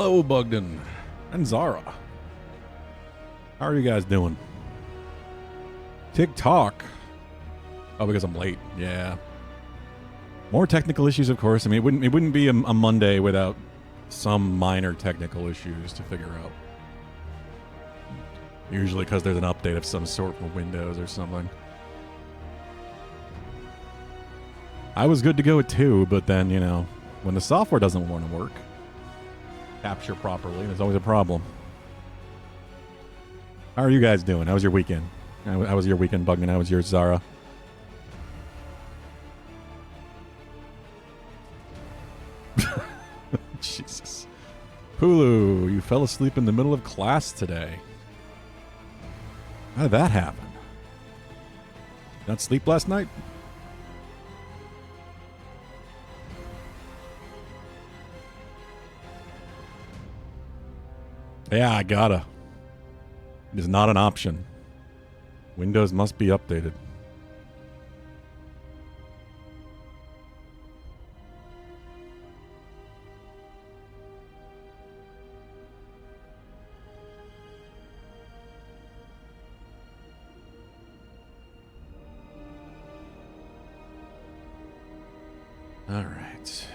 Hello, Bugden. And Zara. How are you guys doing? TikTok. Oh, because I'm late. Yeah. More technical issues, of course. I mean, it wouldn't be a Monday without some minor technical issues to figure out. Usually because there's an update of some sort for Windows or something. I was good to go at 2, but then, you know, when the software doesn't want to work, capture properly, there's always a problem. How are you guys doing? How was your weekend? How was your weekend, Bugman? How was yours, Zara? Jesus. Hulu, you fell asleep in the middle of class today. How did that happen? Not sleep last night? Yeah, I gotta. It is not an option. Windows must be updated. All right.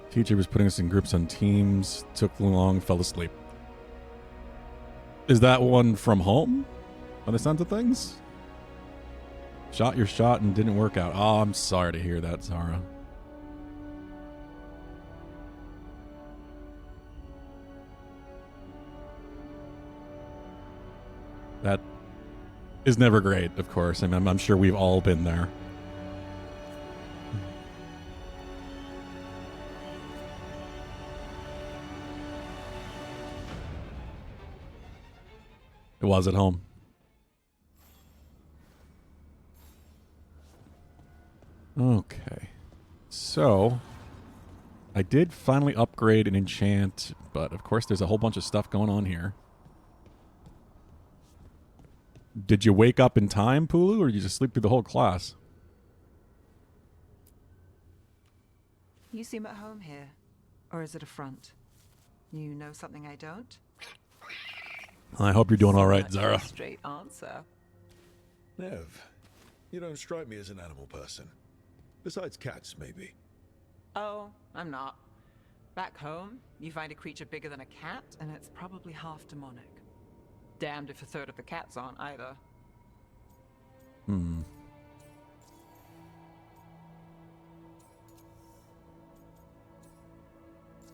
Teacher was putting us in groups on teams, took long, fell asleep. Is that one from home? By the sounds of things? Shot your shot and didn't work out. Oh, I'm sorry to hear that, Zara. That is never great, of course. I mean, I'm sure we've all been there. It was at home. Okay. So, I did finally upgrade and enchant, but of course there's a whole bunch of stuff going on here. Did you wake up in time, Pulu, or did you just sleep through the whole class? You seem at home here. Or is it a front? You know something I don't? I hope you're doing all right, Zara. Straight answer. Nev, you don't strike me as an animal person. Besides cats, maybe. Oh, I'm not. Back home, you find a creature bigger than a cat, and it's probably half demonic. Damned if a third of the cats aren't either.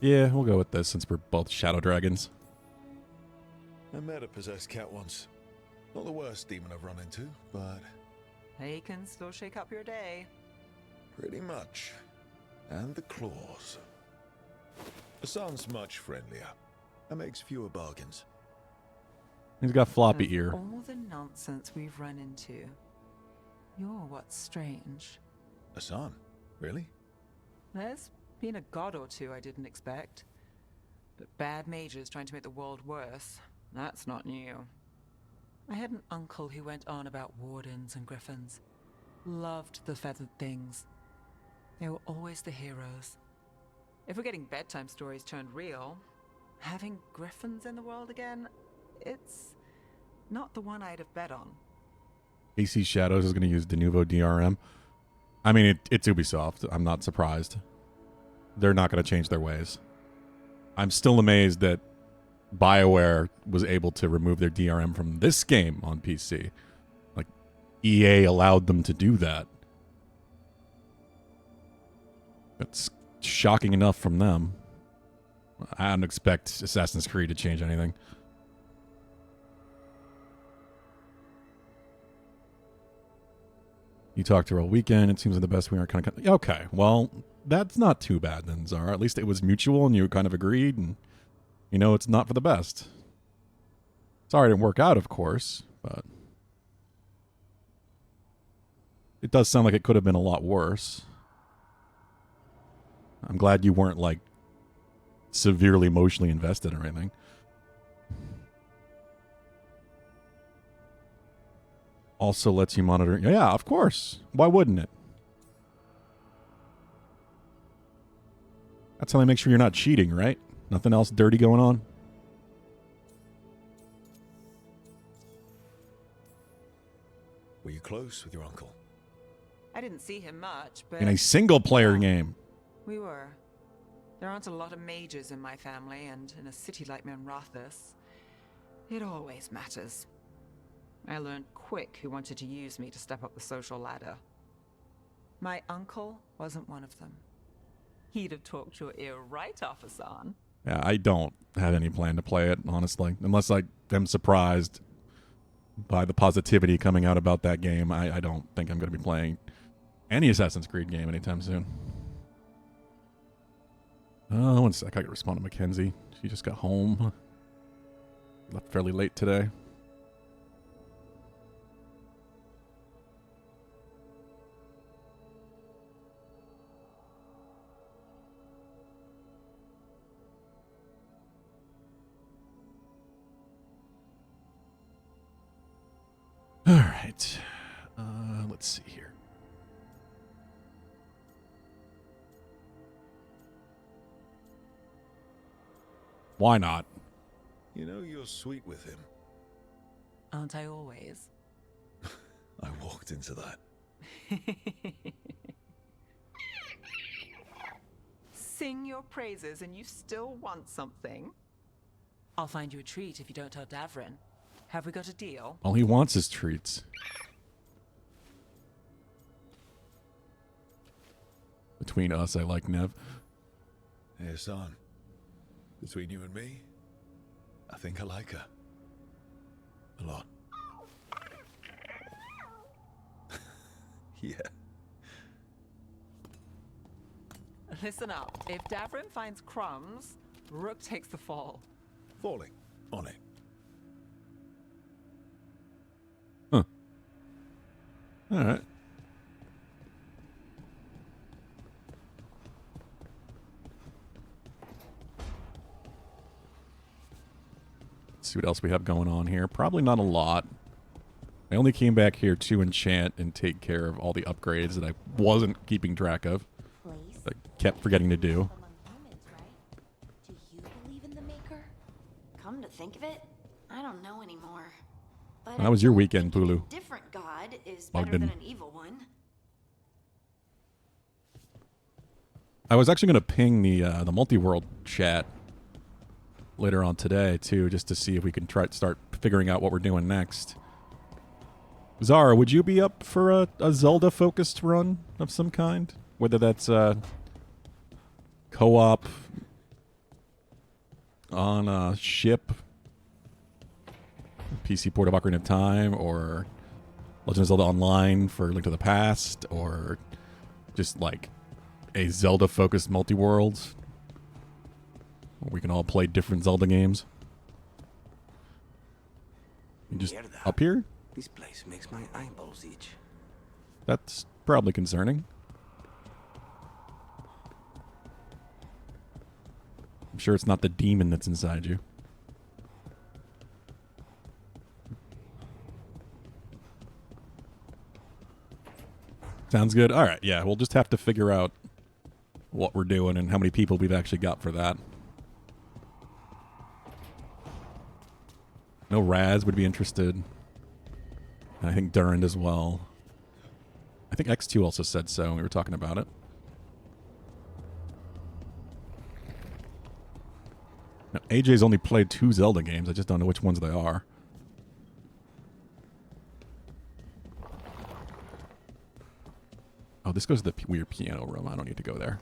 Yeah, we'll go with this since we're both shadow dragons. I met a possessed cat once. Not the worst demon I've run into, but They can still shake up your day. pretty much. And the claws. The sun's much friendlier. And makes fewer bargains. He's got floppy Of ear. all the nonsense we've run into, you're what's strange. A sun? Really? There's been a god or two I didn't expect. But bad mages trying to make the world worse, that's not new. I had an uncle who went on about wardens and griffins. Loved the feathered things. They were always the heroes. If we're getting bedtime stories turned real, having griffins in the world again, it's not the one I'd have bet on. AC Shadows is going to use Denuvo DRM. I mean, it's Ubisoft. I'm not surprised. They're not going to change their ways. I'm still amazed that BioWare was able to remove their DRM from this game on PC. Like, EA allowed them to do that. That's shocking enough from them. I don't expect Assassin's Creed to change anything. You talked to her all weekend. It seems like the best we are kind of... Okay, well, that's not too bad then, Zara. At least it was mutual and you kind of agreed, and you know it's not for the best. Sorry it didn't work out, of course, but it does sound like it could have been a lot worse. I'm glad you weren't, like, severely emotionally invested or anything. Also lets you monitor... Yeah, of course. Why wouldn't it? That's how they make sure you're not cheating, right? Nothing else dirty going on? Were you close with your uncle? I didn't see him much, but... In a single-player Yeah. game. We were. There aren't a lot of mages in my family, and in a city like Menrathis, it always matters. I learned quick who wanted to use me to step up the social ladder. My uncle wasn't one of them. He'd have talked your ear right off, Hassan. Yeah, I don't have any plan to play it, honestly. Unless I am surprised by the positivity coming out about that game. I don't think I'm going to be playing any Assassin's Creed game anytime soon. Oh, one sec. I got to respond to Mackenzie. She just got home. Left fairly late today. All right. Let's see here. Why not? You know you're sweet with him. Aren't I always? I walked into that. Sing your praises and you still want something? I'll find you a treat if you don't tell Davrin. Have we got a deal? All he wants is treats. Between us, I like Nev. Hey, son. Between you and me, I think I like her. A lot. Yeah. Listen up. If Davrin finds crumbs, Rook takes the fall. Falling. On it. Huh. All right. Let's see what else we have going on here. Probably not a lot. I only came back here to enchant and take care of all the upgrades that I wasn't keeping track of. That I kept forgetting to do. Among humans, right? Do you believe in the Maker? Come to think of it, I don't know anymore. But How was your weekend, Pulu? a different god is Bugged better in. than an evil one. I was actually going to ping the multi-world chat later on today too, just to see if we can start figuring out what we're doing next. Zara, would you be up for a Zelda-focused run of some kind? Whether that's co-op on a ship, PC port of Ocarina of Time, or Legend of Zelda Online for Link to the Past, or just like a Zelda-focused multi-world where we can all play different Zelda games. You just Mierda. up here? This place makes my eyeballs itch. That's probably concerning. I'm sure it's not the demon that's inside you. Sounds good. All right, yeah, we'll just have to figure out what we're doing and how many people we've actually got for that. No Raz would be interested. And I think Durand as well. I think X2 also said so when we were talking about it. Now, AJ's only played 2 Zelda games. I just don't know which ones they are. Oh, this goes to the weird piano room. I don't need to go there.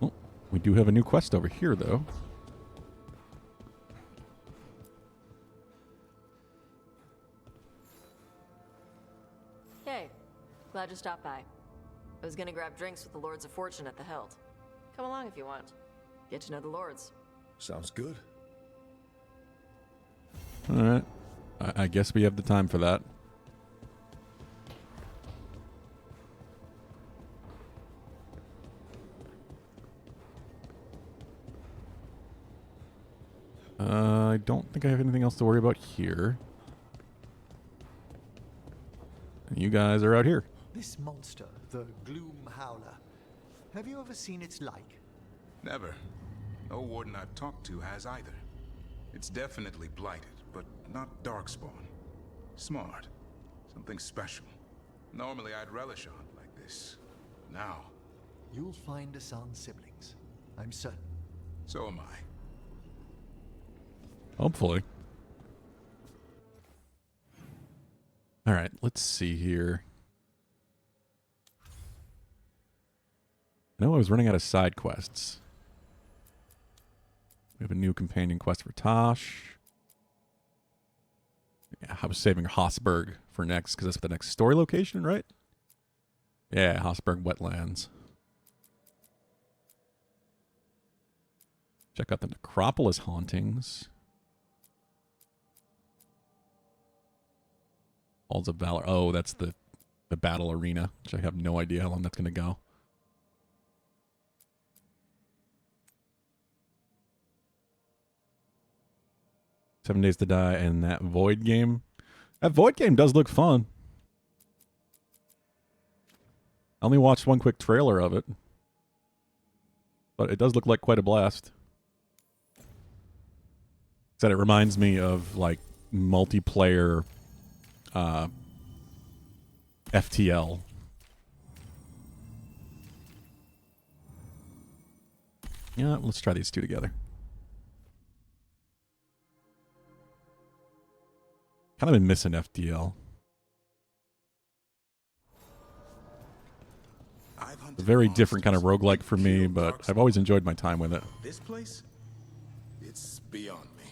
Oh, we do have a new quest over here, though. Hey, glad you stopped by. I was gonna grab drinks with the Lords of Fortune at the Hilt. Come along if you want. Get to know the Lords. Sounds good. All right. I guess we have the time for that. I don't think I have anything else to worry about here. you guys are out here. This monster, the Gloom Howler, have you ever seen its like? Never. No warden I've talked to has either. It's definitely blighted, but not Darkspawn. Smart. Something special. Normally I'd relish on like this. Now, You'll find Asan's siblings. I'm certain. so am I. Hopefully. All right, let's see here. I know I was running out of side quests. We have a new companion quest for Tosh. Yeah, I was saving Hossberg for next because that's the next story location, right? Yeah, Hossberg Wetlands. Check out the Necropolis hauntings. Halls of Valor. Oh, that's the battle arena, which I have no idea how long that's going to go. "7 Days to Die" and that Void game. That Void game does look fun. I only watched one quick trailer of it, but it does look like quite a blast. Said it reminds me of like multiplayer FTL. Yeah, let's try these two together. Kind of been missing FTL. It's a very different kind of roguelike for me, but I've always enjoyed my time with it. This place? It's beyond me.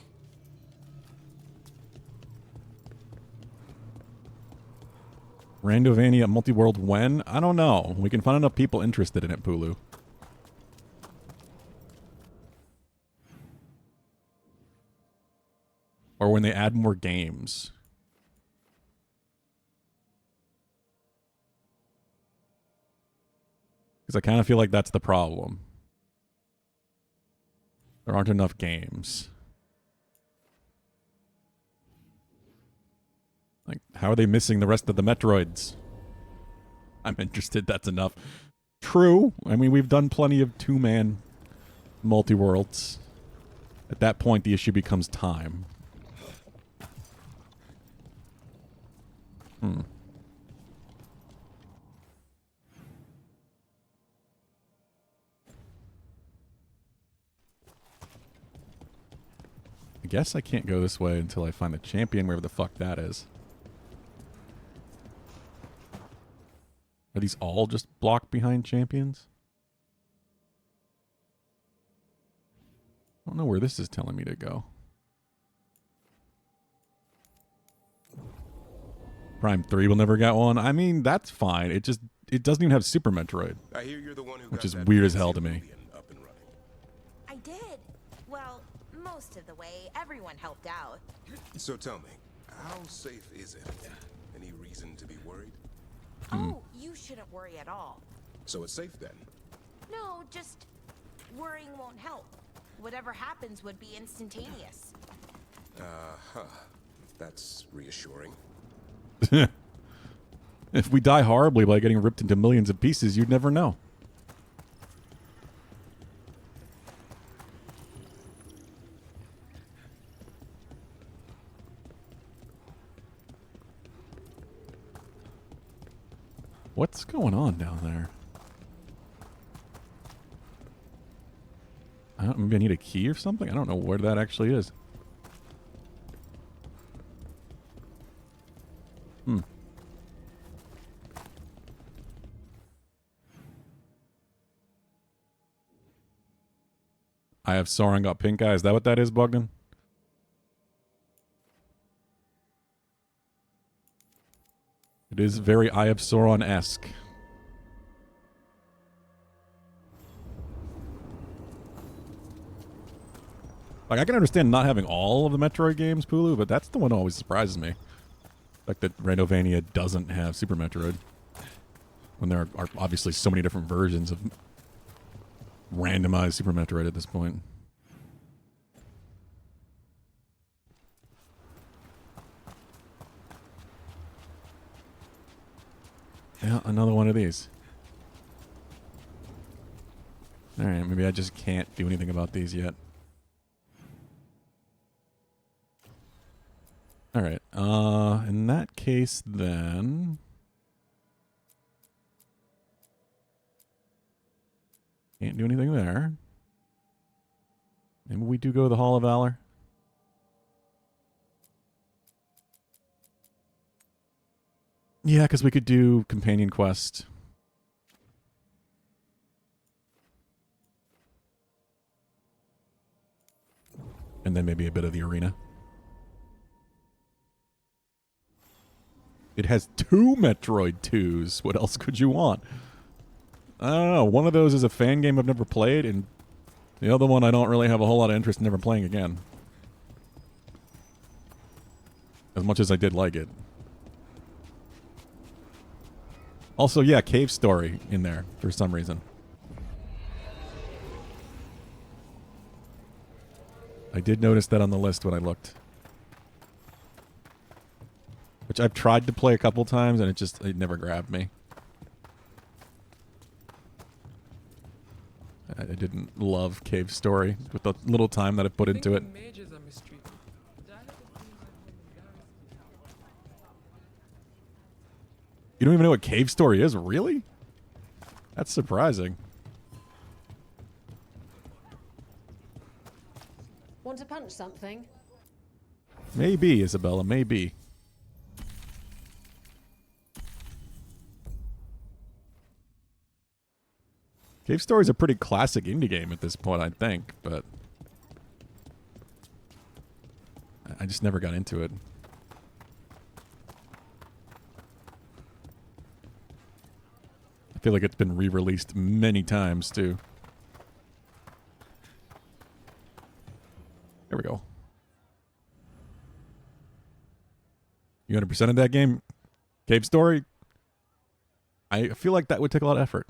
Randovania multi-world when? I don't know. We can find enough people interested in it, Pulu. Or when they add more games. Because I kind of feel like that's the problem. There aren't enough games. Like, how are they missing the rest of the Metroids? I'm interested, that's enough. True. I mean, we've done plenty of two-man multi-worlds. At that point, the issue becomes time. I guess I can't go this way until I find the champion, wherever the fuck that is. Are these all just blocked behind champions? I don't know where this is telling me to go. Prime 3 will never get one. I mean, that's fine. It doesn't even have Super Metroid. I hear you're the one who Which got is that weird as fancy hell to me. Rubian up and running. I did. Well, most of the way. Everyone helped out. So tell me, how safe is it? Any reason to be worried? Oh, you shouldn't worry at all. So it's safe then? No, just worrying won't help. Whatever happens would be instantaneous. Uh-huh. That's reassuring. If we die horribly by getting ripped into millions of pieces, you'd never know. What's going on down there? Maybe I need a key or something? I don't know where that actually is. I have Sauron got pink eye. Is that what that is, Bogdan? It is very Eye of Sauron-esque. Like, I can understand not having all of the Metroid games, Pulu, but that's the one that always surprises me. Like that Randovania doesn't have Super Metroid. When there are obviously so many different versions of randomized Super Metroid at this point. Yeah, another one of these. Alright, maybe I just can't do anything about these yet. Alright, in that case then... Can't do anything there. Maybe we do go to the Hall of Valor. Yeah, because we could do companion quest. And then maybe a bit of the arena. It has 2 Metroid 2s. What else could you want? I don't know. One of those is a fan game I've never played, and the other one I don't really have a whole lot of interest in never playing again. As much as I did like it. Also, yeah, Cave Story in there for some reason. I did notice that on the list when I looked. Which I've tried to play a couple times and it never grabbed me. I didn't love Cave Story with the little time that I put into it. You don't even know what Cave Story is? Really? That's surprising. Want to punch something? Maybe, Isabella, maybe. Cave Story is a pretty classic indie game at this point, I think, but I just never got into it. I feel like it's been re-released many times, too. There we go. You 100% of that game? Cave Story? I feel like that would take a lot of effort.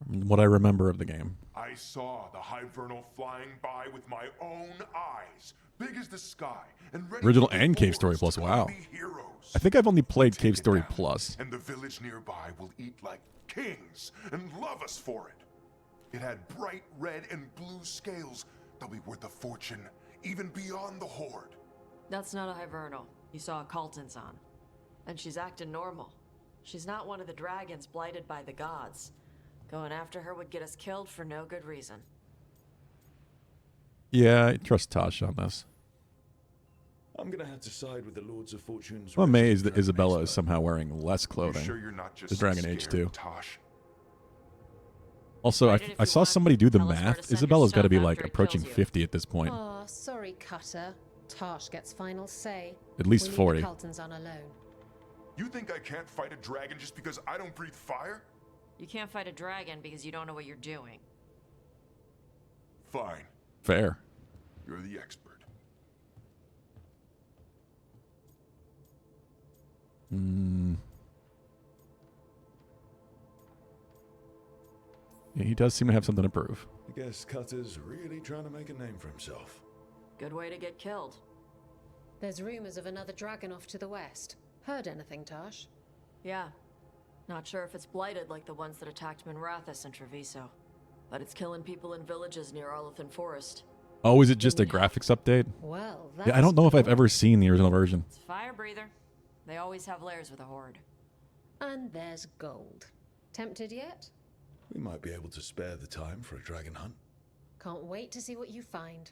What I remember of the game. I saw the Hivernal flying by with my own eyes, big as the sky, and ready Original for the and Cave Story forest Plus, wow. to be heroes. I think I've only played Take Cave it Story down, Plus. And the village nearby will eat like kings and love us for it. It had bright red and blue scales. They'll be worth a fortune, even beyond the Horde. That's not a Hivernal. You saw a Calton's on. And she's acting normal. She's not one of the dragons blighted by the gods. Going after her would get us killed for no good reason. Yeah, I trust Tosh on this. I'm gonna have to side with the Lords of Fortune's. I'm amazed that Isabella is somehow wearing less clothing. You sure you're not just The Dragon scared, Age 2. Tosh? Also, Write it if I you saw want. somebody do the Tell us where to math. send your Isabella's got to stuff be after like it approaching kills you. 50 at this point. Oh, sorry, Cutter. Tosh gets final say. At least we leave 40. the Cultons on alone. You think I can't fight a dragon just because I don't breathe fire? You can't fight a dragon because you don't know what you're doing. Fine. Fair. You're the expert. Yeah, he does seem to have something to prove. I guess Cutter's really trying to make a name for himself. Good way to get killed. There's rumors of another dragon off to the west. Heard anything, Tosh? Yeah. Not sure if it's blighted like the ones that attacked Minrathous and Treviso. But it's killing people in villages near Arlothan Forest. Oh, is it just a graphics update? Well, Yeah, I don't know if I've ever seen the original version. It's fire breather. They always have layers with a horde. And there's gold. Tempted yet? We might be able to spare the time for a dragon hunt. Can't wait to see what you find.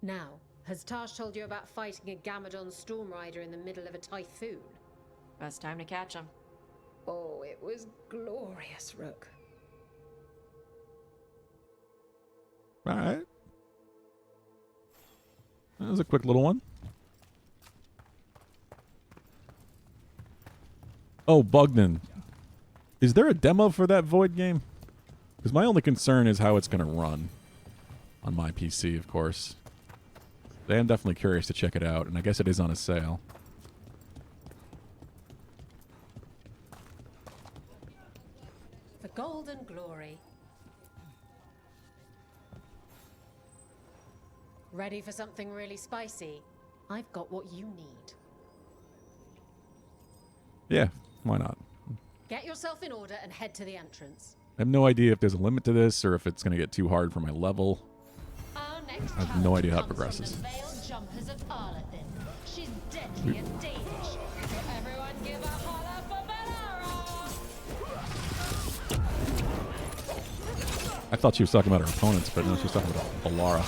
Now, has Tosh told you about fighting a Gamadon Storm Rider in the middle of a typhoon? Best time to catch him. Oh, it was glorious, Rook. All right. That was a quick little one. Oh, Bugnan. Is there a demo for that Void game? Because my only concern is how it's going to run. On my PC, of course. I am definitely curious to check it out, and I guess it is on a sale. For gold and glory. Ready for something really spicy? I've got what you need. Yeah, why not? Get yourself in order and head to the entrance. I have no idea if there's a limit to this or if it's going to get too hard for my level. Our next I have no idea how it challenge comes progresses. from the Veiled Jumpers of Arlethin. She's deadly and Danish. So everyone give a holler for Bellara! I thought she was talking about her opponents, but no, she was talking about Bellara.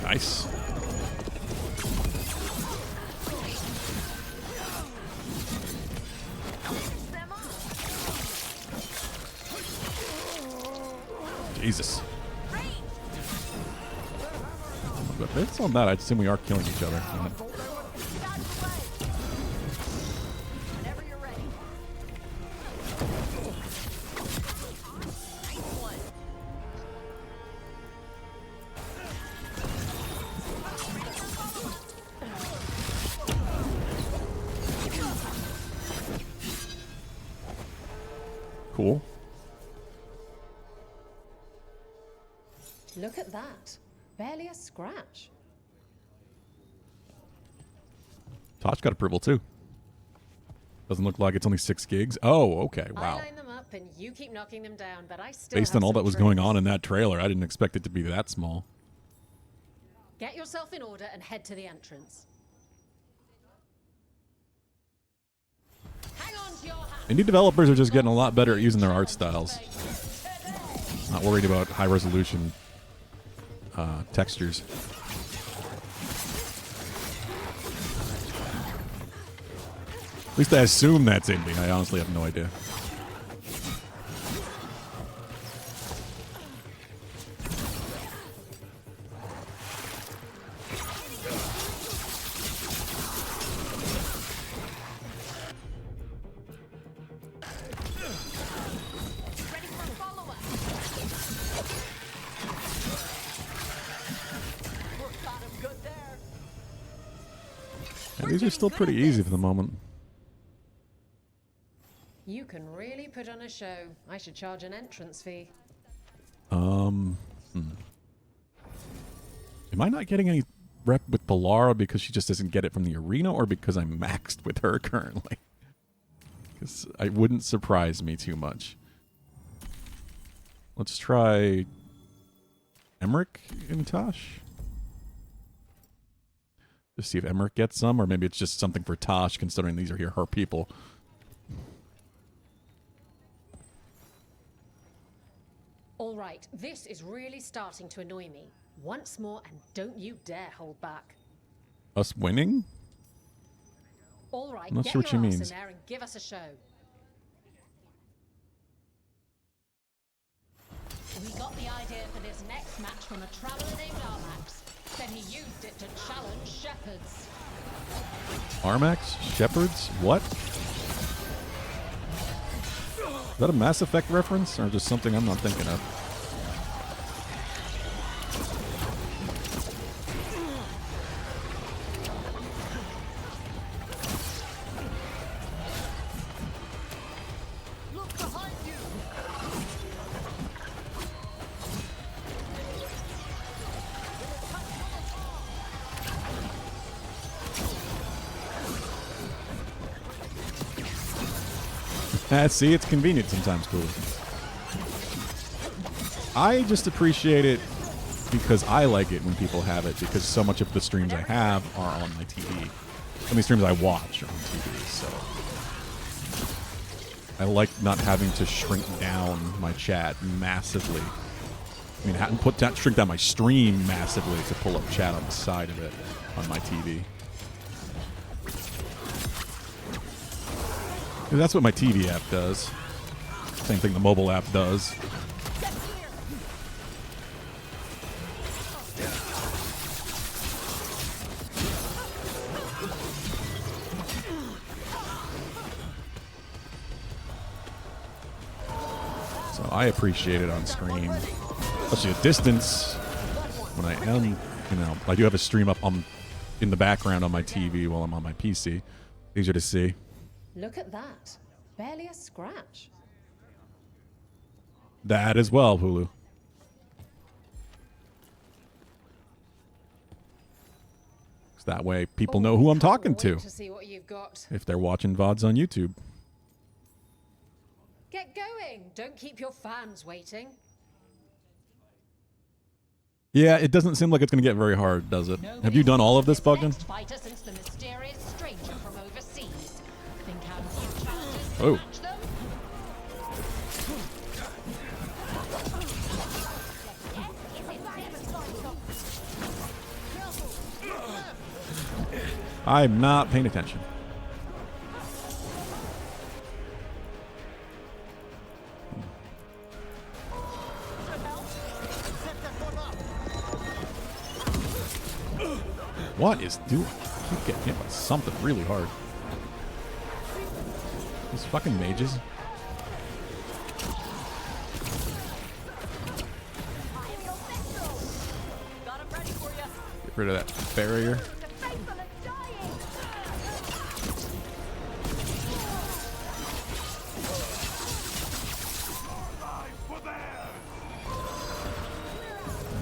Nice. Jesus. But based on that, I'd assume we are killing each other. Cool. Look at that. Barely a scratch. Tosh got approval too. Doesn't look like it's only 6 gigs. Oh, okay. I Wow. line them up and you keep knocking them down, but I still Based have on all some that was going tricks. on in that trailer, I didn't expect it to be that small. Get yourself in order and head to the entrance. Hang on to your hat. Indie developers are just getting a lot better at using their art styles. Not worried about high resolution textures. At least I assume that's indie. I honestly have no idea. Yeah, these are still pretty easy for the moment. You can really put on a show. I should charge an entrance fee. Am I not getting any rep with Bellara because she just doesn't get it from the arena, or because I'm maxed with her currently? Because it wouldn't surprise me too much. Let's try Emmerich and Tosh. Just see if Emmerich gets some, or maybe it's just something for Tosh, considering these are her people. All right, this is really starting to annoy me. Once more, and don't you dare hold back. Us winning? All right, I'm not get sure what your she ass means. in there and give us a show. We got the idea for this next match from a traveler named Armax. Said he used it to challenge shepherds. Armax? Shepherds? What? Is that a Mass Effect reference, or just something I'm not thinking of? Look behind you! See, it's convenient sometimes, cool. I just appreciate it because I like it when people have it, because so much of the streams I have are on my TV. So many streams I watch are on TV, so I like not having to shrink down my chat massively. I mean, shrink down my stream massively to pull up chat on the side of it on my TV. That's what my TV app does. Same thing the mobile app does. So I appreciate it on stream. Especially at distance. When I am, I do have a stream up in the background on my TV while I'm on my PC. Easier to see. Look at that. Barely a scratch. That as well, Hulu. That way people know who I'm talking Can't wait to to see what you've got. if they're watching VODs on YouTube. Get going. Don't keep your fans waiting. Yeah, it doesn't seem like it's going to get very hard, does it? Have you done all of this, Bogdan? Fighter since the mysterious stranger from overseas. Think how new challenges Oh. match them? I'm not paying attention. What is doing? I keep getting hit by something really hard. These fucking mages. Get rid of that barrier.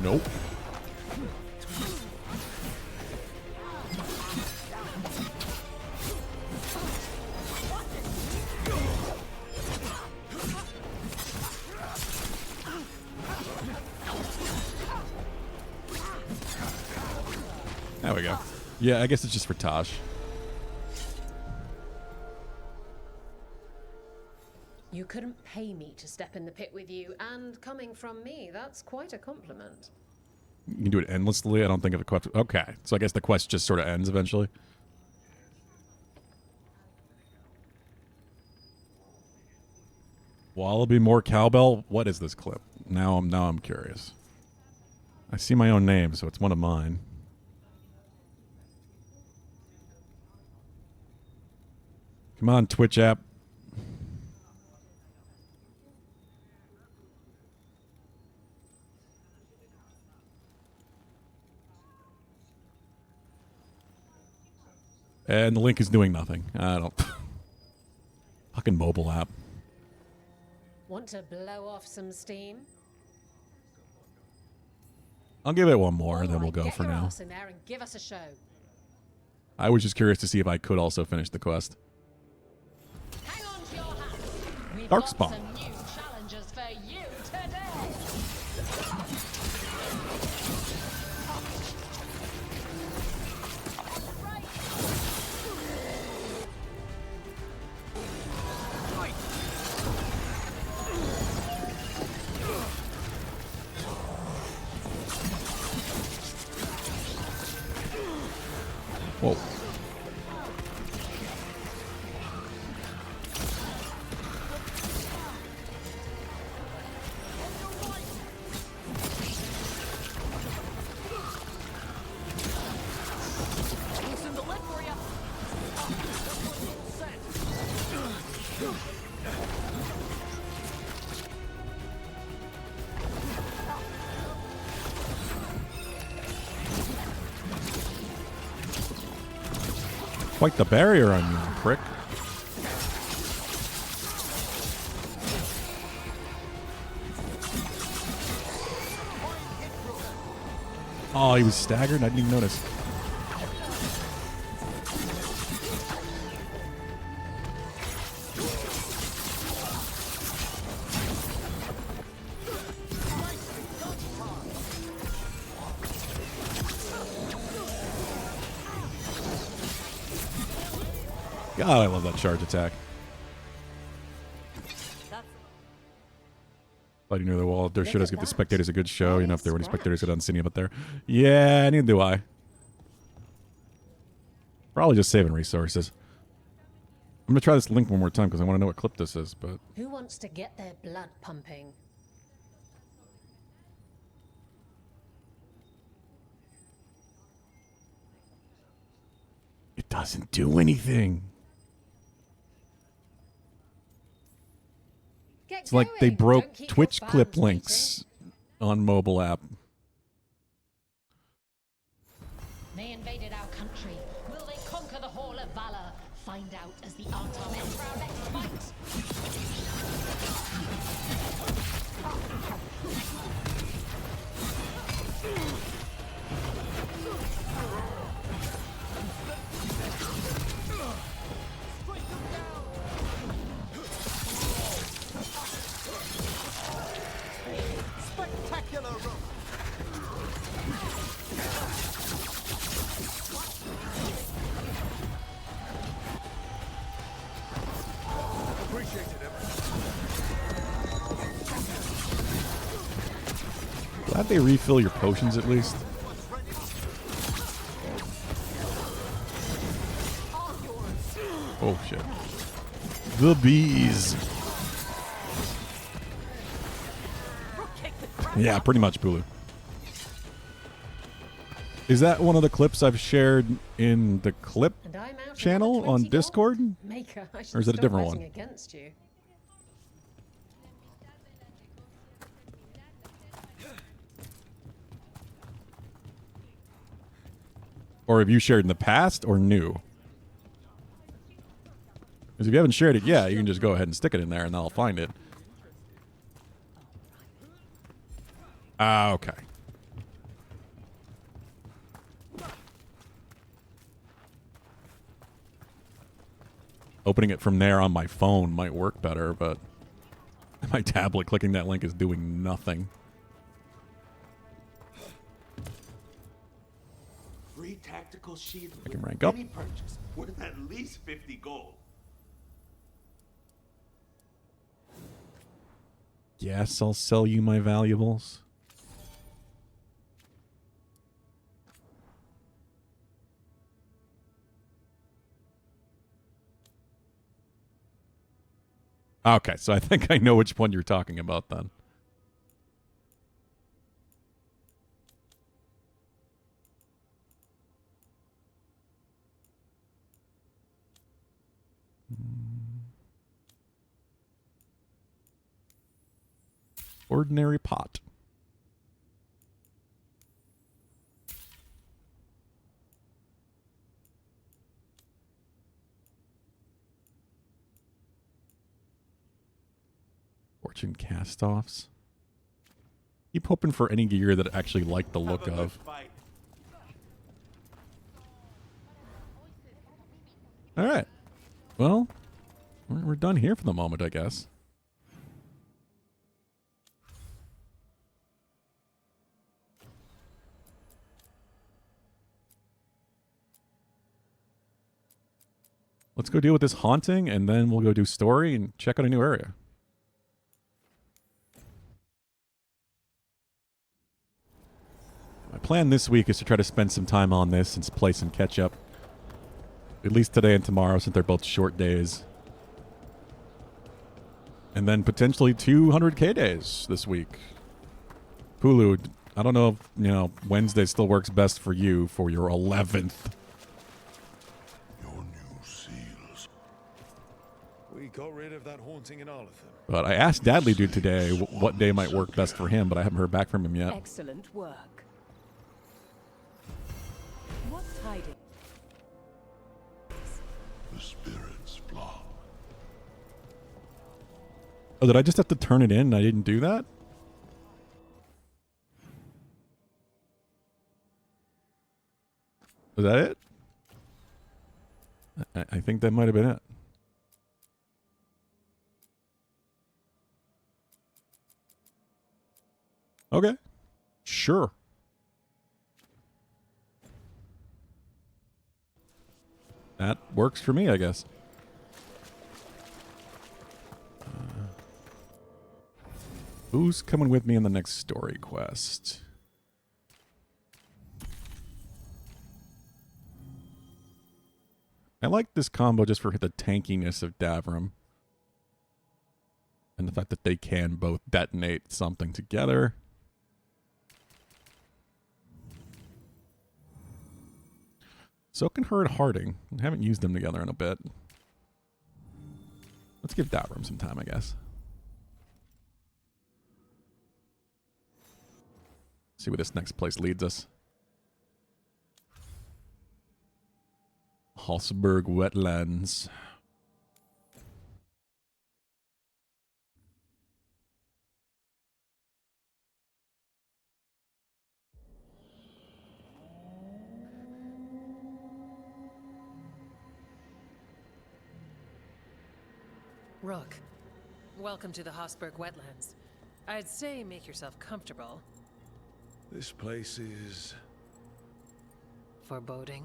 Nope. There we go. Yeah, I guess it's just for Tosh. You couldn't pay me to step in the pit with you, and coming from me, that's quite a compliment. You can do it endlessly. I don't think of a quest. Okay, so I guess the quest just sort of ends eventually. Wallaby, more cowbell. What is this clip? Now I'm curious. I see my own name, so it's one of mine. Come on, Twitch app. And the link is doing nothing. I don't... Fucking mobile app. Want to blow off some steam? I'll give it one more, and then we'll Alright, go for get your now. ass in there and give us a show. I was just curious to see if I could also finish the quest. Hang on to your hats. We've Dark got Spawn. some new challenges for you today. Whoa. Quite the barrier on you, prick. Oh, he was staggered? I didn't even notice. God, I love that charge attack. Fighting near the wall. Their should give the spectators a good show. You know, if there were any spectators that hadn't seen it up there. Yeah, neither do I. Probably just saving resources. I'm going to try this link one more time because I want to know what clip this is, but... Who wants to get their blood pumping? It doesn't do anything. It's like they broke Twitch clip links on mobile app. They invaded our country. Will they conquer the Hall of Valor? Find out as the Artom enter our next fight. How'd they refill your potions at least? Oh shit. The bees. Yeah, pretty much, Pulu. Is that one of the clips I've shared in the clip channel on Discord? Maker, I should Or is it a stop different betting one? Against you. Or have you shared in the past or new? Because if you haven't shared it yet, you can just go ahead and stick it in there and I'll find it. Ah, okay. Opening it from there on my phone might work better, but my tablet clicking that link is doing nothing. Free tactical shield. I can with rank up. any purchase worth at least 50 gold. Yes, I'll sell you my valuables. Okay, so I think I know which one you're talking about then. Ordinary pot. Fortune cast-offs. Keep hoping for any gear that I actually like the look of. Alright. Well, we're done here for the moment, I guess. Let's go deal with this haunting, and then we'll go do story and check out a new area. My plan this week is to try to spend some time on this and play some catch-up. At least today and tomorrow, since they're both short days. And then potentially 200k days this week. Pulu, I don't know if, Wednesday still works best for you for your 11th. We got rid of that haunting in Arlington. But I asked Dadley Dude today what day might work best for him, but I haven't heard back from him yet. Excellent work. What's hiding? The spirits flock. Oh, did I just have to turn it in and I didn't do that? Was that it? I think that might have been it. Okay. Sure. That works for me, I guess. Who's coming with me in the next story quest? I like this combo just for the tankiness of Davram. And the fact that they can both detonate something together. So can her and Harding. I haven't used them together in a bit. Let's give Davram some time, I guess. See where this next place leads us. Halsberg Wetlands. Rook, welcome to the Halsberg Wetlands. I'd say make yourself comfortable. This place is... Foreboding?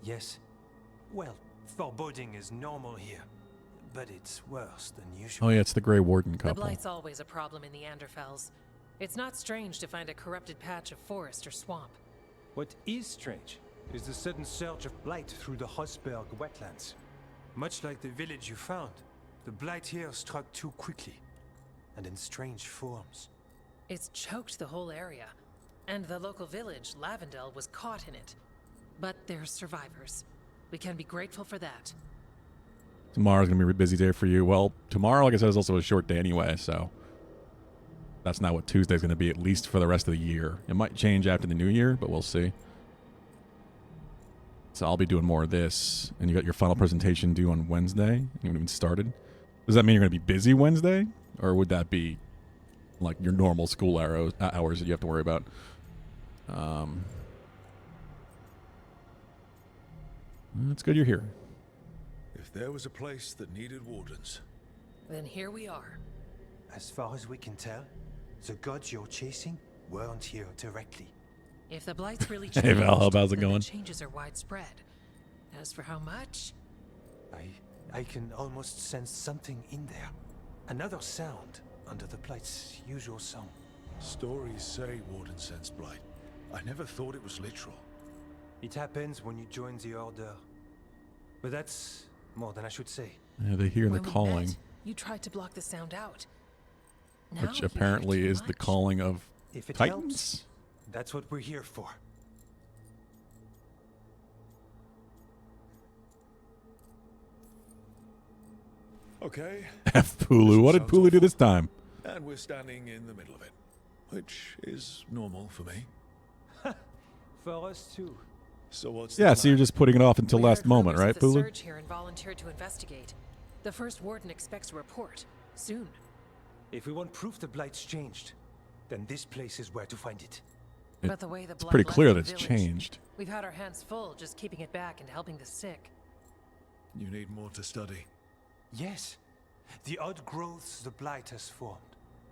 Yes. Well, foreboding is normal here, but it's worse than usual. Oh yeah, it's the Grey Warden The couple. Blight's always a problem in the Anderfells. It's not strange to find a corrupted patch of forest or swamp. What is strange is the sudden surge of blight through the Hosberg wetlands. Much like the village you found, the blight here struck too quickly, and in strange forms. It's choked the whole area, and the local village, Lavendel, was caught in it. But they're survivors. We can be grateful for that. Tomorrow's going to be a busy day for you. Well, tomorrow, like I said, is also a short day anyway, so that's not what Tuesday's going to be, at least for the rest of the year. It might change after the new year, but we'll see. So I'll be doing more of this, and you got your final presentation due on Wednesday. You haven't even started. Does that mean you're going to be busy Wednesday? Or would that be like your normal school hours that you have to worry about? It's good you're here. If there was a place that needed wardens, Then here we are. As far as we can tell, the gods you're chasing weren't here directly. If the blight's really Hey, changed, Val, how's it then going? the changes are widespread. As for how much, I can almost sense something in there. Another sound under the blight's usual song. stories say Warden sensed blight. I never thought it was literal. It happens when you join the Order. But that's more than I should say. Yeah, they hear the when we calling, met, you tried to block the sound out. Now which you apparently hear too is the much. calling of If it Titans. helps, that's what we're here for. Okay. F Pulu. What did Sounds Pulu do awful. this time? And we're standing in the middle of it, which is normal for me. For us too. So what's Yeah, the so you're just putting it off until We last heard moment, rumors right, of the Pulu? surge here and volunteered to investigate. The first warden expects a report soon. If we want proof the blight's changed, then this place is where to find it. But the way the It's blood pretty left clear the that it's village, changed. We've had our hands full just keeping it back and helping the sick. You need more to study. Yes. The odd growths the blight has formed,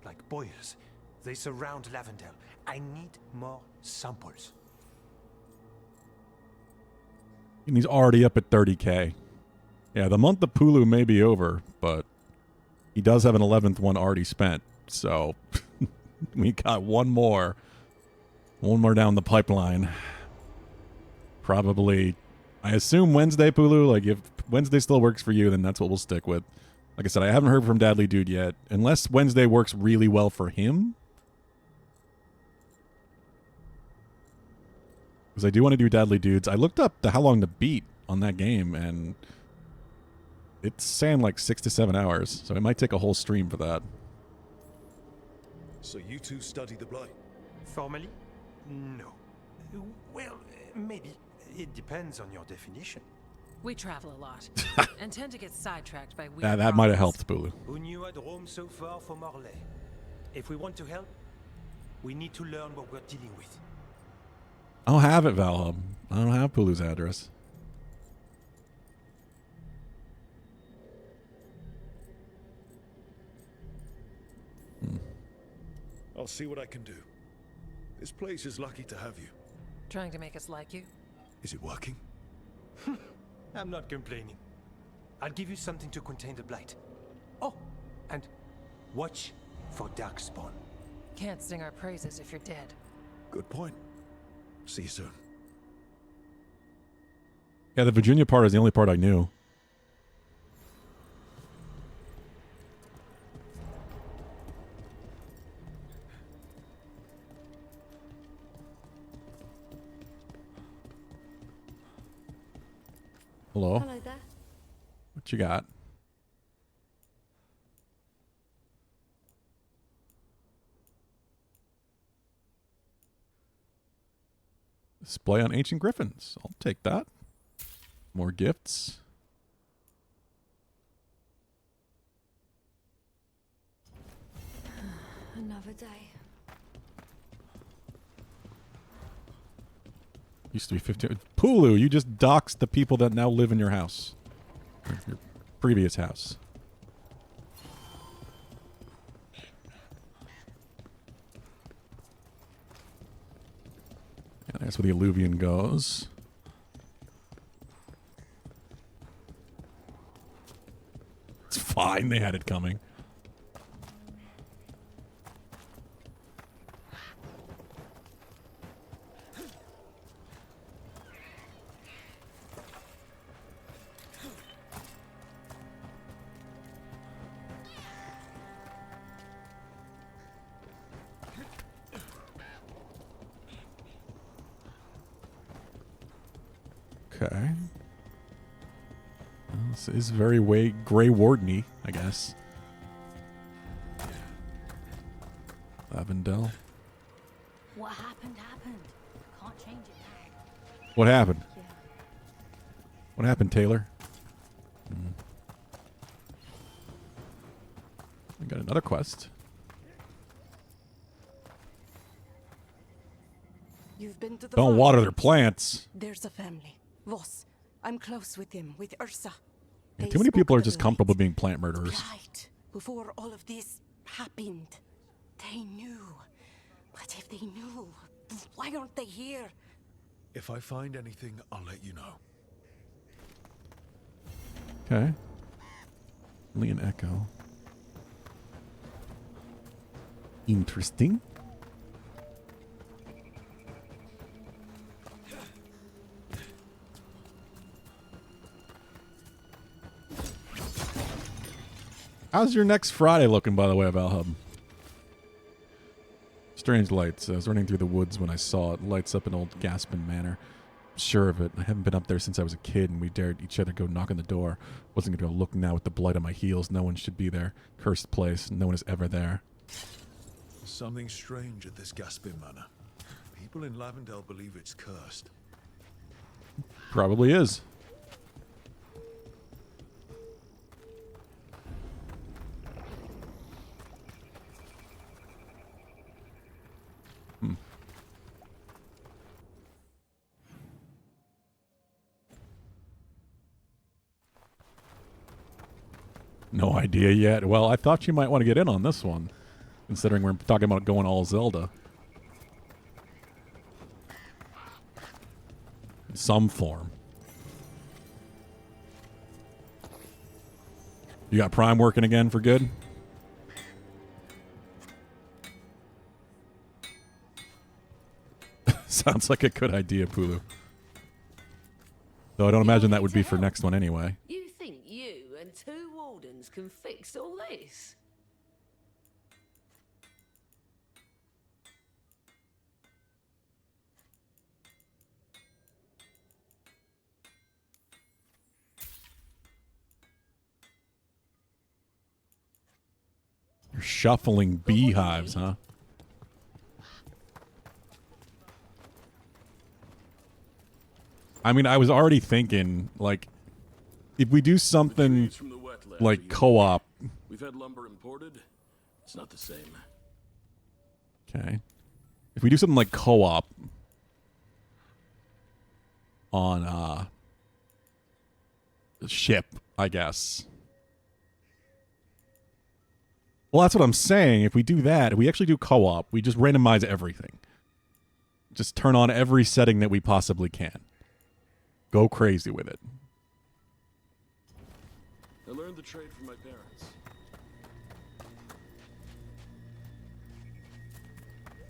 like boils, they surround Lavendel. I need more samples. And he's already up at 30K. Yeah, the month of Pulu may be over, but he does have an 11th one already spent. So we got one more down the pipeline. Probably, I assume Wednesday, Pulu. Like, if Wednesday still works for you, then that's what we'll stick with. Like I said, I haven't heard from Dadley Dude yet. Unless Wednesday works really well for him. Because I do want to do Dadley Dudes. I looked up how long to beat on that game, and it's saying like 6 to 7 hours. So it might take a whole stream for that. So you two study the blight? Formally? No. Well, maybe. It depends on your definition. We travel a lot and tend to get sidetracked by weird That might have problems. helped, Pulu. Who knew I'd roam so far from Orlais? If we want to help, we need to learn what we're dealing with. I don't have it, Valhub. I don't have Pulu's address. I'll see what I can do. This place is lucky to have you. Trying to make us like you? Is it working? I'm not complaining. I'll give you something to contain the blight. Oh, and watch for Darkspawn. Can't sing our praises if you're dead. Good point. See you soon. Yeah, the Virginia part is the only part I knew. Hello? Hello there. What you got? Display on ancient griffins. I'll take that. More gifts. Another day. Used to be 15. Pulu, you just doxed the people that now live in your house. Or your previous house. Yeah, that's where the alluvion goes. It's fine, they had it coming. Okay. Well, this is very Grey Wardeny, I guess. Lavendel. What happened, happened. Can't change it now. What happened? Yeah. What happened, Taylor? We got another quest. You've been to the Don't farm. water their plants. There's a family. Voss. I'm close with him, with Ursa. Yeah, They too many spoke people are the just light. comfortable being plant murderers. Light. Before all of this happened. They knew. But if they knew, why aren't they here? If I find anything, I'll let you know. Okay. Leon Echo. Interesting. How's your next Friday looking, by the way, Valhub? Strange lights. I was running through the woods when I saw it. Lights up in old Gaspin Manor. Sure of it. I haven't been up there since I was a kid, and we dared each other go knock on the door. Wasn't going to go look now with the blight on my heels. No one should be there. Cursed place. No one is ever there. Something strange at this Gaspin Manor. People in Lavendel believe it's cursed. Probably is. No idea yet. Well, I thought you might want to get in on this one, considering we're talking about going all Zelda. In some form. You got Prime working again for good? Sounds like a good idea, Pulu. Though I don't imagine that would be for next one anyway. You think you and two wardens can fix all this? You're shuffling beehives, huh? I mean, I was already thinking, like, if we do something like co-op. We've had lumber imported. It's not the same. Okay. If we do something like co-op on the ship, I guess. Well, that's what I'm saying. If we do that, if we actually do co-op, we just randomize everything. Just turn on every setting that we possibly can. Go crazy with it. I learned the trade from my parents.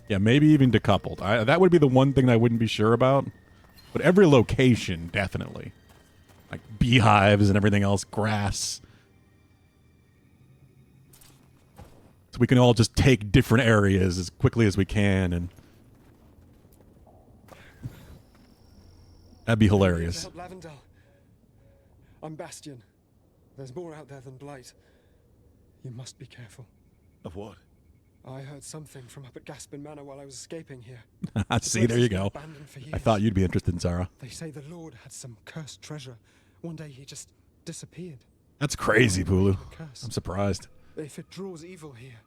Yeah, maybe even decoupled. That would be the one thing I wouldn't be sure about. But every location, definitely. Like beehives and everything else, grass. So we can all just take different areas as quickly as we can, and that'd be hilarious. Help Lavendel. I'm Bastion. There's more out there than Blight. You must be careful. Of what? I heard something from up at Gaspin Manor while I was escaping here. See, there you go. I thought you'd be interested in Sarah. They say the Lord had some cursed treasure. One day he just disappeared. That's crazy, Pulu. Curse. I'm surprised. If it draws evil here,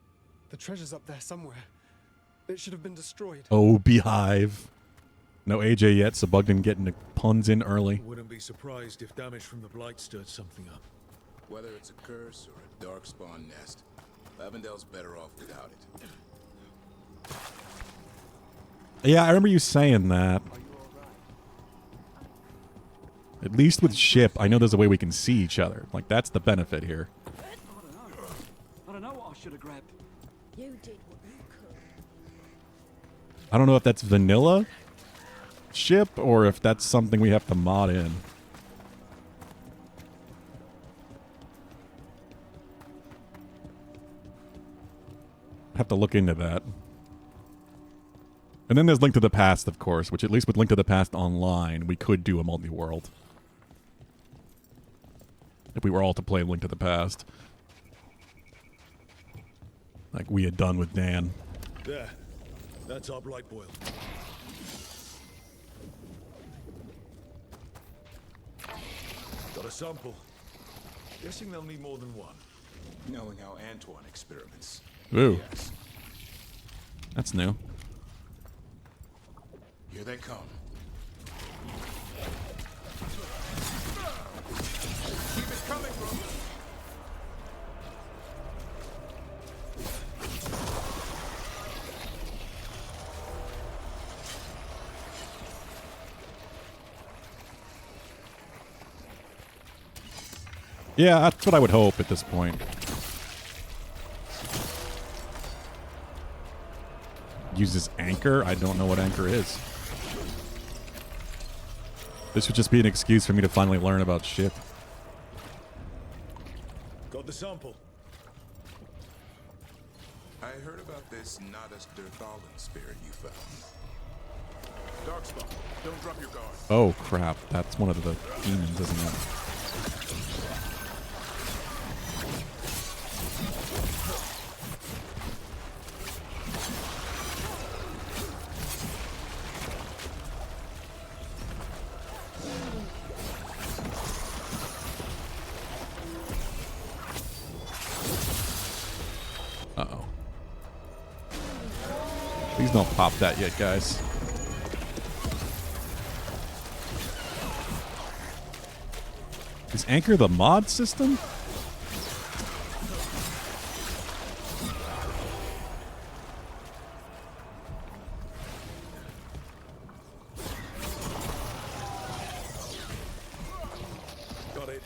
the treasure's up there somewhere. It should have been destroyed. Oh, beehive. No AJ yet, so Bug didn't get the puns in early. Wouldn't be surprised if damage from the Blight stirred something up. Whether it's a curse or a darkspawn nest, Lavendel's better off without it. Yeah, I remember you saying that. At least with ship, I know there's a way we can see each other. Like, that's the benefit here. I don't know what I should have grabbed. You did what you could. I don't know if that's vanilla ship or if that's something we have to mod in. Have to look into that. And then there's Link to the Past, of course, which at least with Link to the Past online, we could do a multi-world. If we were all to play Link to the Past. Like we had done with Dan. There. That's our blight boil. Got a sample. Guessing they'll need more than one. Knowing how Antoine experiments. Ooh. Yes. That's new. Here they come. Keep it coming, bro. Yeah, that's what I would hope at this point. Uses anchor? I don't know what anchor is. This would just be an excuse for me to finally learn about ship. Got the sample. I heard about this Nadas Derthalan spirit you found. Darkspawn, don't drop your guard. Oh crap, that's one of the demons, isn't it? Uh-oh. Please don't pop that yet, guys. Is Anchor the mod system? Got it.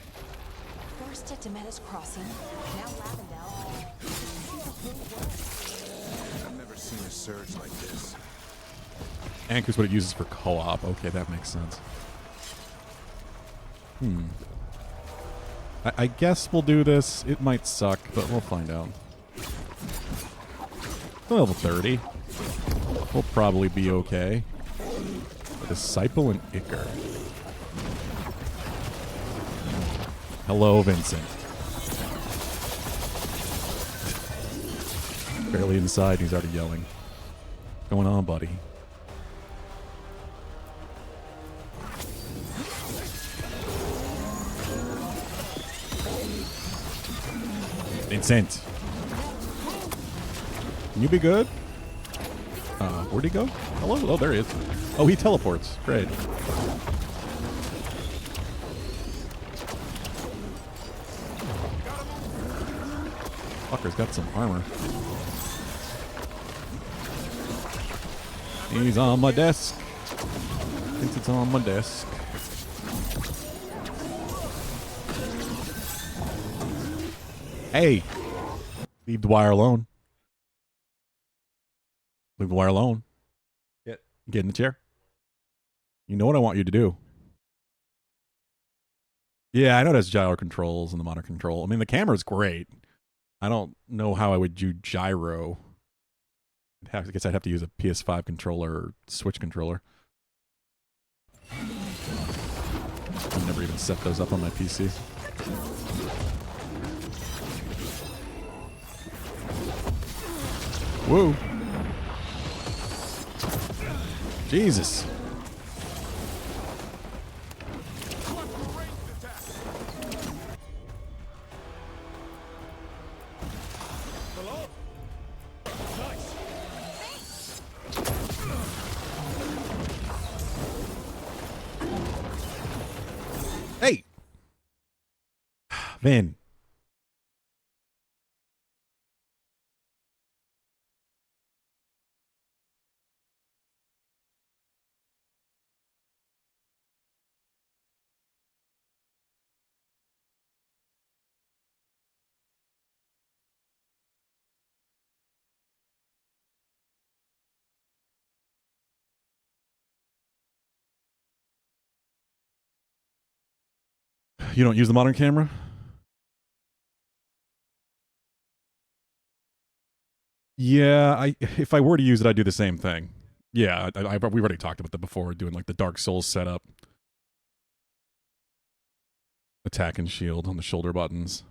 First at Demetta's Crossing, now Lavendel. I've never seen a surge like this. Anchor's what it uses for co-op. Okay, that makes sense. I guess we'll do this. It might suck, but we'll find out. Level 30. We'll probably be okay. Disciple and Icar. Hello, Vincent. Barely inside, he's already yelling. What's going on, buddy? Vincent. Can you be good? Where'd he go? Hello? Oh, there he is. Oh, he teleports. Great. Fucker's got some armor. He's on my desk. Vincent's on my desk. Hey! Leave the wire alone. Leave the wire alone. Get in the chair. You know what I want you to do. Yeah, I know it has gyro controls and the monitor control. I mean, the camera's great. I don't know how I would do gyro. I guess I'd have to use a PS5 controller or Switch controller. I've never even set those up on my PC. Whoa. Jesus. Hey. Vin. You don't use the modern camera? Yeah, if I were to use it, I'd do the same thing. Yeah, we've already talked about that before, doing like the Dark Souls setup. Attack and shield on the shoulder buttons.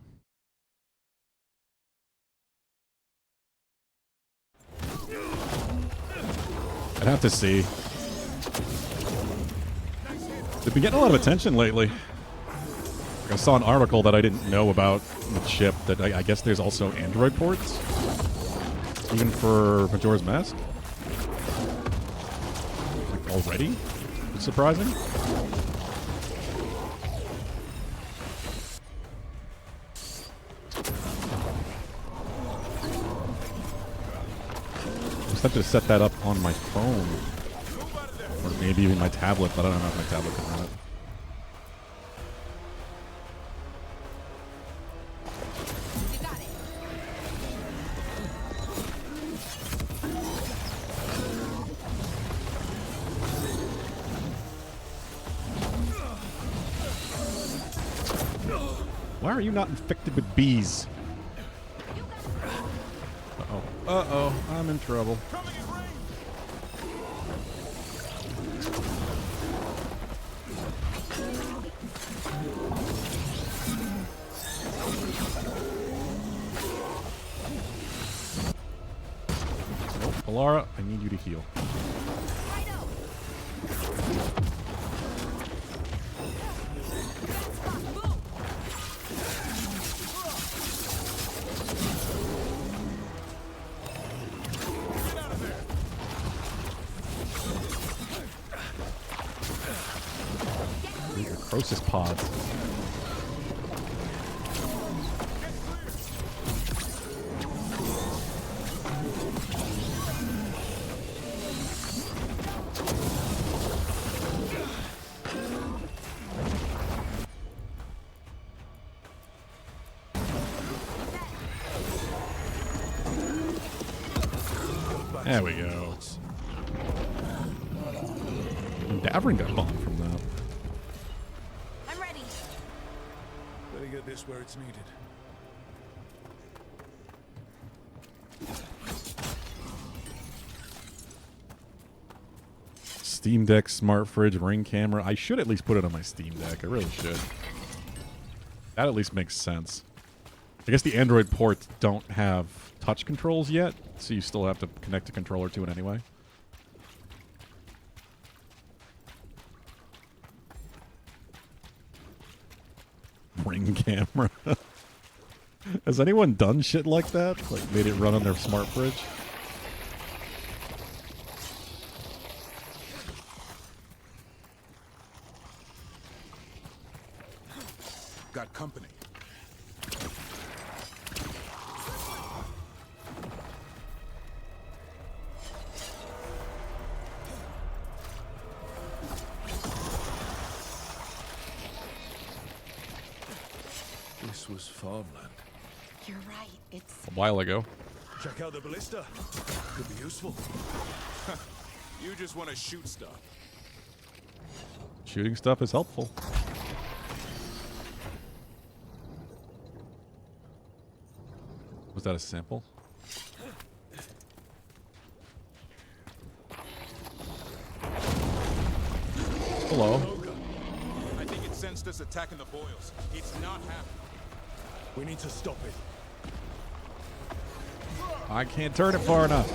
I'd have to see. They've been getting a lot of attention lately. Like I saw an article that I didn't know about the ship that I guess there's also Android ports, even for Majora's Mask. Like already? It's surprising. I just have to set that up on my phone. Or maybe even my tablet, but I don't know if my tablet can run it. Why are you not infected with bees? Uh-oh. Uh-oh. I'm in trouble. Alara, I need you to heal. These are Crosis pods. There we go. And Davrin got bombed from that. I'm ready. Better get this where it's needed. Steam Deck, smart fridge, ring camera. I should at least put it on my Steam Deck. I really should. That at least makes sense. I guess the Android ports don't have touch controls yet, so you still have to connect a controller to it anyway. Ring camera. Has anyone done shit like that? Like made it run on their smart fridge? Got company. This was farmland. You're right. It's A while ago. Check out the ballista. Could be useful. You just want to shoot stuff. Shooting stuff is helpful. Was that a sample? Hello. I think it sensed us attacking the boils. It's not happy. We need to stop it. I can't turn it far enough.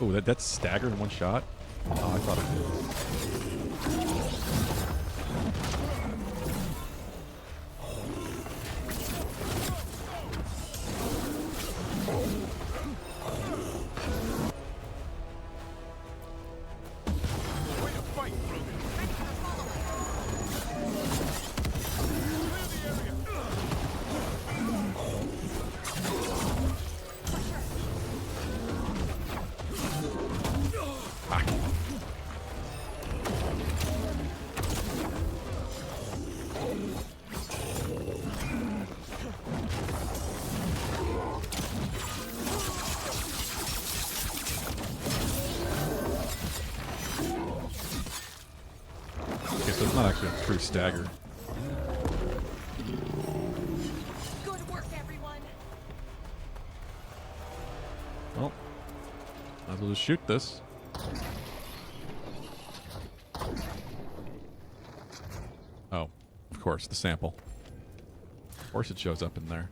Oh, that's staggered in one shot? Oh, I thought it did. True stagger. Good work, everyone. Well, Might as well just shoot this. Oh, of course, the sample. Of course it shows up in there.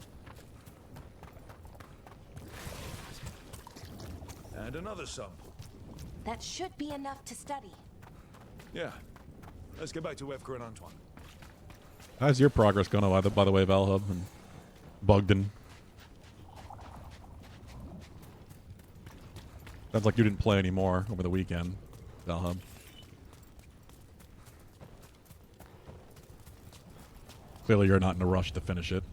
And another sample. That should be enough to study. Yeah. Let's get back to Evka and Antoine. How's your progress going, by the way, Valhub and Bogdan? Sounds like you didn't play anymore over the weekend, Valhub. Clearly you're not in a rush to finish it.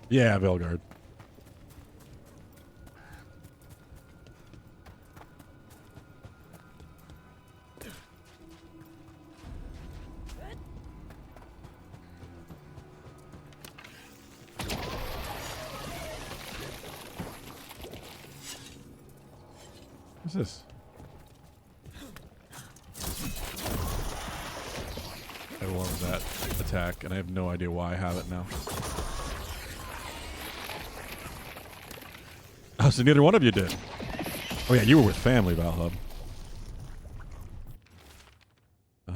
Yeah, Veilguard. What's this? I love that attack, and I have no idea why I have it now. Oh, so neither one of you did. Oh yeah, you were with family, Valhub.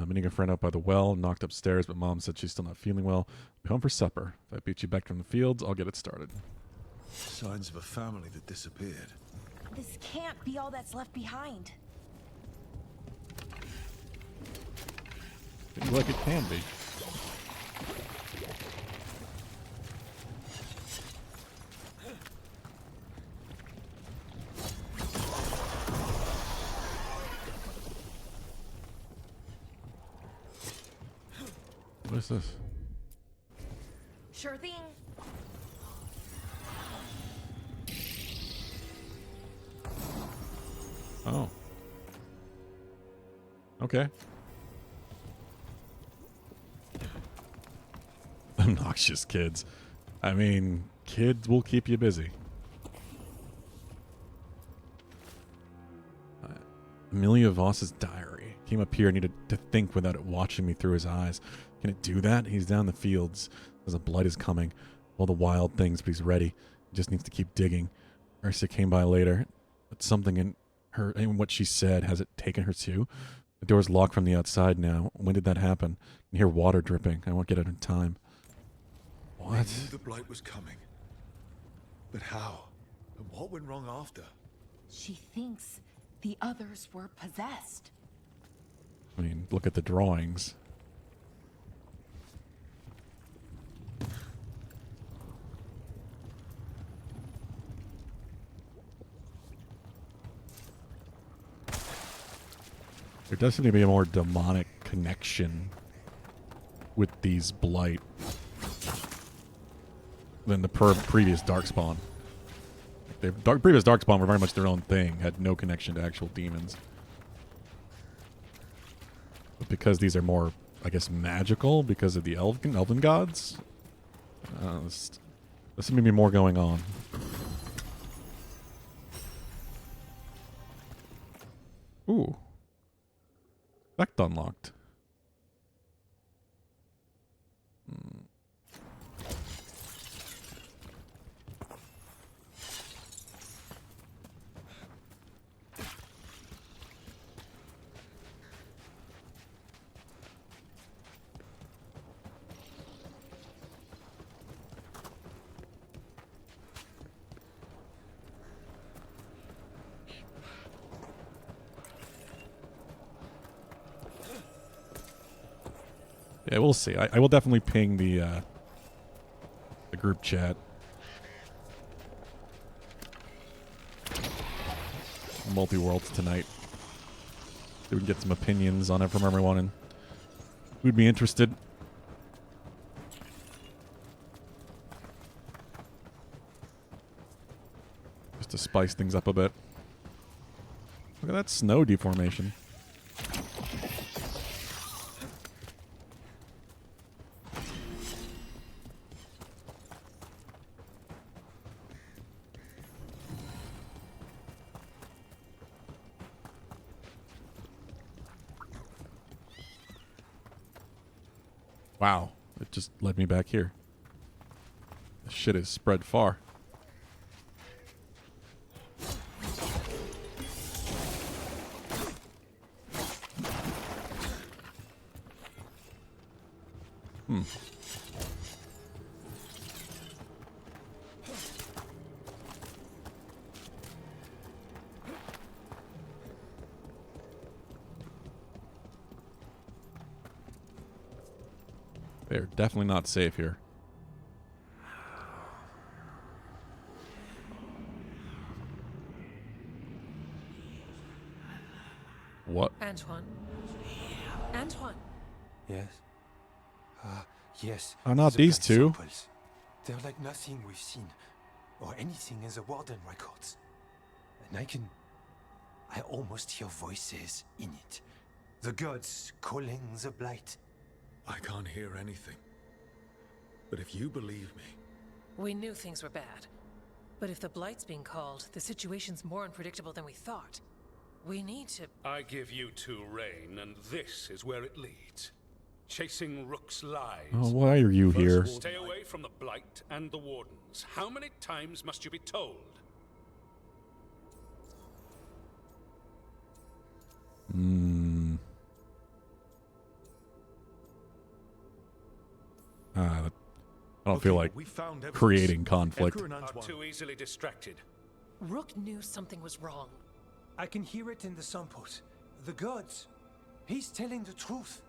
Meeting a friend out by the well, knocked upstairs, but Mom said she's still not feeling well. Be home for supper. If I beat you back from the fields, I'll get it started. Signs of a family that disappeared. This can't be all that's left behind. Seems like it can be. What is this? Sure thing. Oh. Okay. Obnoxious kids. I mean, kids will keep you busy. Amelia Voss's diary. Came up here, needed to think without it watching me through his eyes. Can it do that? He's down the fields. As a blight is coming. All the wild things, but he's ready. He just needs to keep digging. Ursa came by later. But something in her, in what she said, has it taken her too? The door's locked from the outside now. When did that happen? I can hear water dripping. I won't get out in time. What? I knew the blight was coming. But how? And what went wrong after? She thinks the others were possessed. I mean, look at the drawings. There does seem to be a more demonic connection with these blight than the previous Darkspawn. The previous Darkspawn were very much their own thing, had no connection to actual demons. But because these are more, I guess, magical because of the elven gods, there seems to be more going on. Ooh. Effect unlocked. Yeah, we'll see. I will definitely ping the group chat. Multi-worlds tonight. So we can get some opinions on it from everyone and who'd be interested. Just to spice things up a bit. Look at that snow deformation. Wow, it just led me back here. This shit is spread far. Hmm. They're definitely not safe here. What? Antoine? Antoine? Yes? Yes. Oh, not the these blight two. samples. They're like nothing we've seen, or anything in the Warden records. And I almost hear voices in it. The gods calling the blight. I can't hear anything. But if you believe me... We knew things were bad. But if the blight's being called, the situation's more unpredictable than we thought. We need to... I give you two Rain, and this is where it leads. Chasing Rook's lies. Oh, why are you here? Stay away from the Blight and the Wardens. How many times must you be told? I don't feel like creating conflict. Are too easily distracted. Rook knew something was wrong. I can hear it in the samples. The gods. He's telling the truth.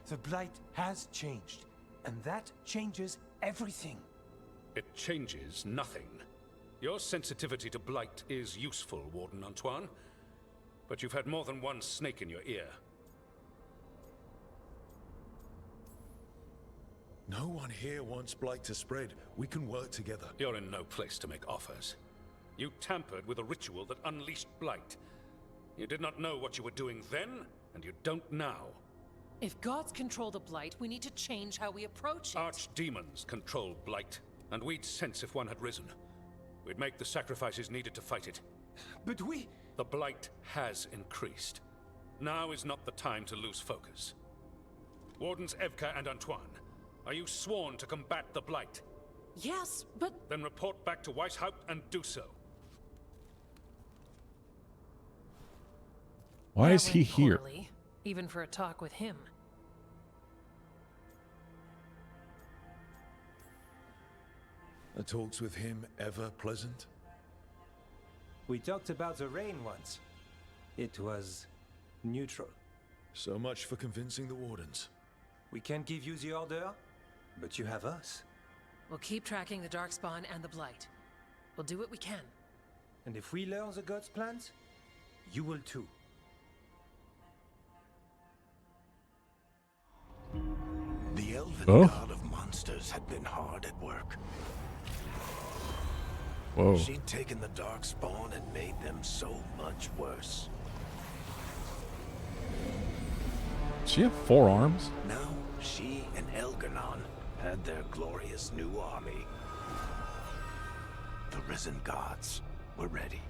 The blight has changed, and that changes everything. It changes nothing. Your sensitivity to blight is useful, Warden Antoine. But you've had more than one snake in your ear. No one here wants blight to spread. We can work together. You're in no place to make offers. You tampered with a ritual that unleashed blight. You did not know what you were doing then, and you don't now. If gods control the blight, we need to change how we approach it. Archdemons control blight, and we'd sense if one had risen. We'd make the sacrifices needed to fight it. But we... The blight has increased. Now is not the time to lose focus. Wardens Evka and Antoine, are you sworn to combat the blight? Yes, but... Then report back to Weishaupt and do so. Why is he went here? poorly, even for a talk with him. Are talks with him ever pleasant? We talked about the rain once. It was neutral. So much for convincing the Wardens. We can't give you the order, but you have us. We'll keep tracking the Darkspawn and the Blight. We'll do what we can. And if we learn the gods' plans, you will too. The elven god of monsters had been hard at work. Whoa. She'd taken the Darkspawn and made them so much worse. Does she have 4 arms? Now, she and Elgarnon had their glorious new army. The risen gods were ready.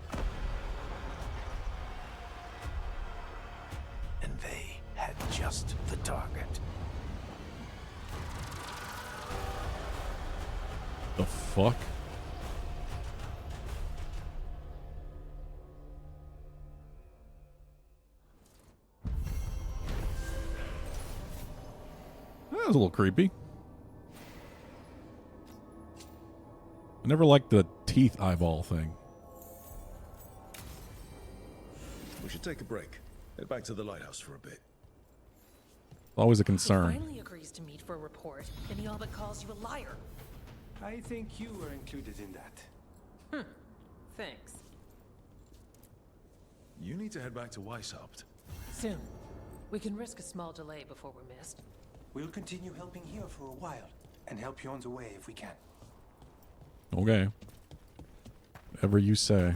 And they had just the target. The fuck? That was a little creepy. I never liked the teeth eyeball thing. We should take a break. Head back to the lighthouse for a bit. Always a He concern. finally agrees to meet for a report, and he all but calls you a liar. I think you were included in that. Thanks. You need to head back to Weishaupt. Soon. We can risk a small delay before we're missed. We'll continue helping here for a while, and help you on the way if we can. Okay. Whatever you say.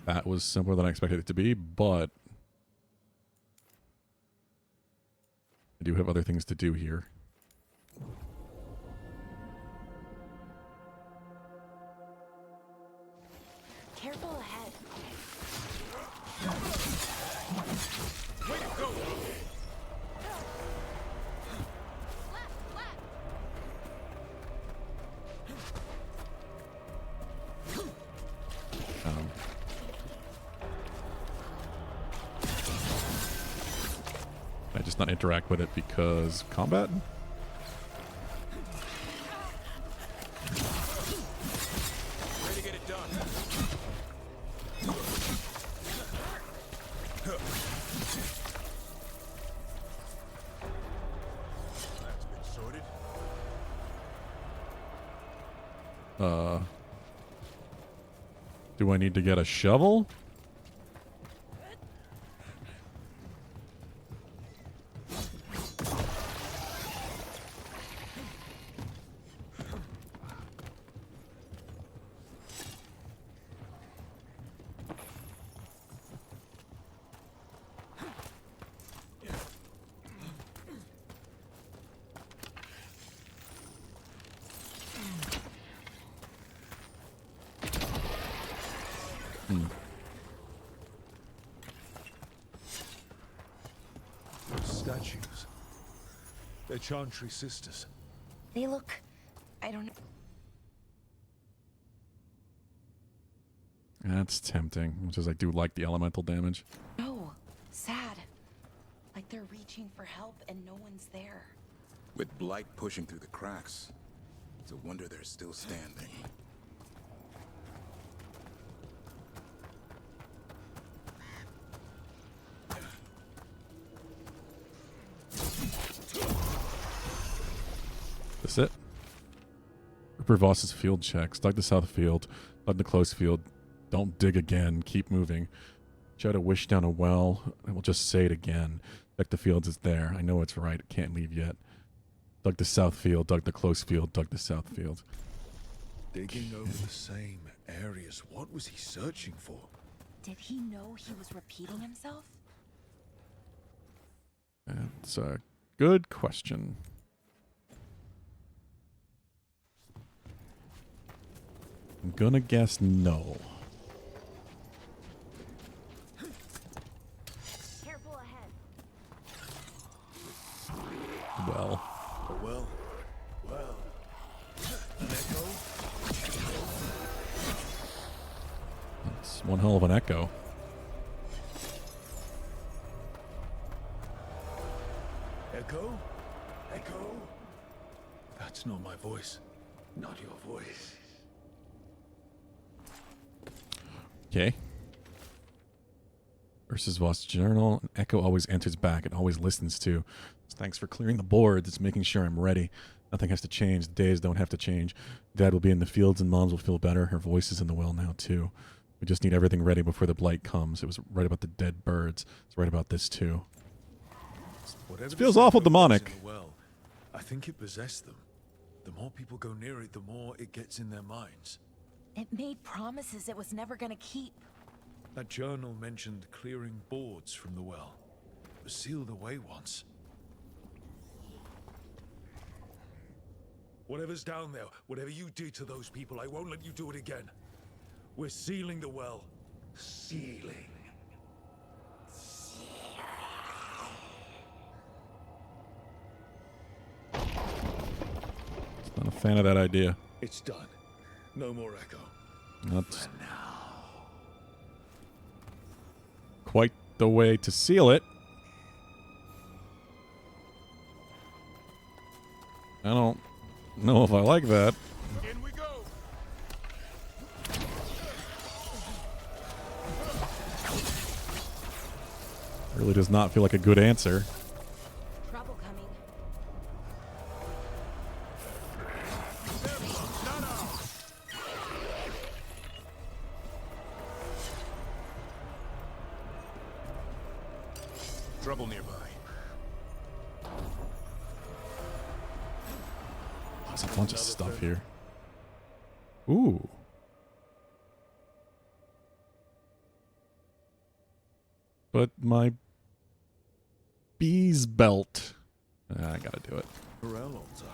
That was simpler than I expected it to be, but I do have other things to do here. Careful ahead. Way to go, Let's not interact with it because combat? Ready to get it done. That's been sorted. Do I need to get a shovel? Statues. They're Chantry sisters. They look... I don't know. That's tempting. Which is I do like the elemental damage. No. Sad. Like they're reaching for help and no one's there. With blight pushing through the cracks, it's a wonder they're still standing. That's it. Ripper Voss's field checks. Dug the south field. Dug the close field. Don't dig again. Keep moving. Try to wish down a well. I will just say it again. Check the fields is there. I know it's right. It can't leave yet. Dug the south field. Dug the close field. Dug the south field. Digging over the same areas. What was he searching for? Did he know he was repeating himself? That's a good question. I'm gonna guess no. Careful ahead. Well. Oh, well. Well. An echo? It's one hell of an echo. Echo? Echo? That's not my voice. Not your voice. Okay. Versus Voss journal. An echo always answers back. It always listens to. Thanks for clearing the boards. It's making sure I'm ready. Nothing has to change. The days don't have to change. Dad will be in the fields and Moms will feel better. Her voice is in the well now too. We just need everything ready before the blight comes. It was right about the dead birds. It's right about this too. Whatever It feels the awful sound was demonic. in the well, I think it possessed them. The more people go near it, the more it gets in their minds. It made promises it was never gonna keep. That journal mentioned clearing boards from the well. It was sealed away once. Whatever's down there, whatever you did to those people, I won't let you do it again. We're sealing the well. Sealing. Not a fan of that idea. It's done. No more echo. That's quite the way to seal it. I don't know if I like that. In we go. Really does not feel like a good answer. Trouble coming. Trouble nearby. There's a bunch of stuff here. Ooh. But my bee's belt. I gotta do it. Corel altar.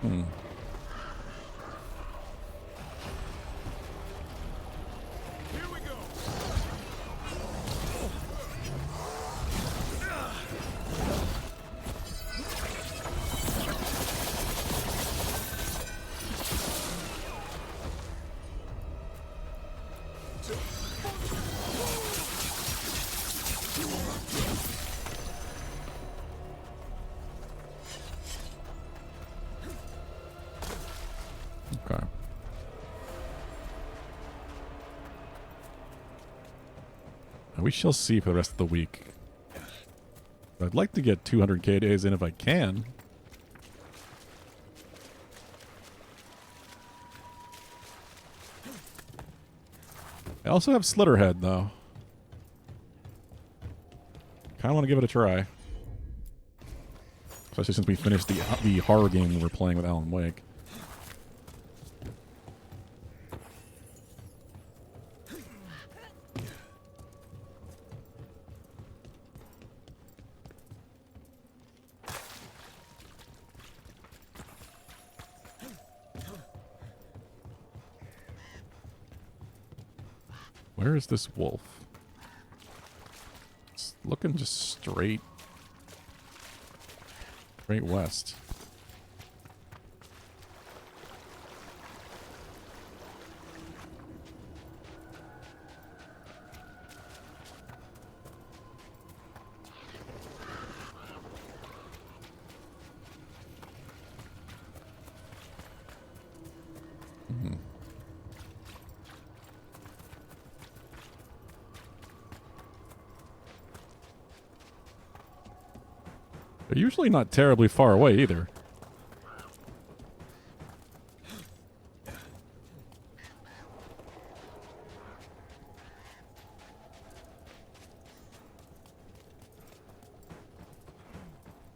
Hmm. Okay. We shall see for the rest of the week. I'd like to get 200k days in if I can. I also have Slitterhead, though. Kind of want to give it a try. Especially since we finished the horror game we were playing with Alan Wake. Where is this wolf? It's looking just straight west. They're usually not terribly far away either.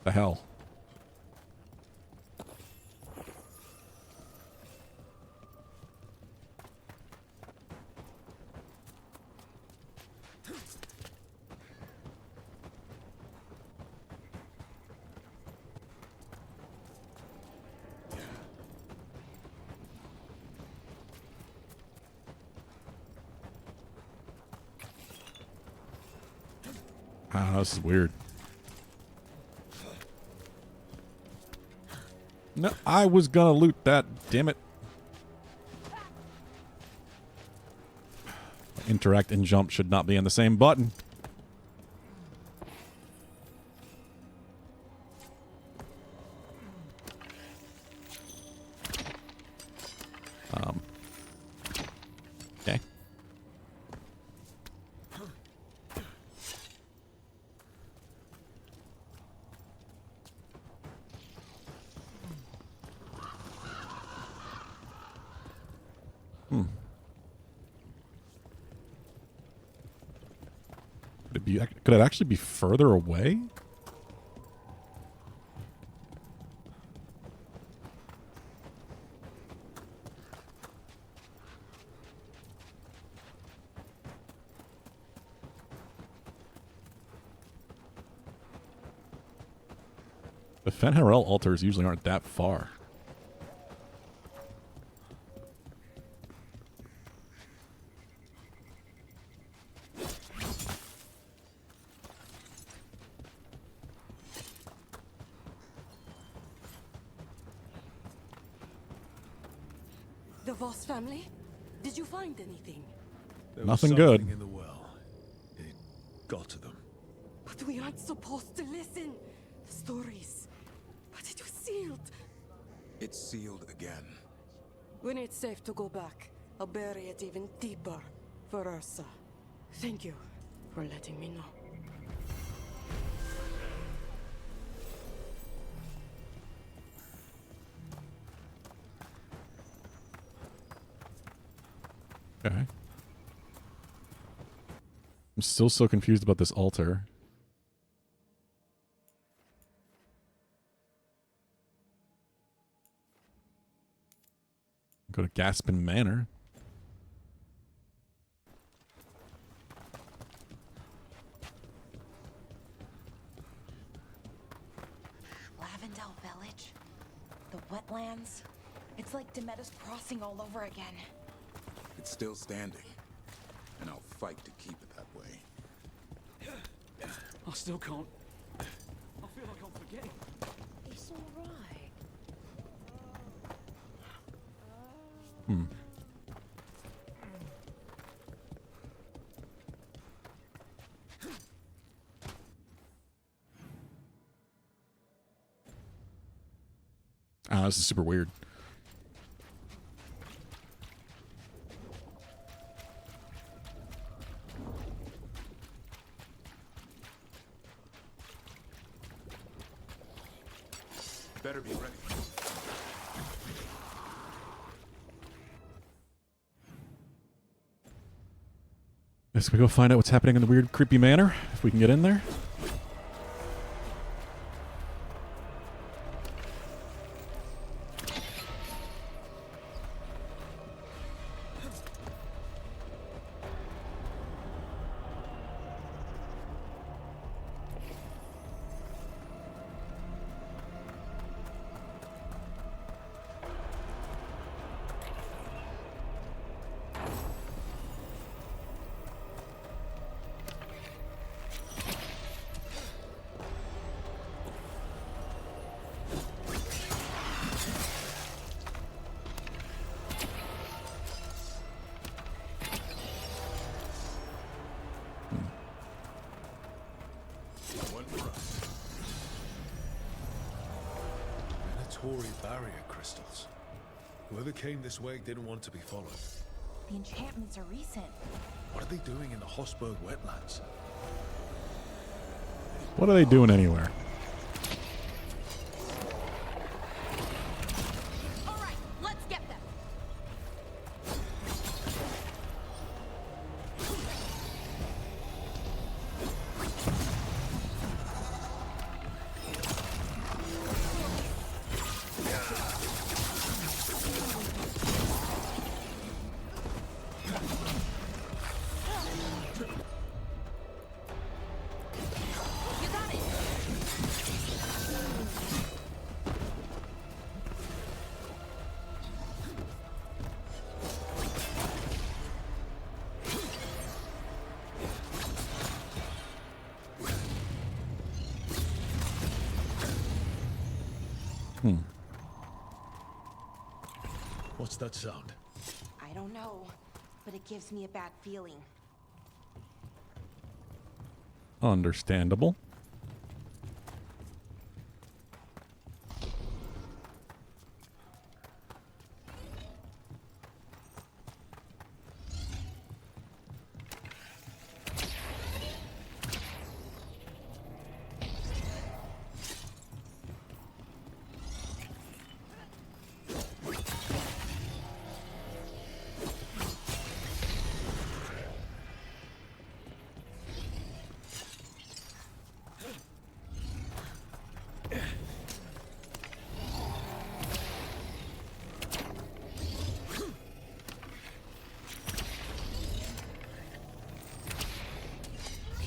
The hell? I don't know, this is weird. No, I was gonna loot that, damn it. Interact and jump should not be on the same button. Okay. Could it actually be further away? The Fenharel altars usually aren't that far. The Voss family? Did you find anything? There was Nothing something good. in the well. It got to them. But we aren't supposed to listen. The stories. But it was sealed. It's sealed again. When it's safe to go back, I'll bury it even deeper for Ursa. Thank you for letting me know. Okay. I'm still so confused about this altar. Go to Gaspin Manor. Lavendel Village? The wetlands? Meadows Crossing all over again. It's still standing, and I'll fight to keep it that way. I still can't. I feel like I'm forgetting. It's all right. Hmm. Ah, this is super weird. Better be ready. Guess we go find out what's happening in the weird, creepy manor, if we can get in there. Mandatory barrier crystals. Whoever came this way didn't want to be followed. The enchantments are recent. What are they doing in the Hosberg wetlands? What are they doing anywhere? All right, let's get them. What's that sound? I don't know, but it gives me a bad feeling. Understandable.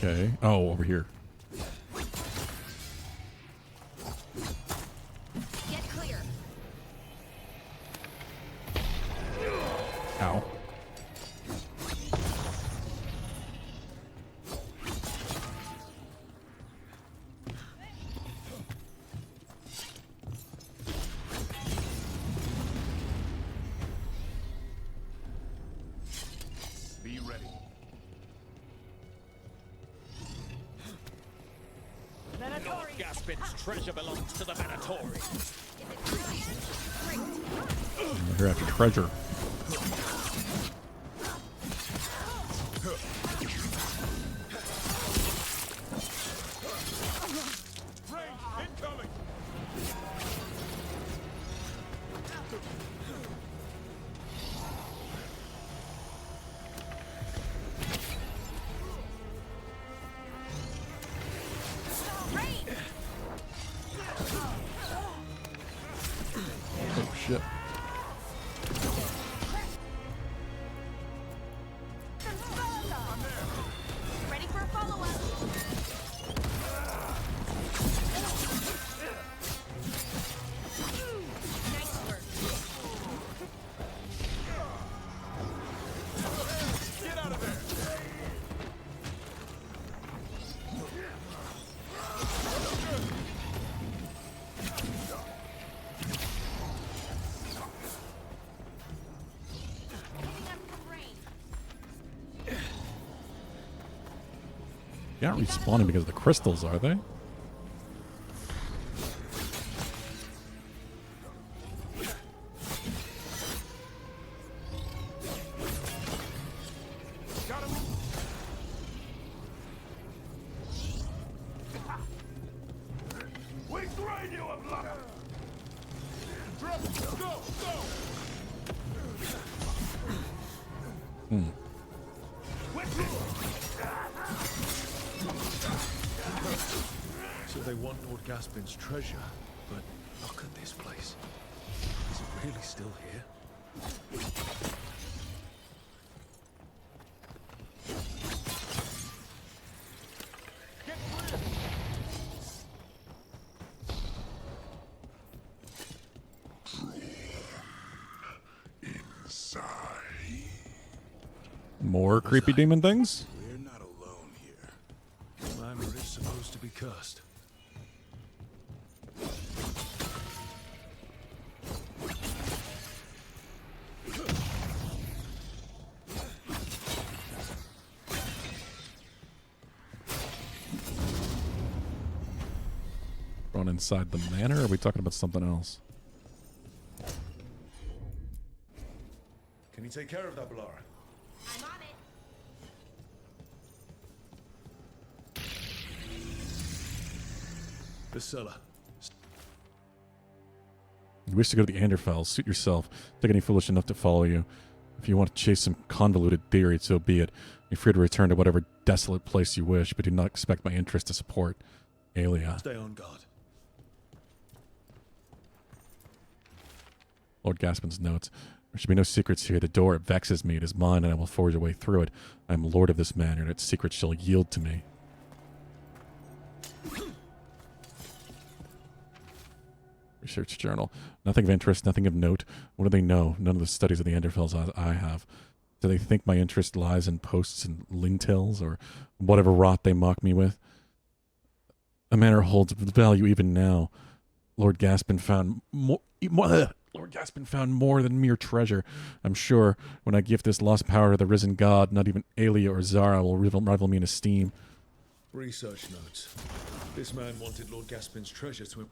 Okay. Oh, over here. Get clear. Ow. Be ready. Lord Gaspin's treasure belongs to the Mandatory. We're after treasure. Incoming! Oh shit. They're not respawning because of the crystals, are they? So they want Lord Gaspin's treasure, but look at this place. Is it really still here? More creepy demon things? We're not alone here. Manor is supposed to be cursed. Run inside the manor? Or are we talking about something else? Can you take care of that, Balara? I'm on it. The cellar. You wish to go to the Anderfels. Suit yourself. Take any foolish enough to follow you. If you want to chase some convoluted theory, so be it. You're free to return to whatever desolate place you wish, but do not expect my interest to support Aelia. Stay on guard. Lord Gaspin's notes. There should be no secrets here. The door, it vexes me. It is mine, and I will forge a way through it. I am lord of this manor, and its secrets shall yield to me. Research journal. Nothing of interest, nothing of note. What do they know? None of the studies of the Anderfels I have. Do they think my interest lies in posts and lintels, or whatever rot they mock me with? A manor holds value even now. Lord Gaspin found more than mere treasure. I'm sure when I give this lost power to the risen god, not even Aelia or Zara will rival me in esteem. Research notes. This man wanted Lord Gaspin's treasure to him.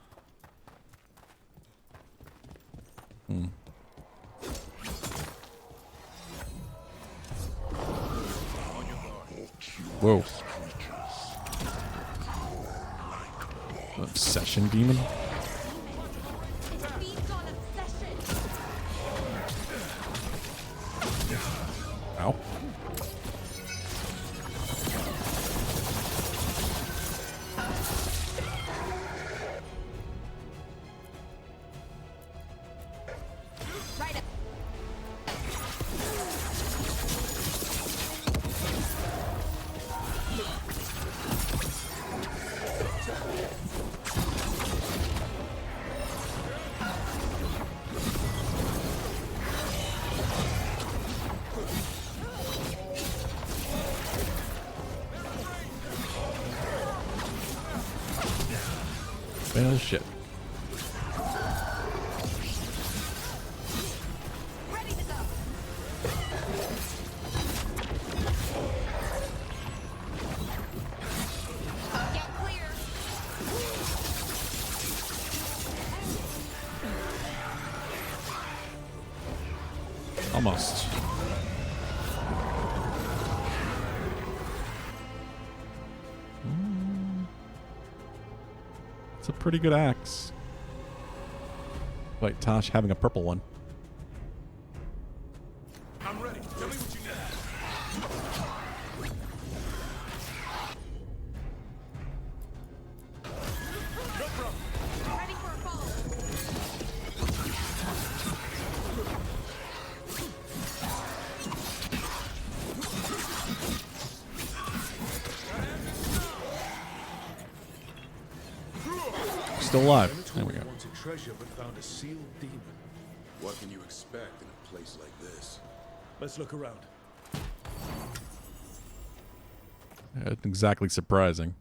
Whoa. Obsession demon? Ow. Well, shit. Almost. It's a pretty good axe. Wait, Tosh having a purple one. I'm ready. Tell me what you need. Go, bro. Ready for a fall. Still alive. There we go. Wanted treasure but found a sealed demon. What can you expect in a place like this? Let's look around. Not exactly surprising.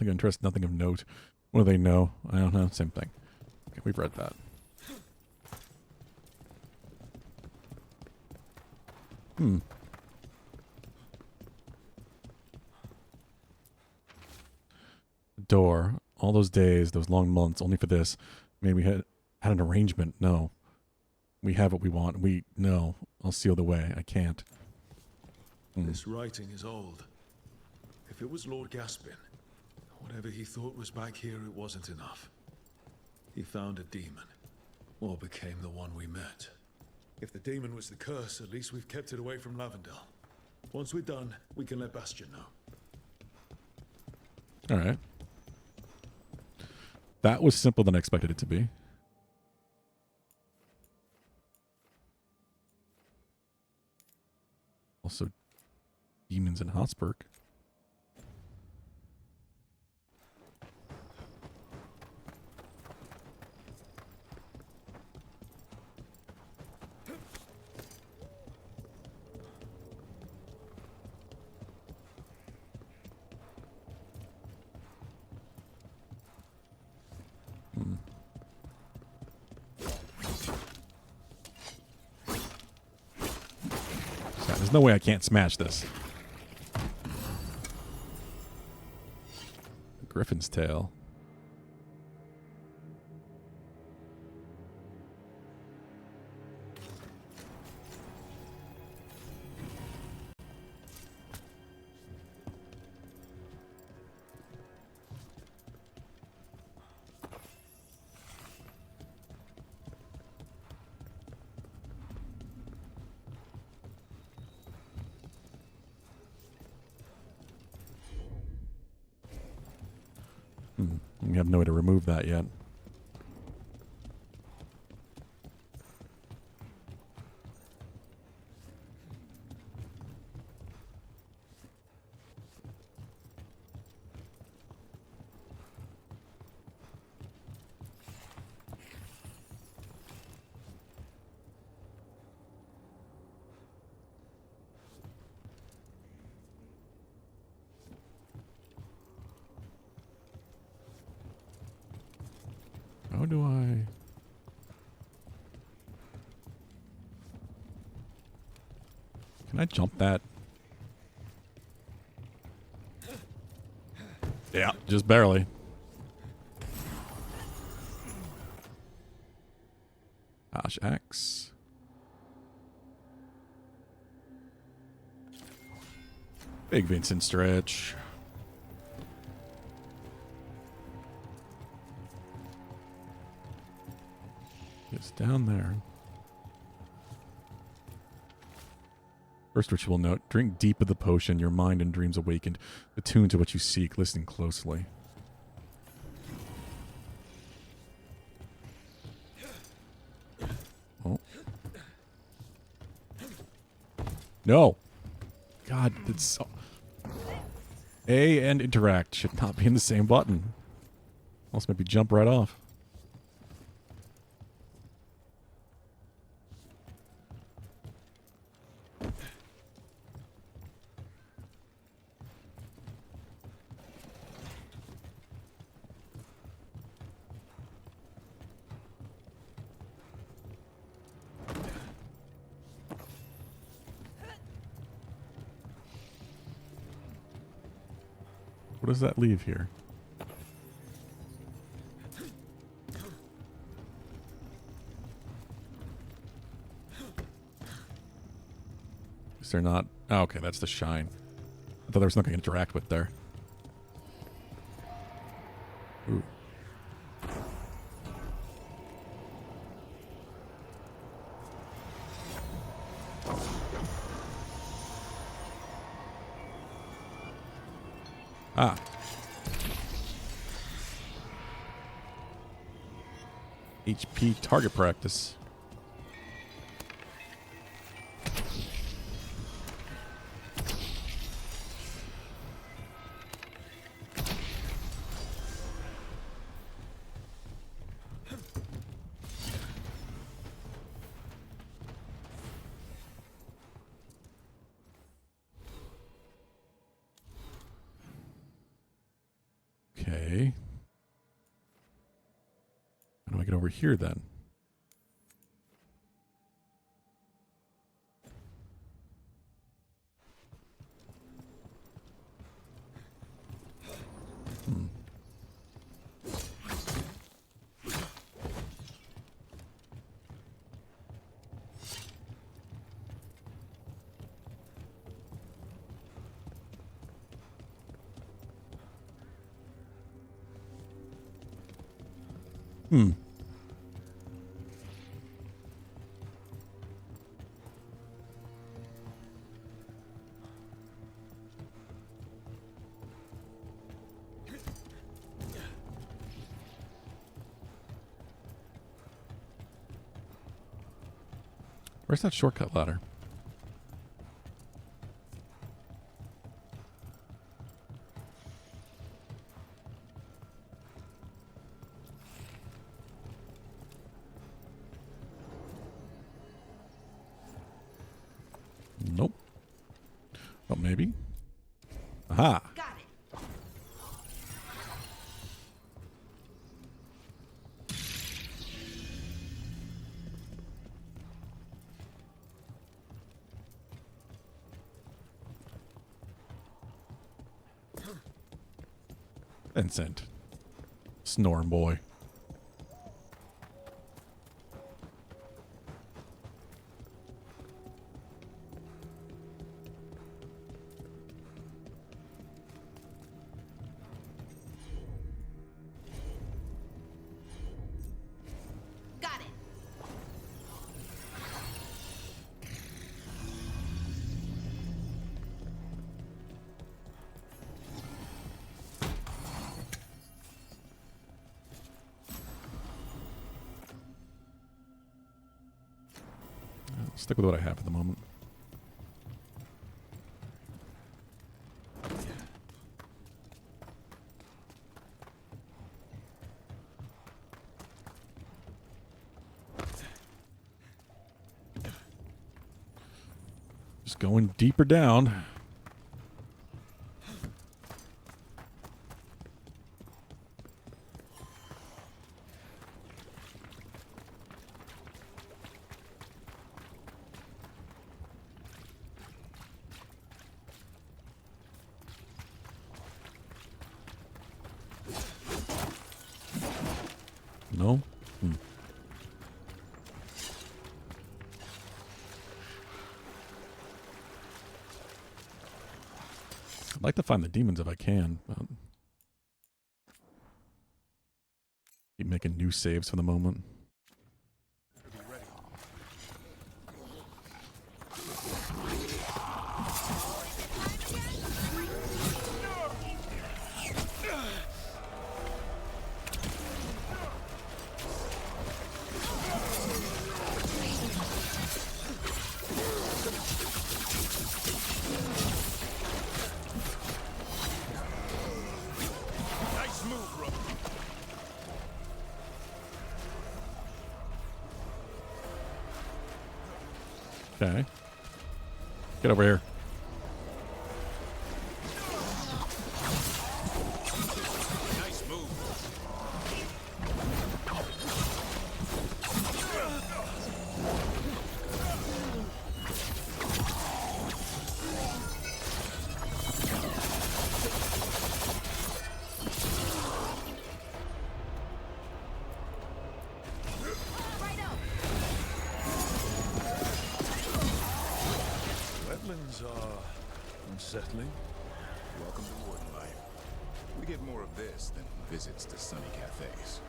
Nothing of interest, nothing of note. What do they know? I don't know. Same thing. Okay, we've read that. Door. All those days, those long months, only for this. Maybe we had an arrangement. No. We have what we want. No. I'll seal the way. I can't. This writing is old. If it was Lord Gaspin, whatever he thought was back here, it wasn't enough. He found a demon, or became the one we met. If the demon was the curse, at least we've kept it away from Lavendel. Once we're done, we can let Bastion know. All right. That was simpler than I expected it to be. Also, demons in Hotsburg. There's no way I can't smash this. Griffin's tail. We have no way to remove that yet. How do I... Can I jump that? Yeah, just barely. Ash Axe. Big Vincent stretch. It's down there. First ritual note. Drink deep of the potion, your mind and dreams awakened. Attuned to what you seek, listening closely. Oh. No! God, it's so... A and interact should not be in the same button. Else maybe jump right off. What does that leave here? Is there not? Oh, okay, that's the shine. I thought there was nothing to interact with there. Ooh. Ah. HP target practice. Okay. How do I get over here then? Hmm. Where's that shortcut ladder? Nope. Oh, maybe. Aha. Got it. Vincent. Snoring boy. Got it. Stick with what I have at the moment. Just going deeper down. No? I'd like to find the demons if I can. Keep making new saves for the moment. Nice move, Rook. Okay. Get over here. Nice move. Wetlands are unsettling. Welcome to Warden life. We get more of this than visits to sunny cafes.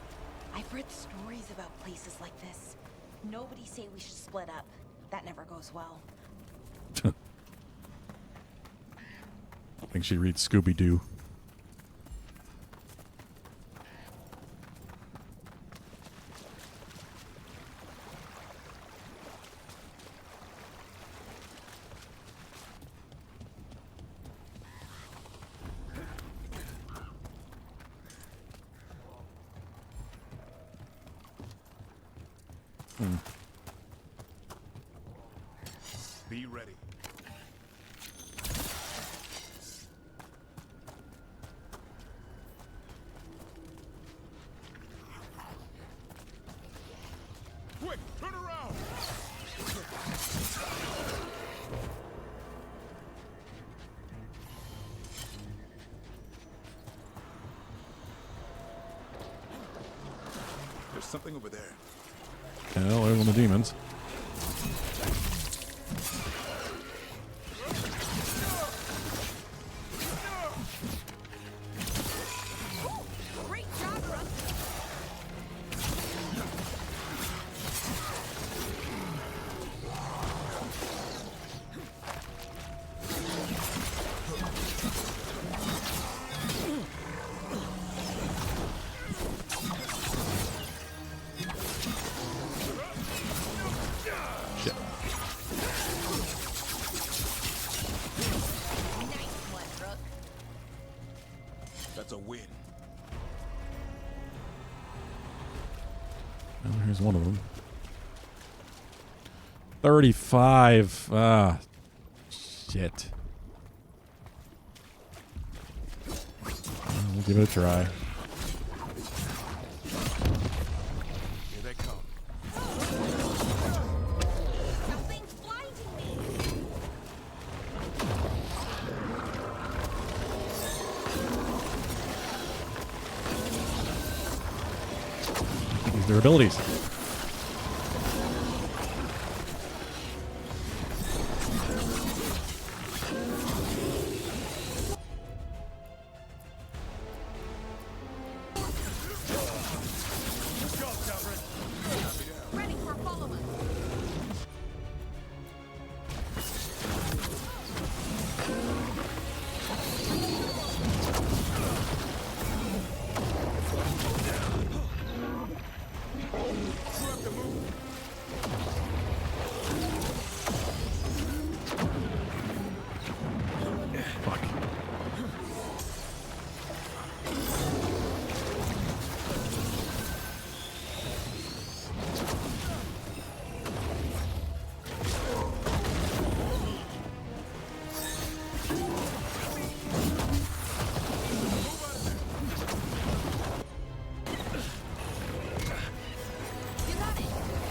I've read stories about places like this. Nobody say we should split up. That never goes well. I think she reads Scooby-Doo. Be ready. Quick, turn around! There's something over there. Hell, there's one of the demons. Great job, Rook. Shit. Nice one, Rook. That's a win. Well, here's one of them. 35. Ah, shit. We'll give it a try. Here they come. Something's blinding me. Use their abilities. Ready for follow-up. Fuck.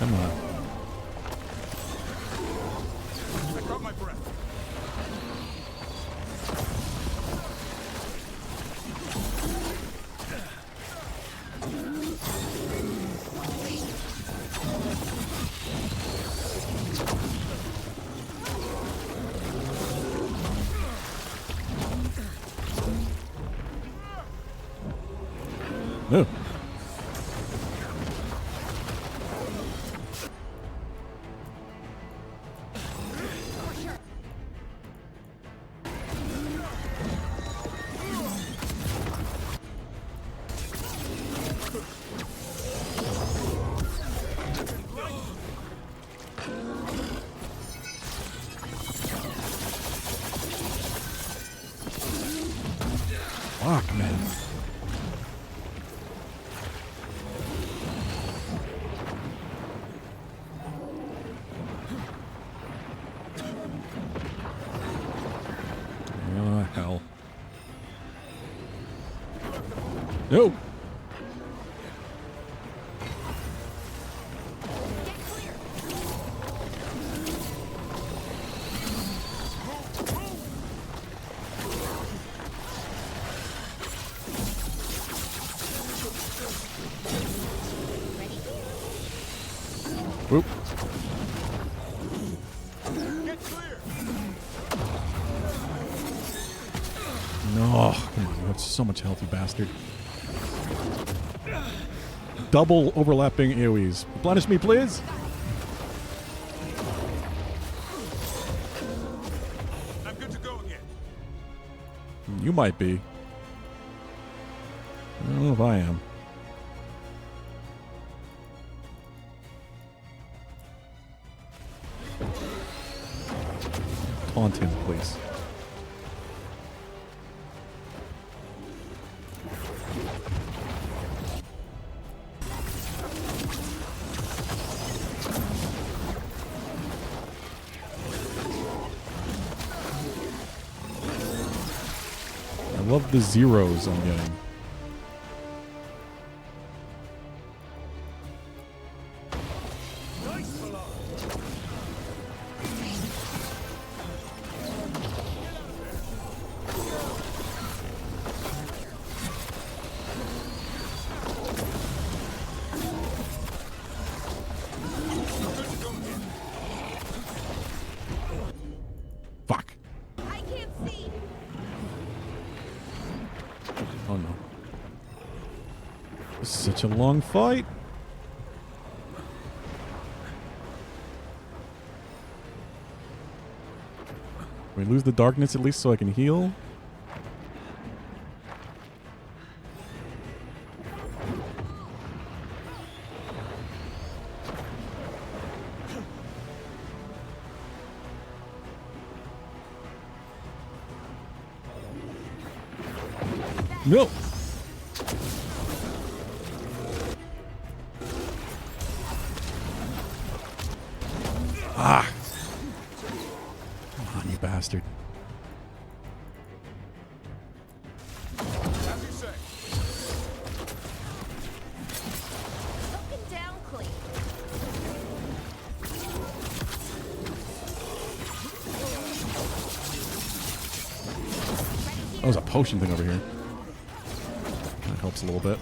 Come on. I caught my breath. No. Fuck, man. Oh, hell. No. Whoop. No, come on, you have so much health, you bastard. Double overlapping AoEs. Replenish me, please. I'm good to go again. You might be. I don't know if I am. Taunt him, please. I love the zeros I'm getting. Such a long fight. Can we lose the darkness at least so I can heal? No. Ah. Come on, you bastard. As you say. Broken down clean. Oh, there's a potion thing over here. That helps a little bit.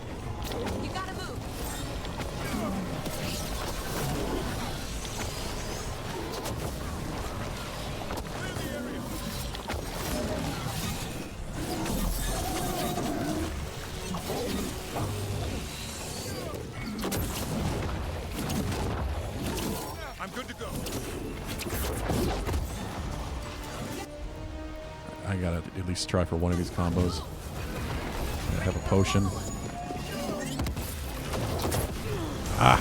You gotta move. I'm good to go. I gotta at least try for one of these combos. I have a potion. Ah.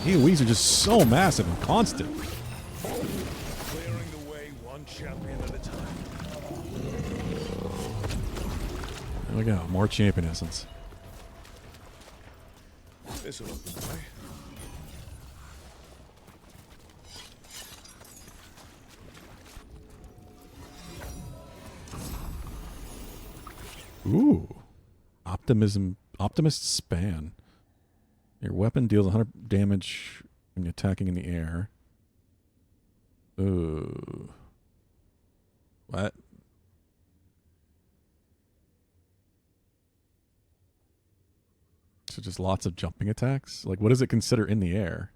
AoEs are just so massive and constant. Clearing the way one champion at a time. There we go. More champion essence. This'll open the way. Ooh. Optimist span. Your weapon deals 100 damage when attacking in the air. Ooh. What? So just lots of jumping attacks? Like, what does it consider in the air?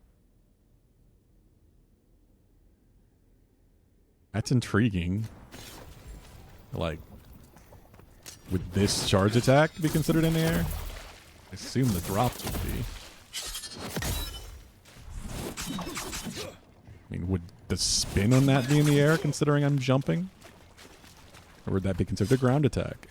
That's intriguing. Like, would this charge attack be considered in the air? I assume the drops would be. I mean, would the spin on that be in the air considering I'm jumping? Or would that be considered a ground attack?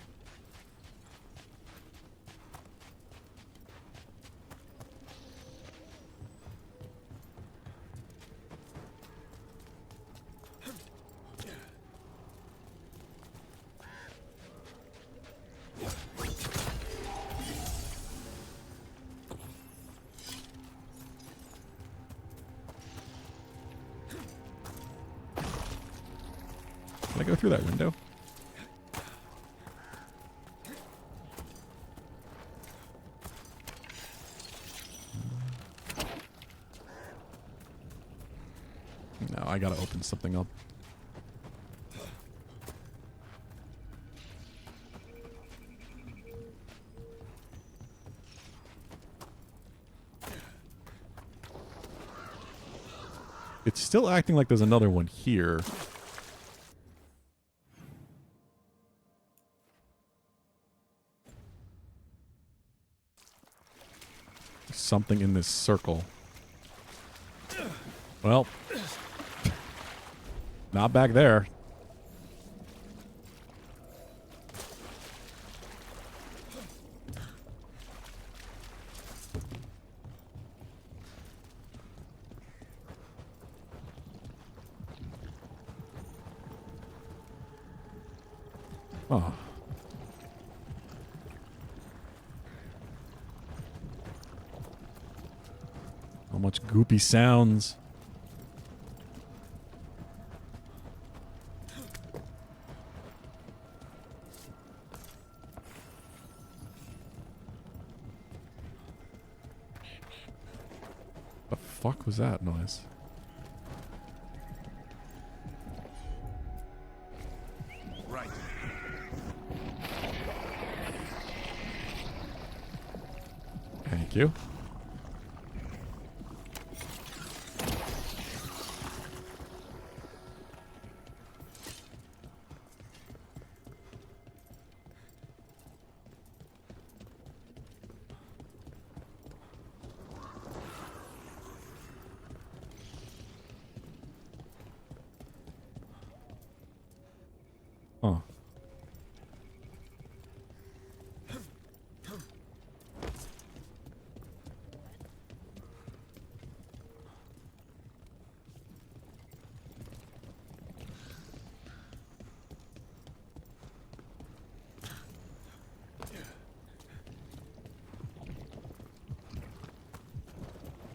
Can I go through that window? No, I gotta open something up. It's still acting like there's another one here. Something in this circle. Well, not back there. Oh. How much goopy sounds. The fuck was that noise? Right. Thank you. Huh.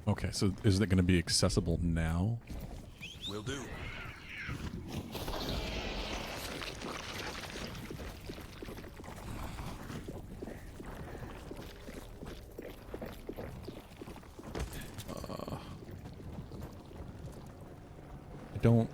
Okay, so is it going to be accessible now? Will do. I don't...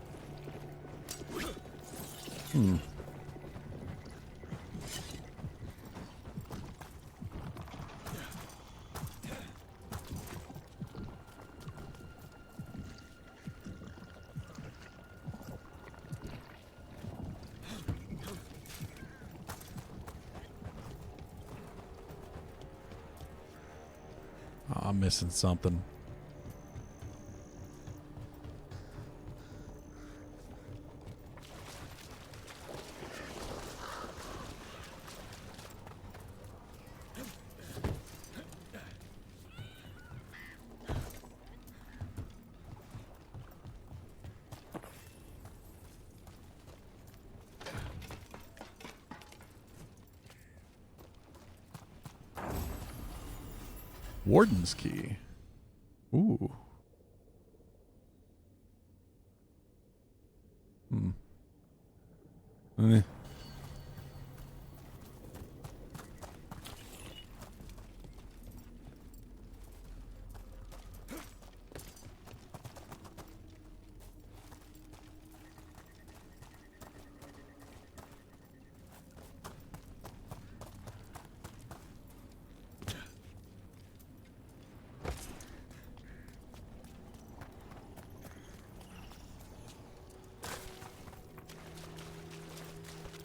Oh, I'm missing something. Warden's key. Ooh. Eh.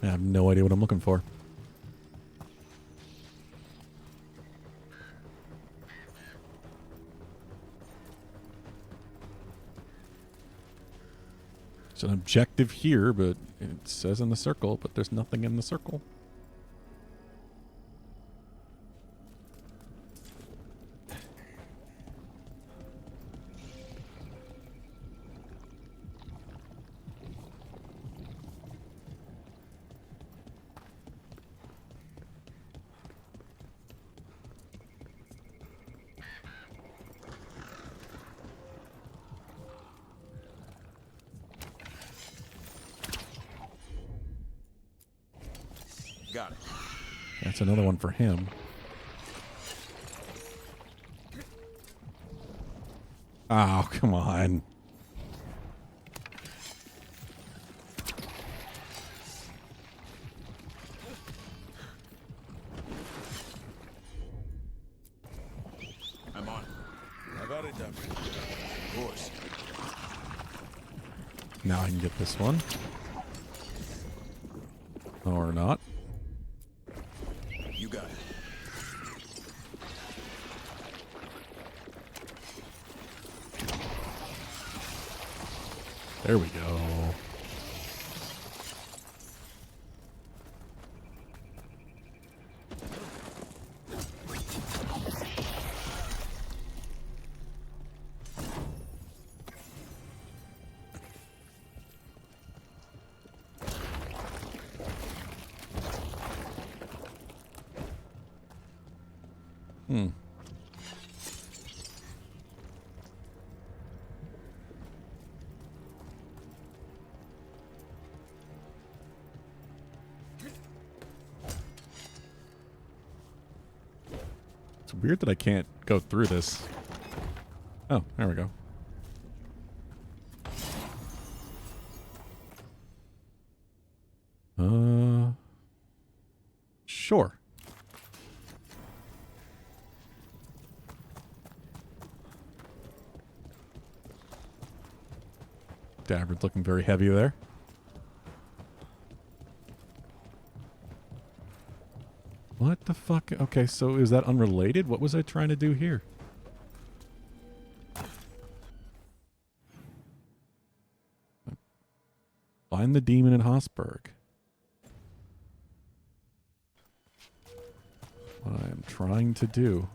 I have no idea what I'm looking for. It's an objective here, but it says in the circle, but there's nothing in the circle. Got it. That's another one for him. Oh, come on. I'm on. I got it done. Of course. Now I can get this one. Or not. You got it. There we go. It's weird that I can't go through this. Oh, there we go. Sure. Davrid's looking very heavy there. What the fuck? Okay, so is that unrelated? What was I trying to do here? Find the demon in Hosberg. What I am trying to do.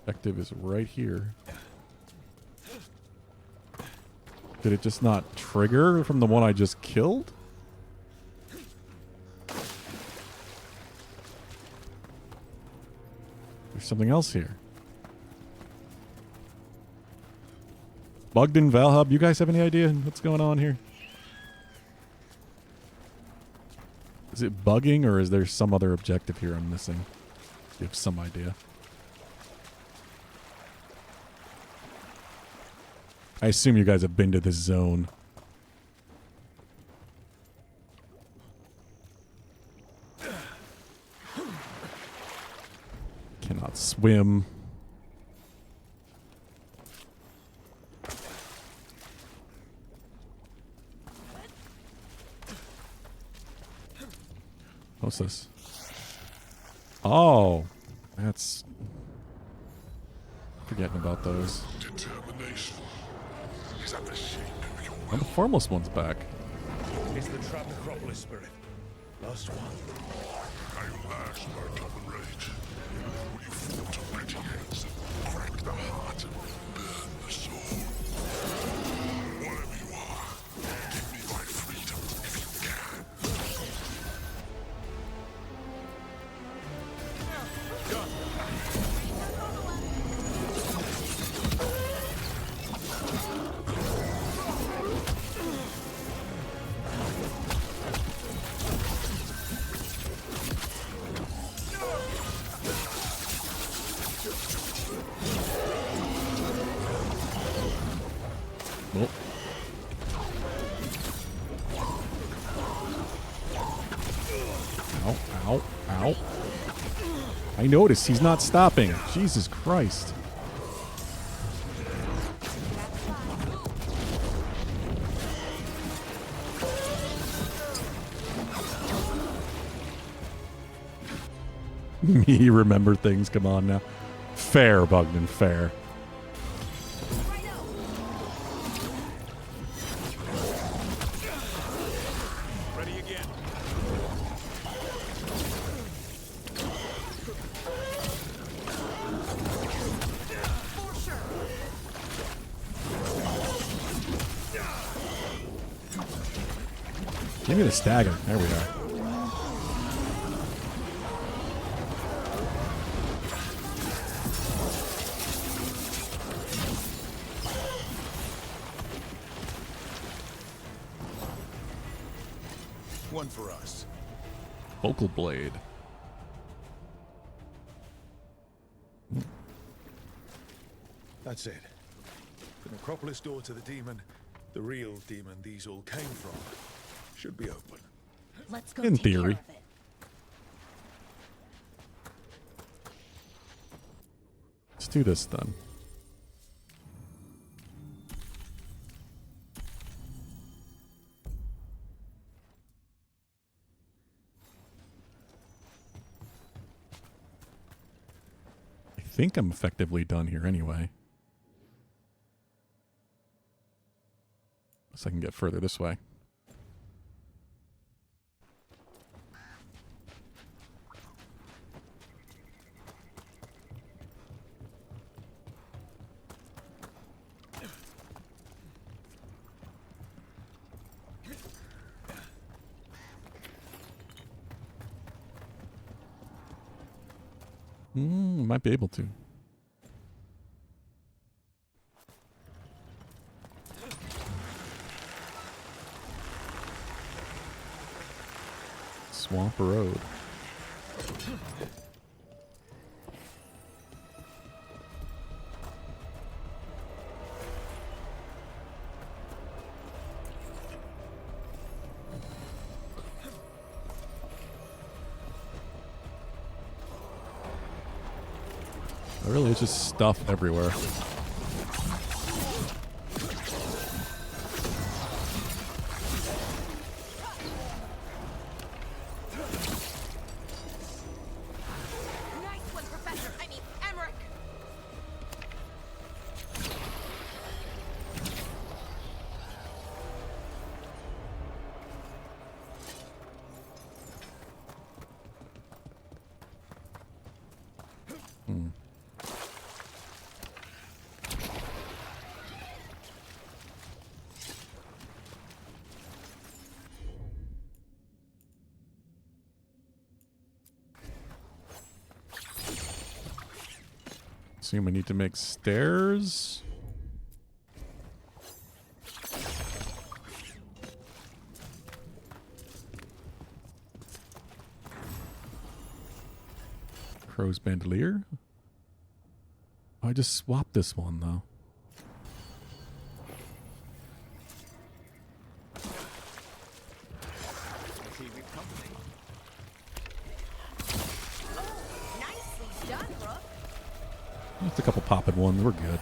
Objective is right here. Did it just not trigger from the one I just killed? There's something else here. Bogdan, Valhub, you guys have any idea what's going on here? Is it bugging or is there some other objective here I'm missing? You have some idea. I assume you guys have been to this zone. Cannot swim. What's this? Oh, that's... Forgetting about those. Determination is at the shape of your Oh, the formless one's back. It's the trapped Acropolis spirit. Last one. Are you lashed by common rage? Will you fall to mighty hands, crack the heart, and burn the soul? Whatever you are, give me my freedom if you can. Oh. Ow, ow, ow. I noticed he's not stopping. Jesus Christ. Me remember things. Come on now. Fair, Bugman, fair. Ready again. Give me the stagger. There we are. One for us. Vocal blade. That's it. The necropolis door to the demon, the real demon these all came from, should be open. Let's go In take care theory. of it. Let's do this then. I think I'm effectively done here anyway. Unless I can get further this way. Might be able to. Swamp Road. Really, it's just stuff everywhere. Assume we need to make stairs. Crow's bandolier. Oh, I just swapped this one though. Nicely done, Rook. Just a couple popping ones. We're good.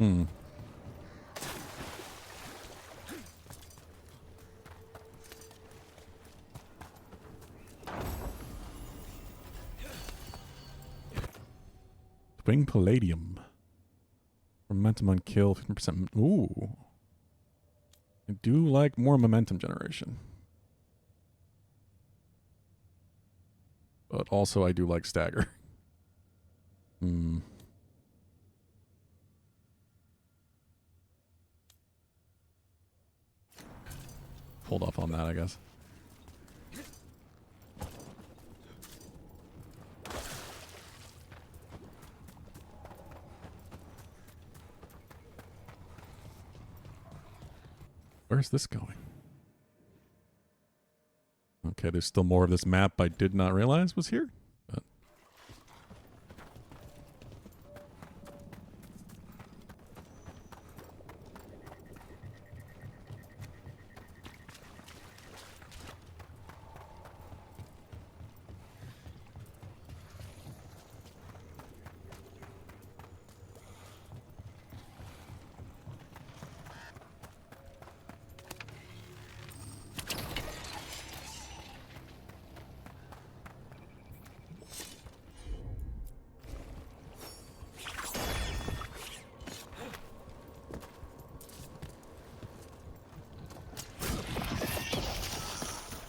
Hmm. Swing Palladium. Momentum on kill, 15%. Ooh. I do like more momentum generation. But also I do like stagger. Hmm. Hold off on that, I guess. Where's this going? Okay, there's still more of this map I did not realize was here. But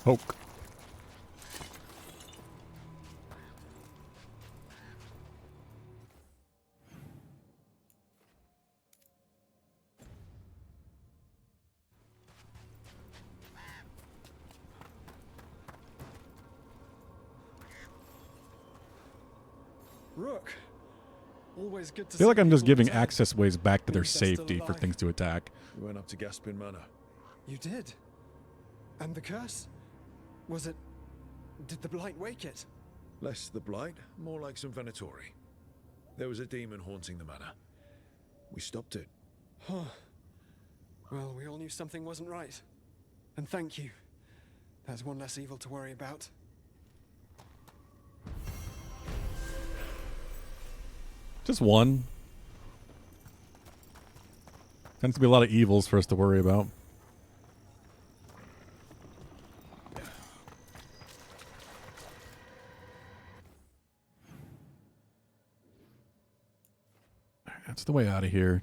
poke. Rook. Always good to I feel like see I'm just people giving return. access ways back to their Means they're still safety for alive. things to attack. We went up to Gaspin Manor. You did? And the curse? Was it... Did the blight wake it? Less the blight, more like some Venatori. There was a demon haunting the manor. We stopped it. Huh. Well, we all knew something wasn't right. And thank you. There's one less evil to worry about. Just one. Tends to be a lot of evils for us to worry about. That's the way out of here.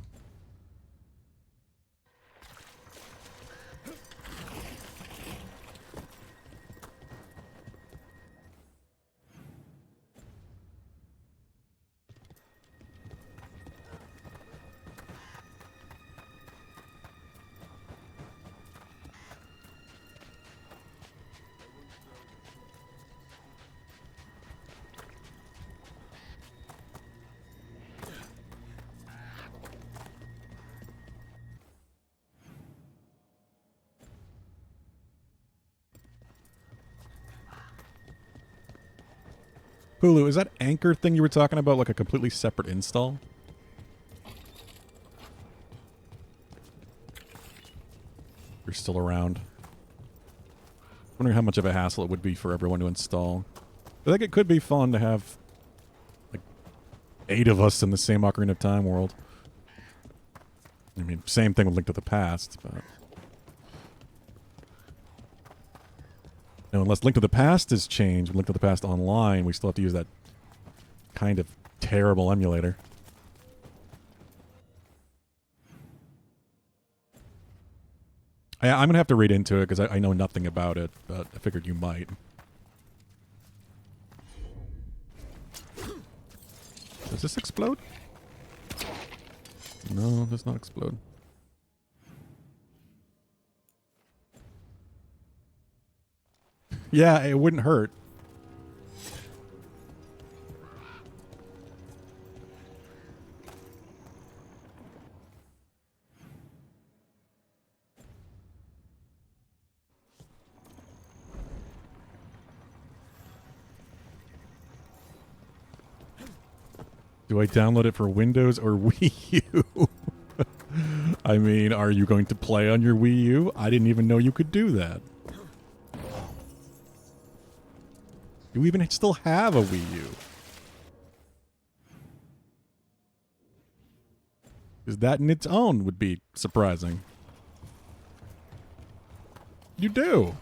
Hulu, is that anchor thing you were talking about like a completely separate install? You're still around. Wondering how much of a hassle it would be for everyone to install. I think it could be fun to have like 8 of us in the same Ocarina of Time world. I mean, same thing with Link to the Past, but... No, unless Link to the Past is changed, Link to the Past Online, we still have to use that kind of terrible emulator. I'm going to have to read into it, because I know nothing about it, but I figured you might. Does this explode? No, it does not explode. Yeah, it wouldn't hurt. Do I download it for Windows or Wii U? I mean, are you going to play on your Wii U? I didn't even know you could do that. You even still have a Wii U. Because that in its own would be surprising. You do.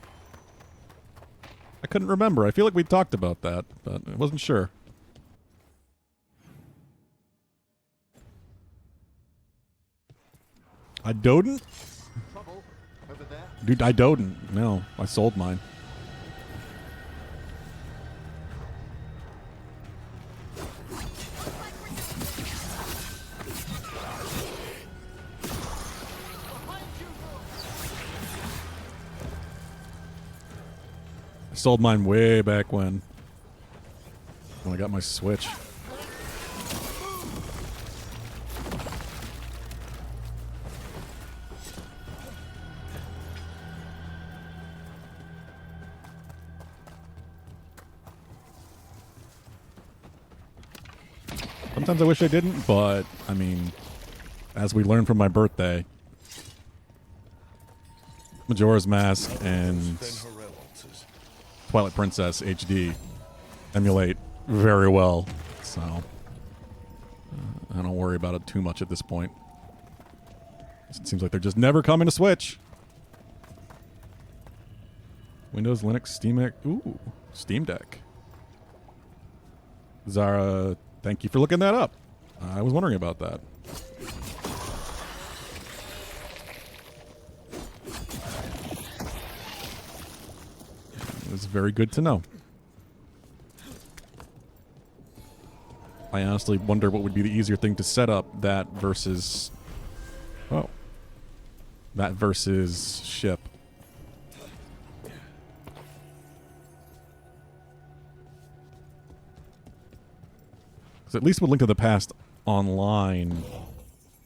I couldn't remember. I feel like we talked about that, but I wasn't sure. I didn't? Dude, I didn't. No, I sold mine. I sold mine way back when I got my Switch. Sometimes I wish I didn't, but, I mean, as we learned from my birthday, Majora's Mask and Twilight Princess HD emulate very well, so I don't worry about it too much at this point. It seems like they're just never coming to Switch. Windows, Linux, Steam Deck. Ooh, Steam Deck. Zara, thank you for looking that up. I was wondering about that. It was very good to know. I honestly wonder what would be the easier thing to set up, that versus... Oh. That versus ship. Because at least with Link to the Past Online,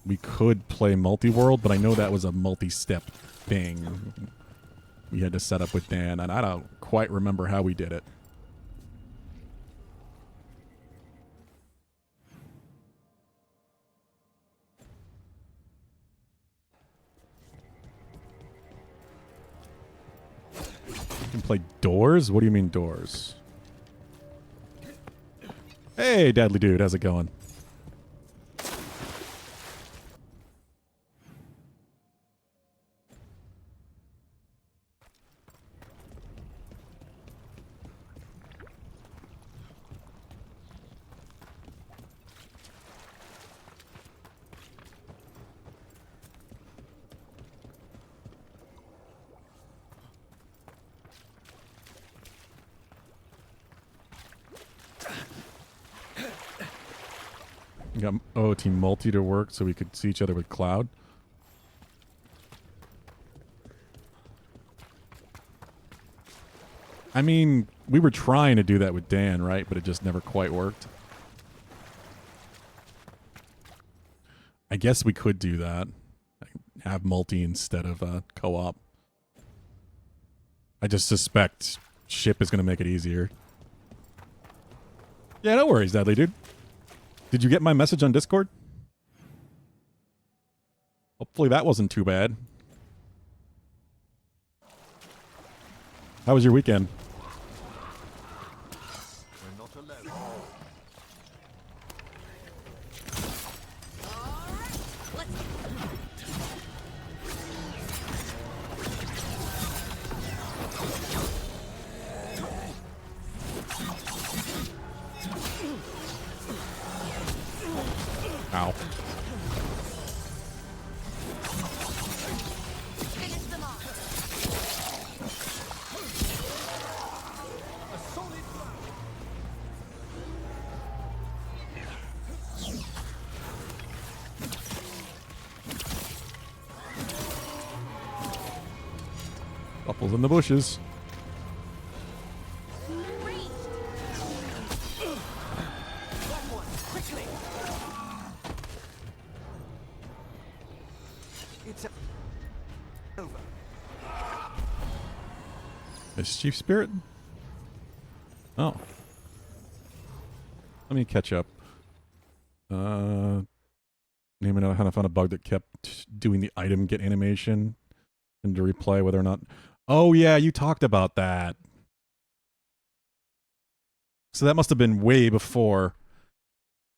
we could play multi-world, but I know that was a multi-step thing we had to set up with Dan, and I don't quite remember how we did it. You can play Doors? What do you mean Doors? Hey, Deadly Dude, how's it going? Got OOT multi to work so we could see each other with Cloud. I mean, we were trying to do that with Dan, right? But it just never quite worked. I guess we could do that. Have multi instead of co-op. I just suspect ship is going to make it easier. Yeah, no worries, Deadly Dude. Did you get my message on Discord? Hopefully that wasn't too bad. How was your weekend? We're not alone. Ow. Couples in the bushes. It's over. Mischief Spirit? Oh. Let me catch up. Name it how to find a bug that kept doing the item get animation and to replay whether or not. Oh yeah, you talked about that. So that must have been way before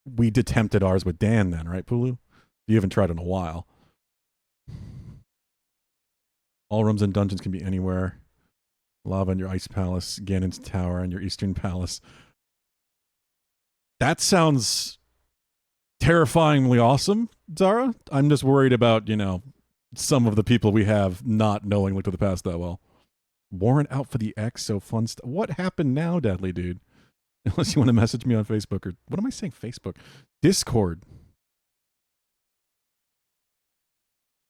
we attempted ours with Dan then, right, Pulu? You haven't tried in a while. All rooms and dungeons can be anywhere. Lava in your ice palace, Ganon's tower, and your eastern palace. That sounds terrifyingly awesome, Zara. I'm just worried about, you know, some of the people we have not knowing Look to the Past that well. Warrant out for the X, so fun stuff. What happened now, Deadly Dude? Unless you want to message me on Facebook or what am I saying? Facebook, Discord.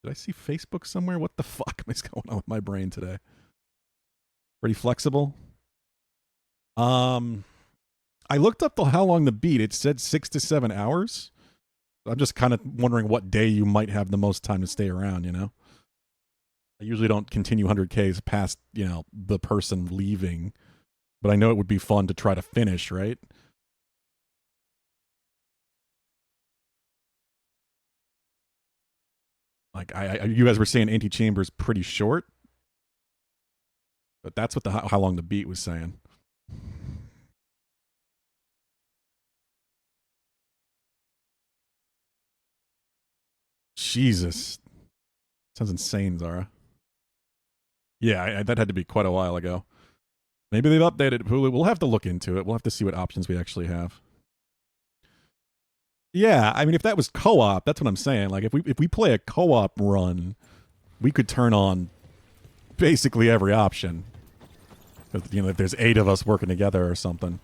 Did I see Facebook somewhere? What the fuck is going on with my brain today? Pretty flexible. I looked up how long the beat. It said 6 to 7 hours. I'm just kind of wondering what day you might have the most time to stay around, you know? I usually don't continue 100Ks past, you know, the person leaving. But I know it would be fun to try to finish, right? Like, you guys were saying Antichamber's pretty short. But that's what how long the beat was saying. Jesus. Sounds insane, Zara. Yeah, that had to be quite a while ago. Maybe they've updated Hulu. We'll have to look into it. We'll have to see what options we actually have. Yeah, I mean, if that was co-op, that's what I'm saying. Like, if we play a co-op run, we could turn on basically every option. You know, if there's 8 of us working together or something.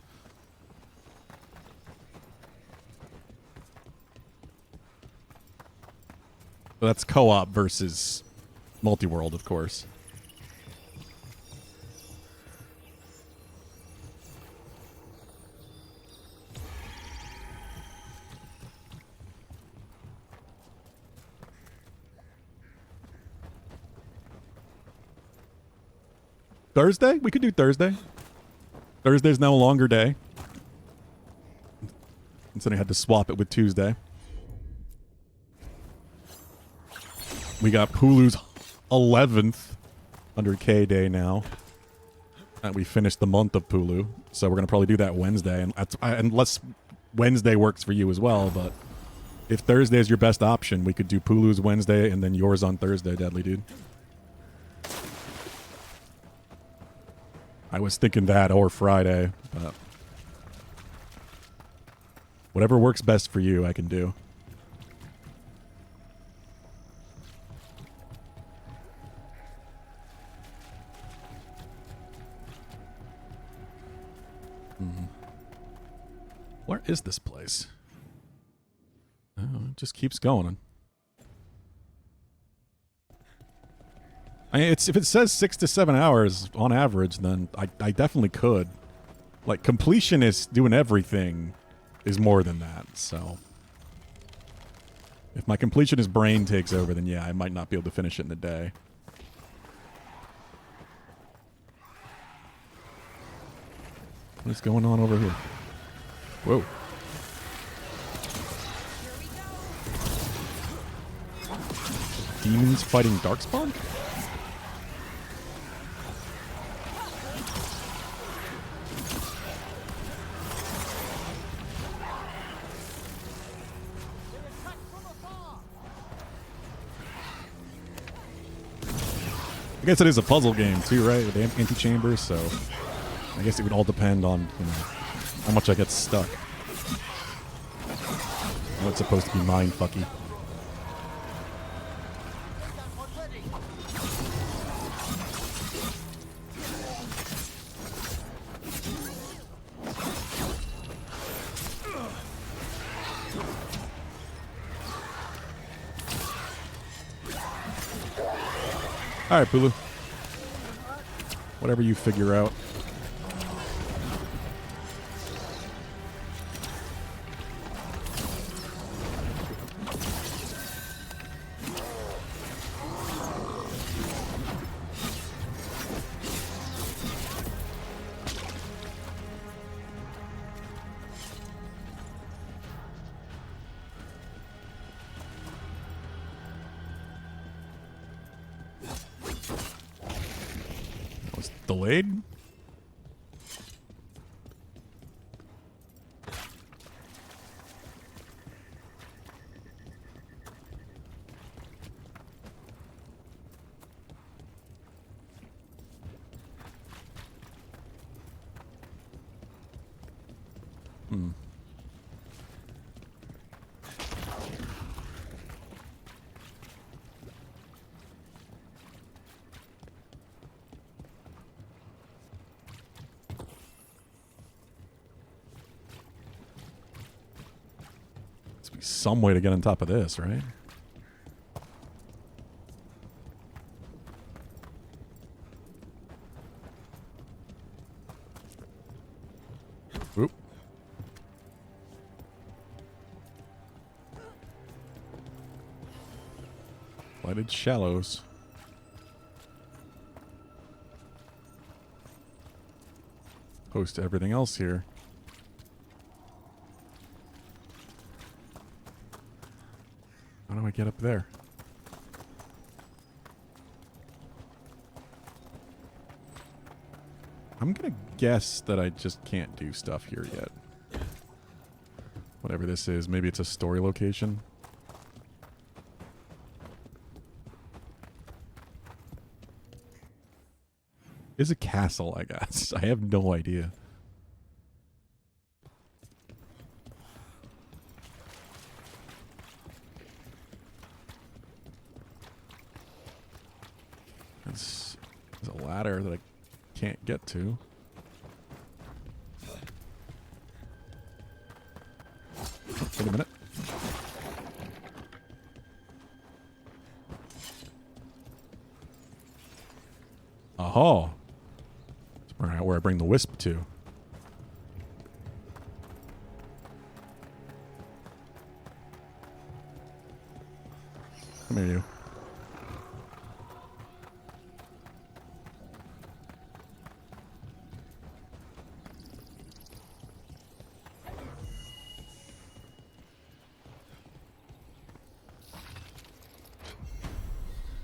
But that's co-op versus multi-world, of course. Thursday? We could do Thursday. Thursday's now a longer day. Instead I had to swap it with Tuesday. We got Pulu's 11th 100K day now. And we finished the month of Pulu. So we're going to probably do that Wednesday. And unless Wednesday works for you as well. But if Thursday is your best option, we could do Pulu's Wednesday and then yours on Thursday, Deadly Dude. I was thinking that or Friday, but whatever works best for you, I can do. Where is this place? Oh, it just keeps going. I mean, if it says 6 to 7 hours on average, then I definitely could. Like, completionist doing everything is more than that, so. If my completionist brain takes over, then yeah, I might not be able to finish it in a day. What is going on over here? Whoa. Demons fighting Darkspawn? I guess it is a puzzle game too, right? With anti-chambers, so I guess it would all depend on, you know, how much I get stuck. know it's supposed to be mind fucky. All right, Pulu. Whatever you figure out. Delayed? Some way to get on top of this, right? Oop. Lighted shallows. Post to everything else here. How do I get up there? I'm gonna guess that I just can't do stuff here yet. Whatever this is, maybe it's a story location. Is a castle, I guess. I have no idea. There's a ladder that I can't get to. Wait a minute. Oh. That's where I bring the wisp to. Come here, you.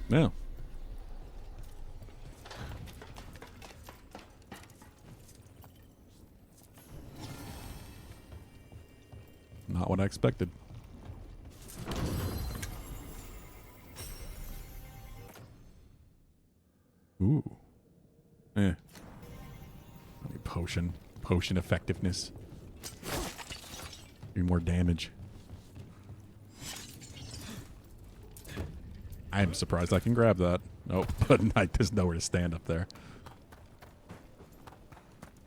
No. Not what I expected. Ooh. Eh. Potion. Potion effectiveness. Do more damage. I'm surprised I can grab that. Nope, but there's nowhere to stand up there.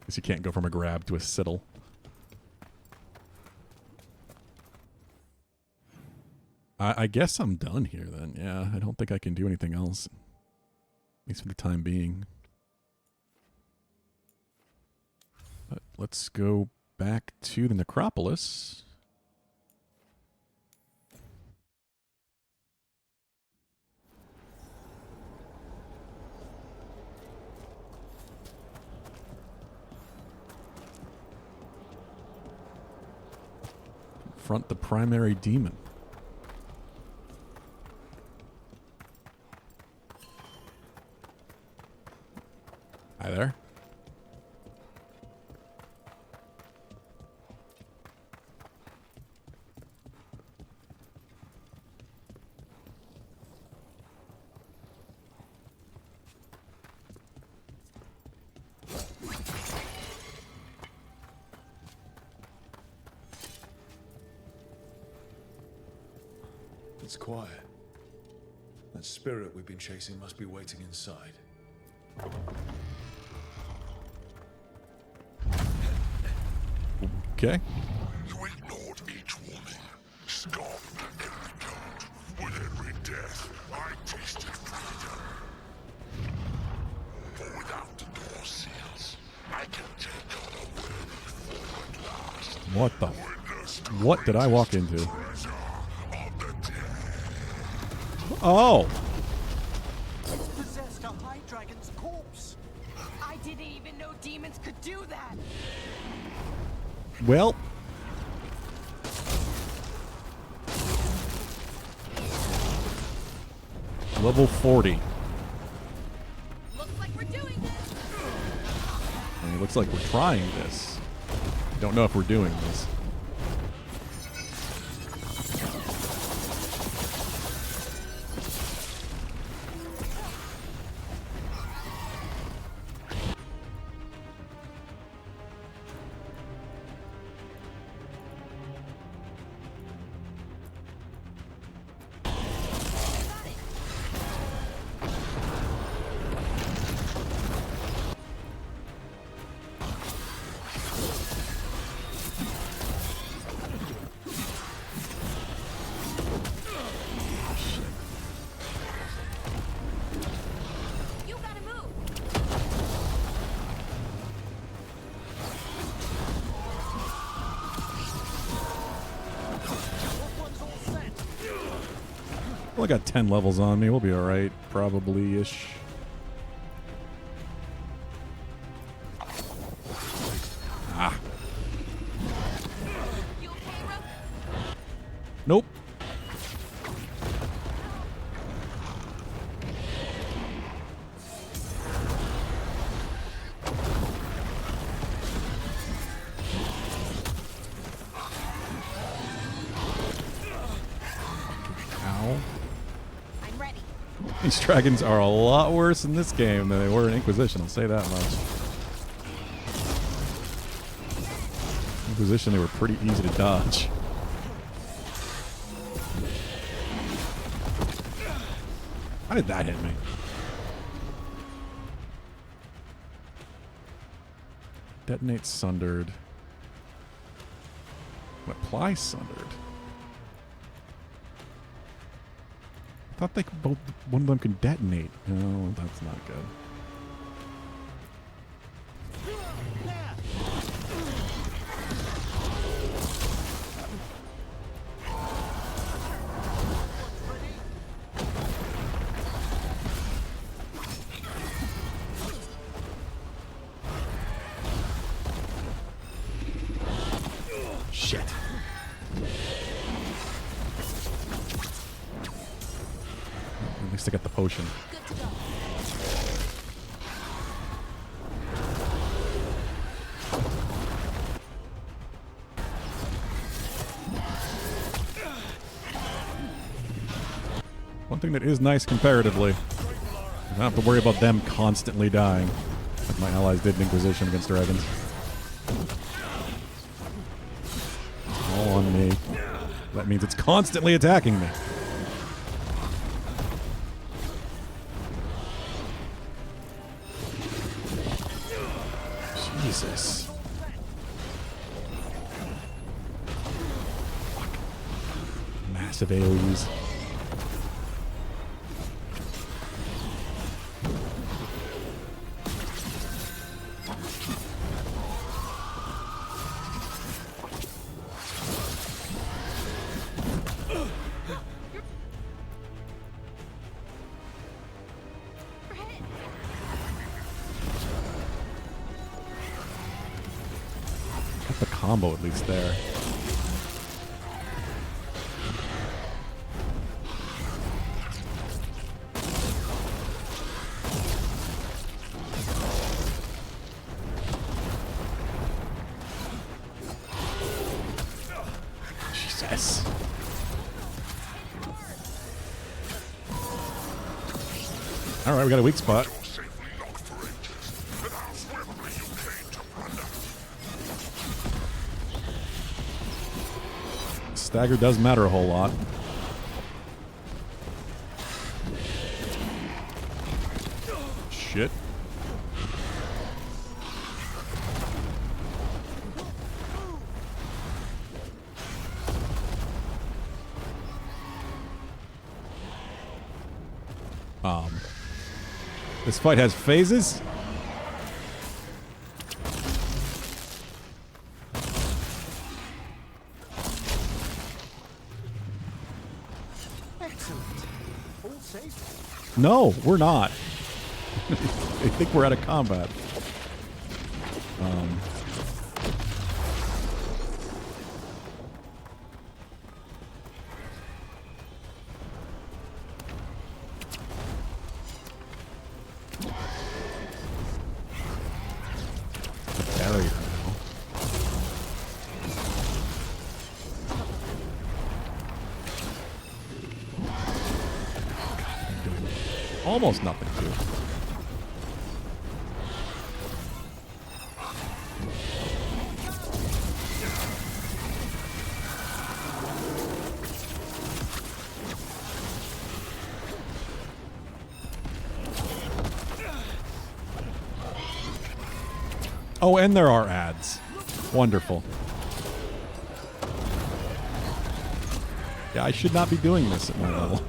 Guess you can't go from a grab to a siddle. I guess I'm done here then. Yeah, I don't think I can do anything else. At least for the time being. But let's go back to the necropolis. Confront the primary demon. Hi there. It's quiet. That spirit we've been chasing must be waiting inside. Okay. You ignored each warning, scoffed at every count. With every death, I tasted freedom. For without the door seals, I can take her away before at last. What the? What did I walk into? Oh. It's possessed a high dragon's corpse. I didn't even know demons could do that. Well. Level 40. Looks like we're doing this. I mean, it looks like we're trying this. Don't know if we're doing this. Well, I got 10 levels on me. We'll be alright. Probably-ish. Ah. Nope. These dragons are a lot worse in this game than they were in Inquisition, I'll say that much. Inquisition, they were pretty easy to dodge. How did that hit me? Detonate sundered. Apply sundered. I thought they could both, one of them could detonate. No, that's not good. Shit. At least I got the potion. One thing that is nice comparatively, I don't have to worry about them constantly dying, like my allies did in Inquisition against dragons. All on me. That means it's constantly attacking me. Jesus. Fuck. Massive AoEs. Got the combo at least there. Jesus. All right, we got a weak spot. Stagger does matter a whole lot. This fight has phases. Excellent. All safe. No, we're not. I think we're out of combat. Barrier now. I'm doing almost nothing too. Oh, and there are ads. Wonderful. Yeah, I should not be doing this at my level.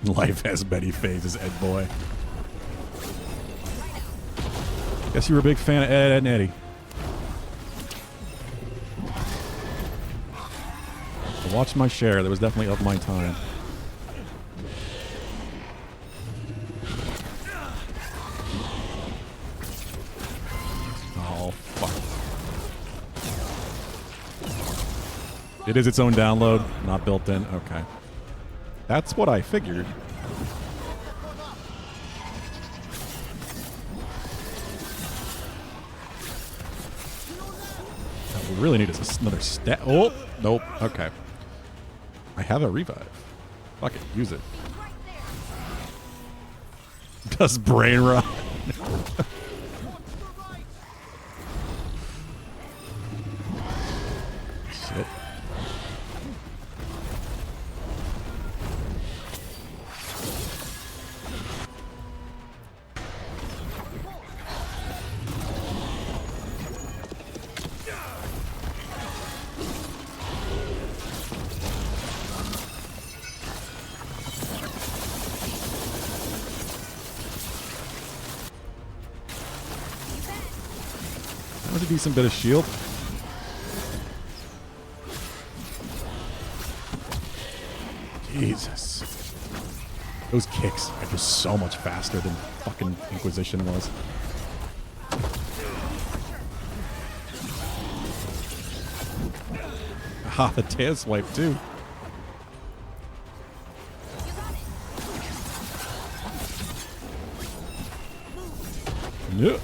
Life has many phases, Ed boy. Guess you were a big fan of Ed, and Eddie. I watched my share. That was definitely of my time. Oh, fuck. It is its own download, not built in. Okay. That's what I figured. What we really need is another stat. Oh, nope. Okay. I have a revive. Fuck it. Use it. Does brain rot? Shit. That was a decent bit of shield. Jesus. Those kicks are just so much faster than fucking Inquisition was. Ah, the tail swipe too. No.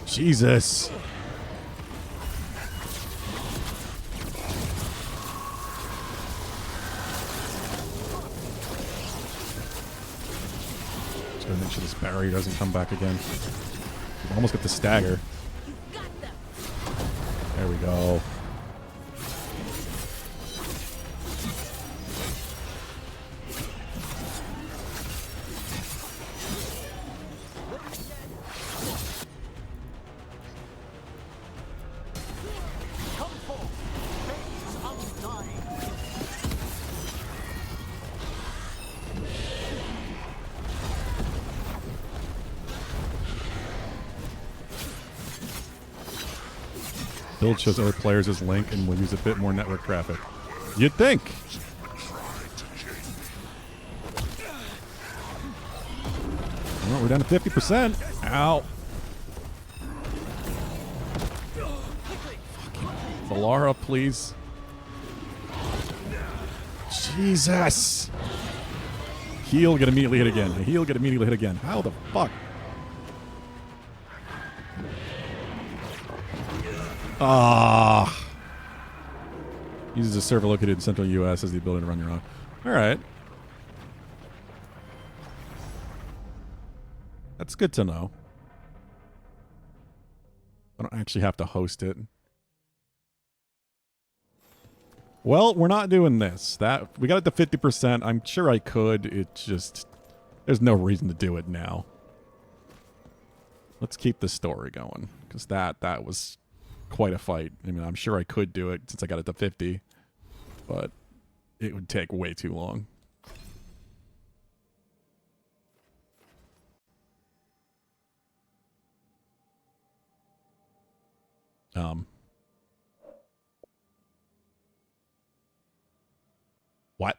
Jesus. Just gotta make sure this barrier doesn't come back again. Almost got the stagger. There we go. build shows other players as Link and will use a bit more network traffic. You'd think. Well, we're down to 50%. Ow. Valara, please. Jesus. Heal, get immediately hit again. Heal, get immediately hit again. How the fuck? Ah. Uses a server located in central U.S. has the ability to run your own. All right. That's good to know. I don't actually have to host it. Well, we're not doing this. That we got it to 50%. I'm sure I could. It just there's no reason to do it now. Let's keep the story going because that was quite a fight. I mean, I'm sure I could do it since I got it to 50, but it would take way too long. What?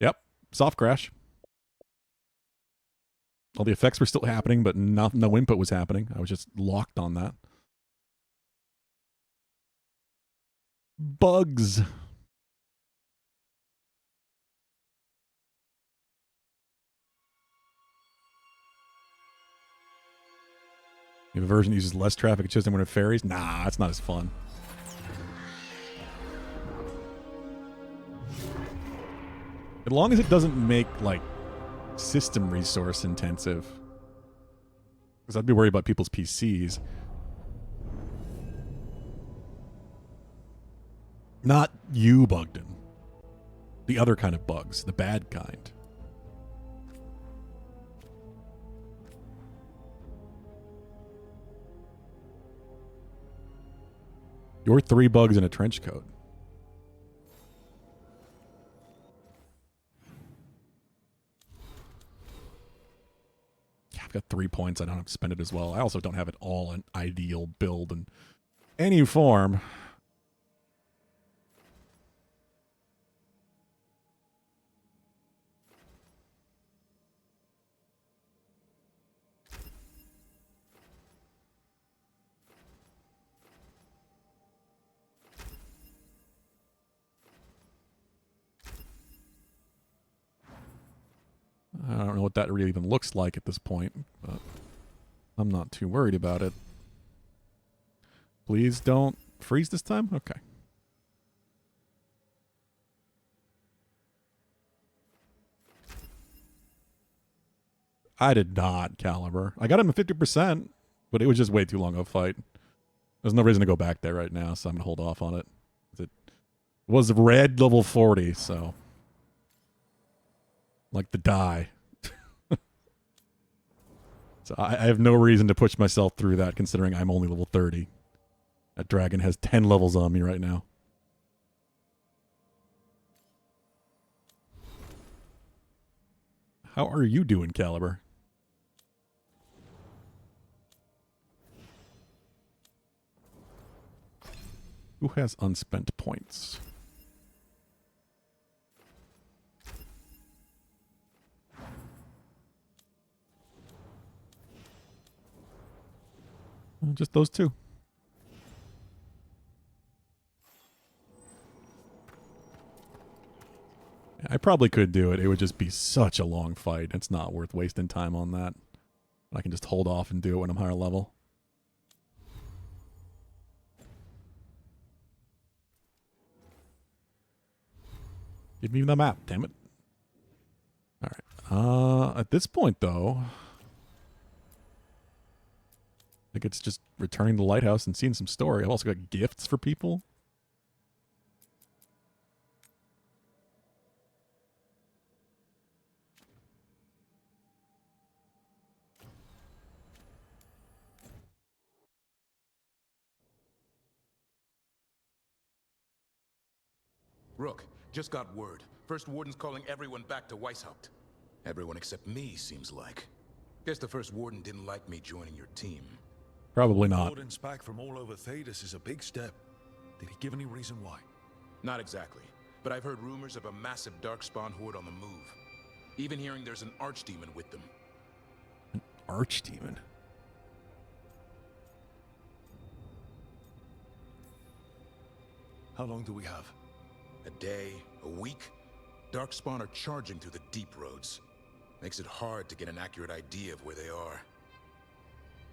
Yep. Soft crash. All the effects were still happening, but no input was happening. I was just locked on that. Bugs. You have a version that uses less traffic and shows them when it ferries? Nah, that's not as fun. As long as it doesn't make, like, system resource intensive. Because I'd be worried about people's PCs. Not you, Bugden. The other kind of bugs. The bad kind. You're 3 bugs in a trench coat. Yeah, I've got 3 points. I don't have to spend it as well. I also don't have it all an ideal build in any form. I don't know what that really even looks like at this point, but I'm not too worried about it. Please don't freeze this time? Okay. I did not, Caliber. I got him at 50%, but it was just way too long of a fight. There's no reason to go back there right now, so I'm going to hold off on it. It was red level 40, so... like the die. So I have no reason to push myself through that, considering I'm only level 30. That dragon has 10 levels on me right now. How are you doing, Caliber? Who has unspent points? Just those two. I probably could do it. It would just be such a long fight. It's not worth wasting time on that. I can just hold off and do it when I'm higher level. Give me the map, damn it. Alright. At this point, though... I think it's just returning to the lighthouse and seeing some story. I've also got gifts for people. Rook, just got word. First Warden's calling everyone back to Weishaupt. Everyone except me, seems like. Guess the First Warden didn't like me joining your team. Probably not. Wardens back from all over Thedas is a big step. Did he give any reason why? Not exactly, but I've heard rumors of a massive darkspawn horde on the move. Even hearing there's an archdemon with them. An archdemon? How long do we have? A day, a week? Darkspawn are charging through the deep roads. Makes it hard to get an accurate idea of where they are.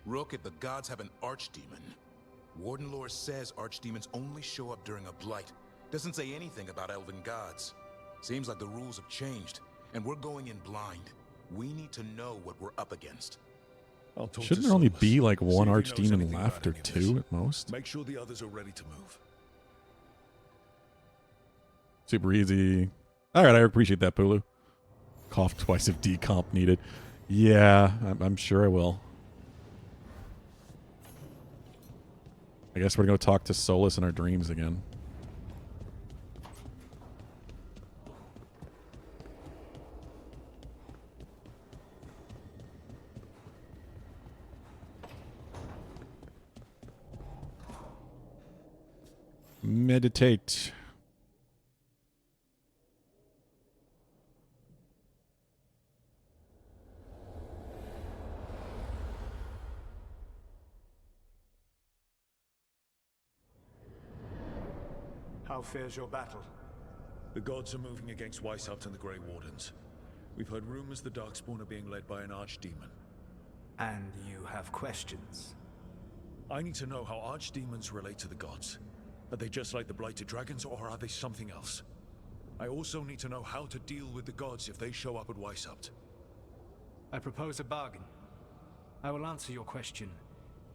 Rook, if the gods have an archdemon, Warden lore says archdemons only show up during a blight. Doesn't say anything about elven gods. Seems like the rules have changed, and we're going in blind. We need to know what we're up against. Shouldn't there only be like one archdemon left, or two at most? Make sure the others are ready to move. Super easy. Alright, I appreciate that, Pulu. Cough twice if decomp needed. Yeah, I'm sure I will. I guess we're going to go talk to Solus in our dreams again. Meditate. How fares your battle? The gods are moving against Weishaupt and the Grey Wardens. We've heard rumors the Darkspawn are being led by an archdemon. And you have questions? I need to know how archdemons relate to the gods. Are they just like the Blighted Dragons, or are they something else? I also need to know how to deal with the gods if they show up at Weishaupt. I propose a bargain. I will answer your question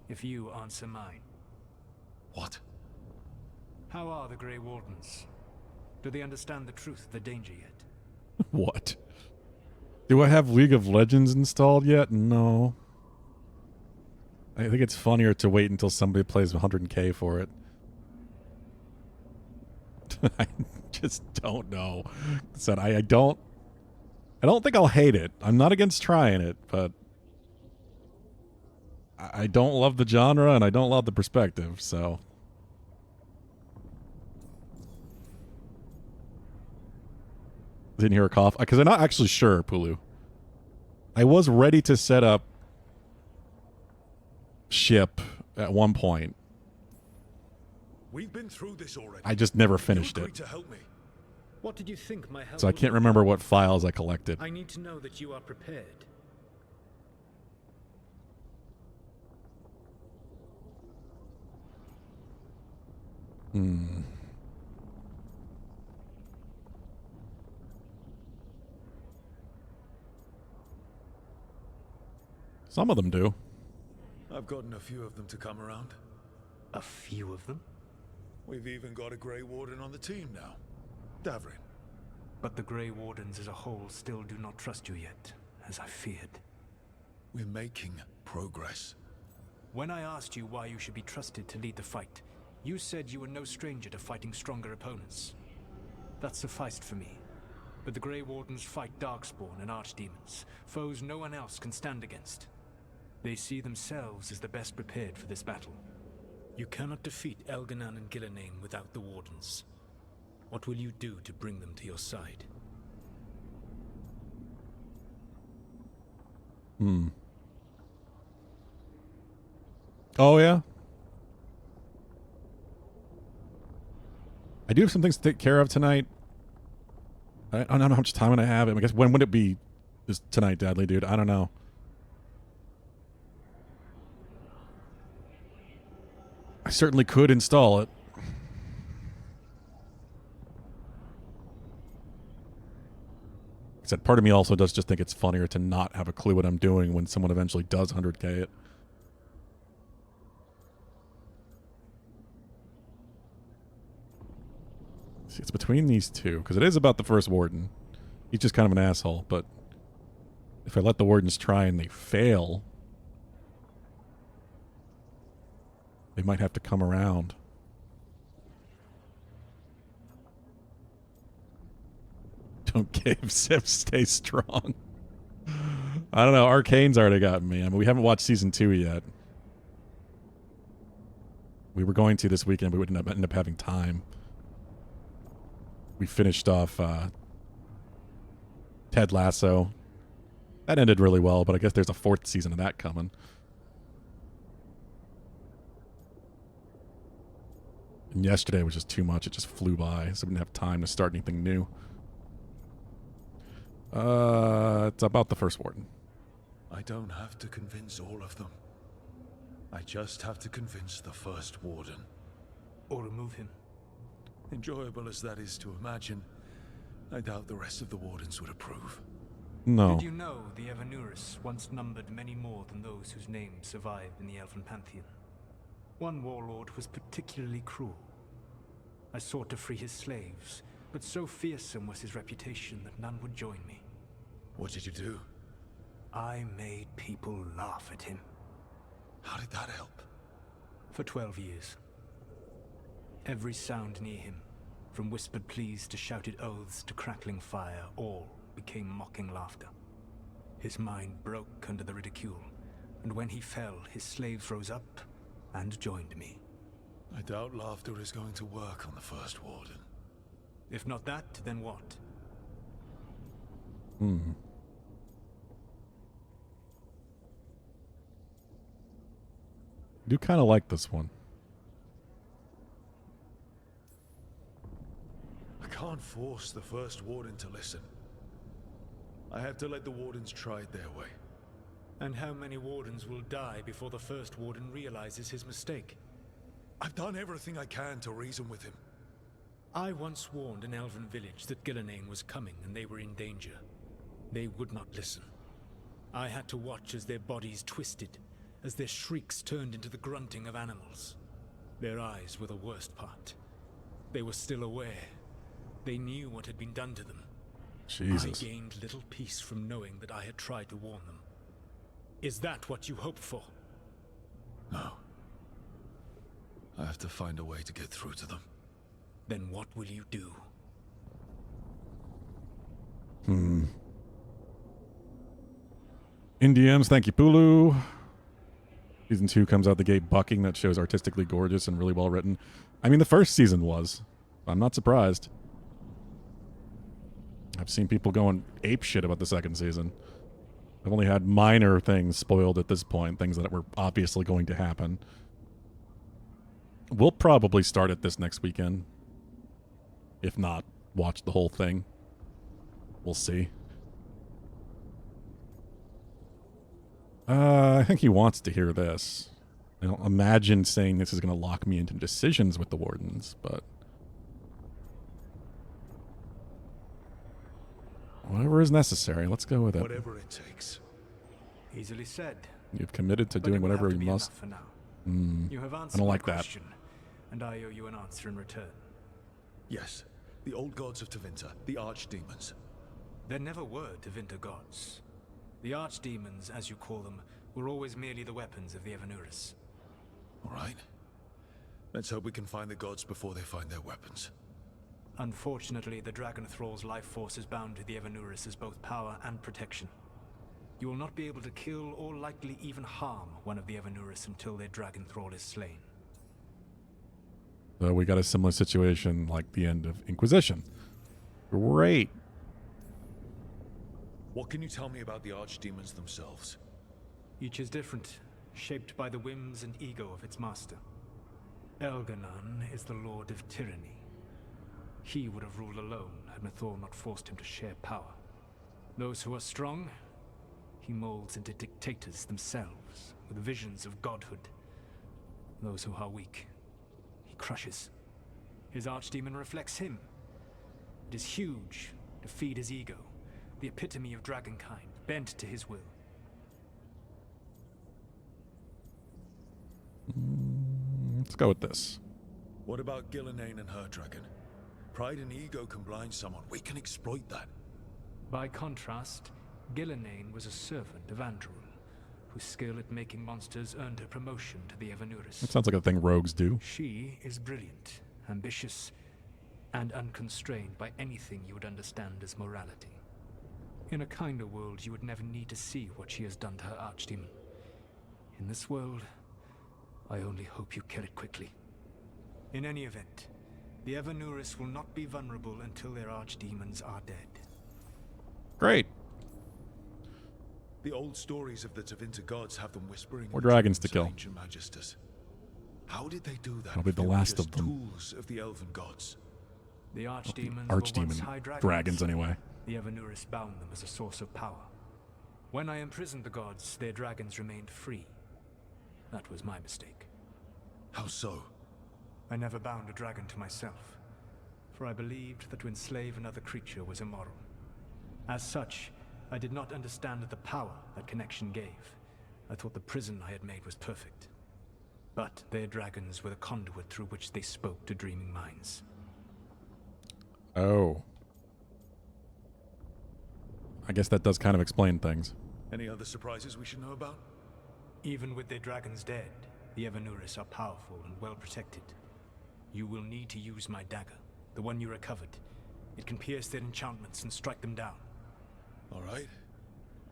if you answer mine. What? How are the Grey Wardens? Do they understand the truth of the danger yet? What? Do I have League of Legends installed yet? No. I think it's funnier to wait until somebody plays 100k for it. I just don't know. Said I don't think I'll hate it. I'm not against trying it, but I don't love the genre and I don't love the perspective, so didn't hear a cough because I'm not actually sure, Pulu. I was ready to set up ship at one point. We've been through this already. I just never finished it. To help me. What did you think my help So I can't remember what files I collected. I need to know that you are prepared. Some of them do. I've gotten a few of them to come around. A few of them? We've even got a Grey Warden on the team now. Davrin. But the Grey Wardens as a whole still do not trust you yet, as I feared. We're making progress. When I asked you why you should be trusted to lead the fight, you said you were no stranger to fighting stronger opponents. That sufficed for me. But the Grey Wardens fight Darkspawn and Archdemons, foes no one else can stand against. They see themselves as the best prepared for this battle. You cannot defeat Elganan and Gillenane without the Wardens. What will you do to bring them to your side? Oh, yeah? I do have some things to take care of tonight. I don't know how much time I have. I guess when would it be this tonight, Dadley, dude? I don't know. I certainly could install it. Said part of me also does just think it's funnier to not have a clue what I'm doing when someone eventually does 100k it. See, it's between these two because it is about the first warden. He's just kind of an asshole, but if I let the wardens try and they fail, they might have to come around. Don't give Sif, stay strong. I don't know. Arcane's already gotten me. I mean, we haven't watched season 2 yet. We were going to this weekend, but we didn't end up having time. We finished off Ted Lasso. That ended really well, but I guess there's a 4th season of that coming. And yesterday was just too much. It just flew by, so we didn't have time to start anything new. It's about the First Warden. I don't have to convince all of them. I just have to convince the First Warden. Or remove him. Enjoyable as that is to imagine, I doubt the rest of the Wardens would approve. No. Did you know the Evanurus once numbered many more than those whose names survived in the Elven Pantheon? One warlord was particularly cruel. I sought to free his slaves, but so fearsome was his reputation that none would join me. What did you do? I made people laugh at him. How did that help? For 12 years. Every sound near him, from whispered pleas to shouted oaths to crackling fire, all became mocking laughter. His mind broke under the ridicule, and when he fell, his slaves rose up and joined me. I doubt laughter is going to work on the First Warden. If not that, then what? Do kind of like this one. I can't force the First Warden to listen. I have to let the Wardens try it their way. And how many Wardens will die before the First Warden realizes his mistake? I've done everything I can to reason with him. I once warned an elven village that Gillenane was coming and they were in danger. They would not listen. I had to watch as their bodies twisted, as their shrieks turned into the grunting of animals. Their eyes were the worst part. They were still aware. They knew what had been done to them. Jesus. I gained little peace from knowing that I had tried to warn them. Is that what you hoped for? No. I have to find a way to get through to them. Then what will you do? NDMs, thank you, Pulu. Season 2 comes out the gate bucking. That show's artistically gorgeous and really well written. I mean, the first season was. I'm not surprised. I've seen people going ape shit about the second season. I've only had minor things spoiled at this point, things that were obviously going to happen. We'll probably start it this next weekend. If not, watch the whole thing. We'll see. I think he wants to hear this. I don't imagine saying this is going to lock me into decisions with the Wardens, but whatever is necessary. Let's go with it. Whatever it takes. Easily said. You've committed to But doing it will whatever have to you be must. enough for now. I You have don't answered like my that. question, and I owe you an answer in return. Yes, the old gods of Tevinter, the archdemons. There never were Tevinter gods. The archdemons, as you call them, were always merely the weapons of the Evanurus. All right. Let's hope we can find the gods before they find their weapons. Unfortunately, the Dragon Thrall's life force is bound to the Evanurus as both power and protection. You will not be able to kill or likely even harm one of the Evanurus until their Dragon Thrall is slain. So we got a similar situation like the end of Inquisition. Great. What can you tell me about the archdemons themselves? Each is different, shaped by the whims and ego of its master. Elganon is the Lord of Tyranny. He would have ruled alone had Mathor not forced him to share power. Those who are strong, he molds into dictators themselves, with visions of godhood. Those who are weak, he crushes. His archdemon reflects him. It is huge, to feed his ego, the epitome of dragonkind, bent to his will. Let's go with this. What about Gillenane and her dragon? Pride and ego can blind someone. We can exploit that. By contrast, Gillenane was a servant of Andrul, whose skill at making monsters earned her promotion to the Evanurus. That sounds like a thing rogues do. She is brilliant, ambitious, and unconstrained by anything you would understand as morality. In a kinder world, you would never need to see what she has done to her archdemon. In this world, I only hope you kill it quickly. In any event, the Evanuris will not be vulnerable until their archdemons are dead. Great. The old stories of the Tevinter gods have them whispering. More in the dragons to dreams of kill. Ancient Magisters. How did they do that? I'll be if the they were last just of them. Tools of the elven gods. The archdemons were once Archdemon high dragons, anyway. The Evanuris bound them as a source of power. When I imprisoned the gods, their dragons remained free. That was my mistake. How so? I never bound a dragon to myself, for I believed that to enslave another creature was immoral. As such, I did not understand the power that connection gave. I thought the prison I had made was perfect. But their dragons were the conduit through which they spoke to dreaming minds. Oh. I guess that does kind of explain things. Any other surprises we should know about? Even with their dragons dead, the Evanuris are powerful and well protected. You will need to use my dagger, the one you recovered. It can pierce their enchantments and strike them down. All right.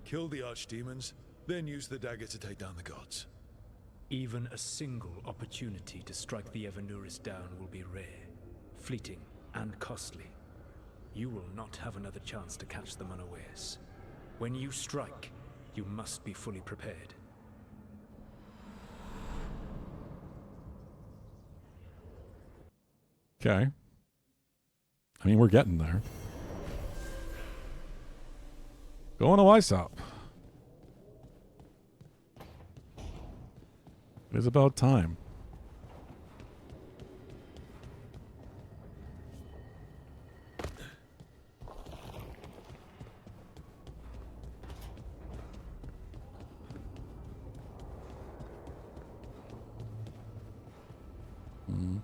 Kill the archdemons, then use the dagger to take down the gods. Even a single opportunity to strike the Evanuris down will be rare, fleeting, and costly. You will not have another chance to catch them unawares. When you strike, you must be fully prepared. Okay. I mean, we're getting there. Going to Weissop. It is about time.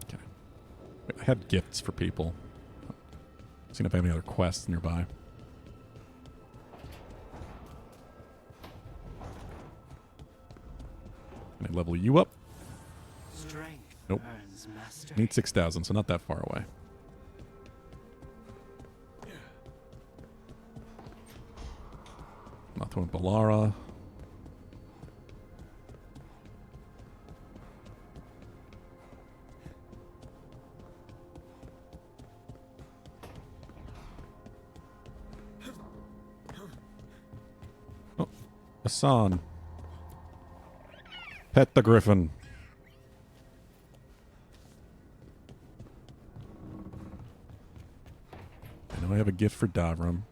Okay. Wait, I had gifts for people. Seeing if I have any other quests nearby. Can I level you up? Strength Nope. earns mastery. Need 6,000, so not that far away. Nothing with Ballara. Oh, Hassan. Pet the griffin. I know I have a gift for Davram.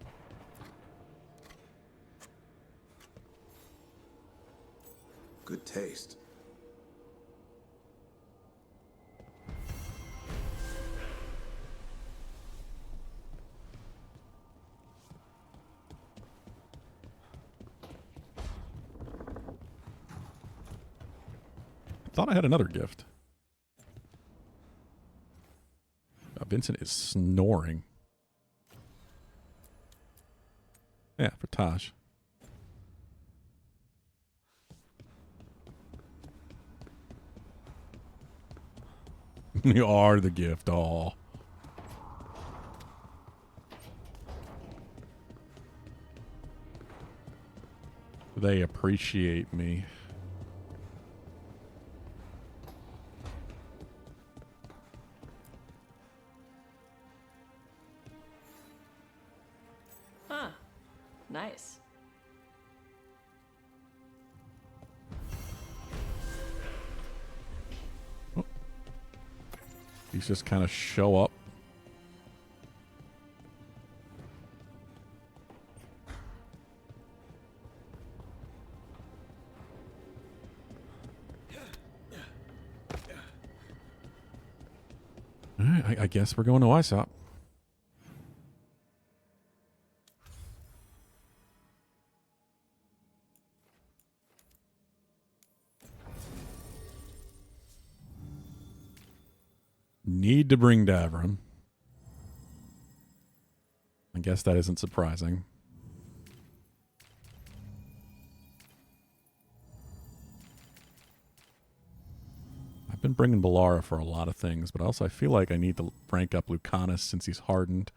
Good taste. I thought I had another gift. Vincent is snoring. Yeah, for Tosh. You are the gift. Aw. They appreciate me. Huh. Nice. These just kind of show up. All right, I guess we're going to Weissop. Need to bring Davram. I guess that isn't surprising. I've been bringing Ballara for a lot of things, but also I feel like I need to rank up Lucanus since he's hardened.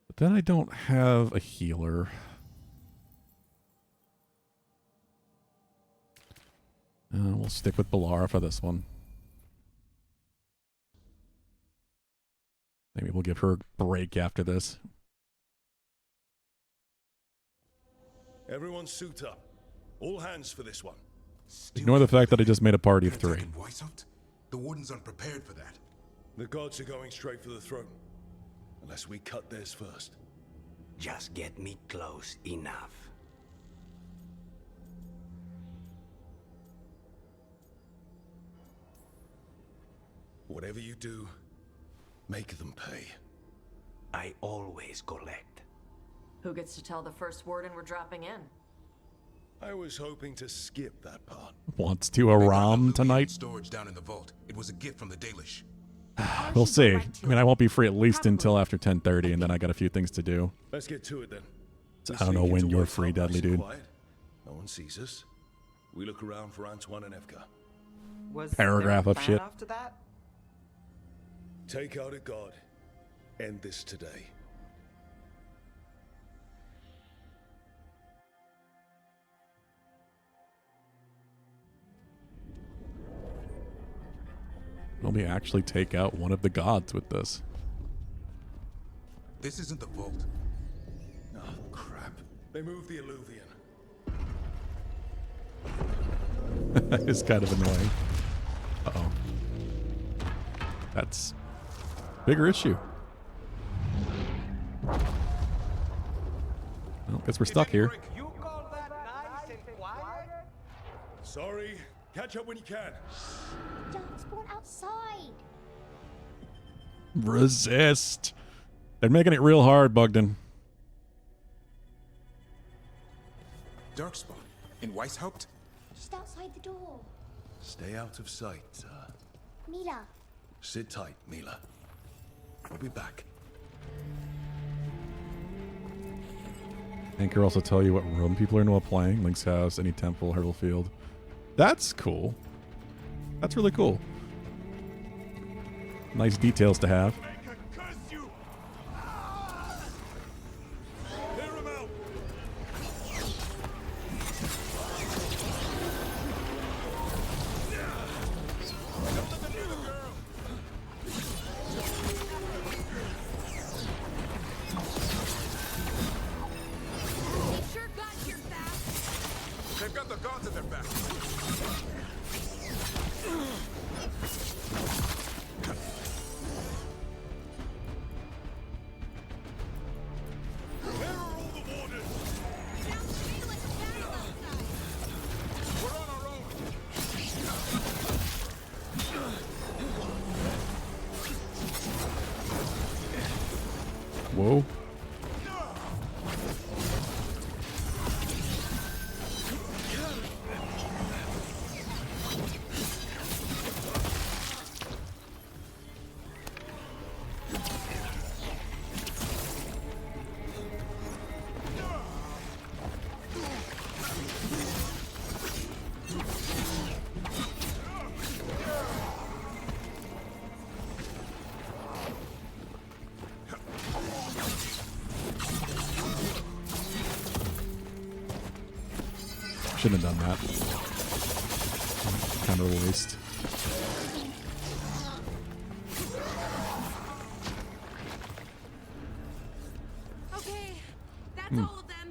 But then I don't have a healer. We'll stick with Balara for this one. Maybe we'll give her a break after this. Everyone suit up. All hands for this one. Ignore the fact that I just made a party of 3. The Warden's unprepared for that. The gods are going straight for the throne. Unless we cut theirs first. Just get me close enough. Whatever you do, make them pay. I always collect. Who gets to tell the first warden we're dropping in? I was hoping to skip that part. Wants to Aram tonight? Storage down in the vault. It was a gift from the Dalish. We'll see. I mean, I won't be free at least until after 10:30, and then I got a few things to do. Let's get to it then. So I don't know when you're free, Dudley, dude. No one sees us. We look around for Antoine and Evka. Was Paragraph there a of plan shit. After that? Take out a god. End this today. Will we actually take out one of the gods with this? This isn't the vault. Oh, crap. They moved the Illuvian. It's kind of annoying. Uh-oh. That's a bigger issue. Well, guess we're stuck here. You call that nice and quiet? Sorry. Catch up when you can. Darkspawn outside. Resist. They're making it real hard, Bogdan. Darkspawn in Weishaupt? Just outside the door. Stay out of sight. Mila. Sit tight, Mila. We'll be back. Anchor also tell you what room people are in while playing. Link's house, any temple, Hurdle Field. That's cool. That's really cool. Nice details to have. They've got the gods at their back. Whoa. Shouldn't have done that. Kind of a waste. Okay, that's all of them.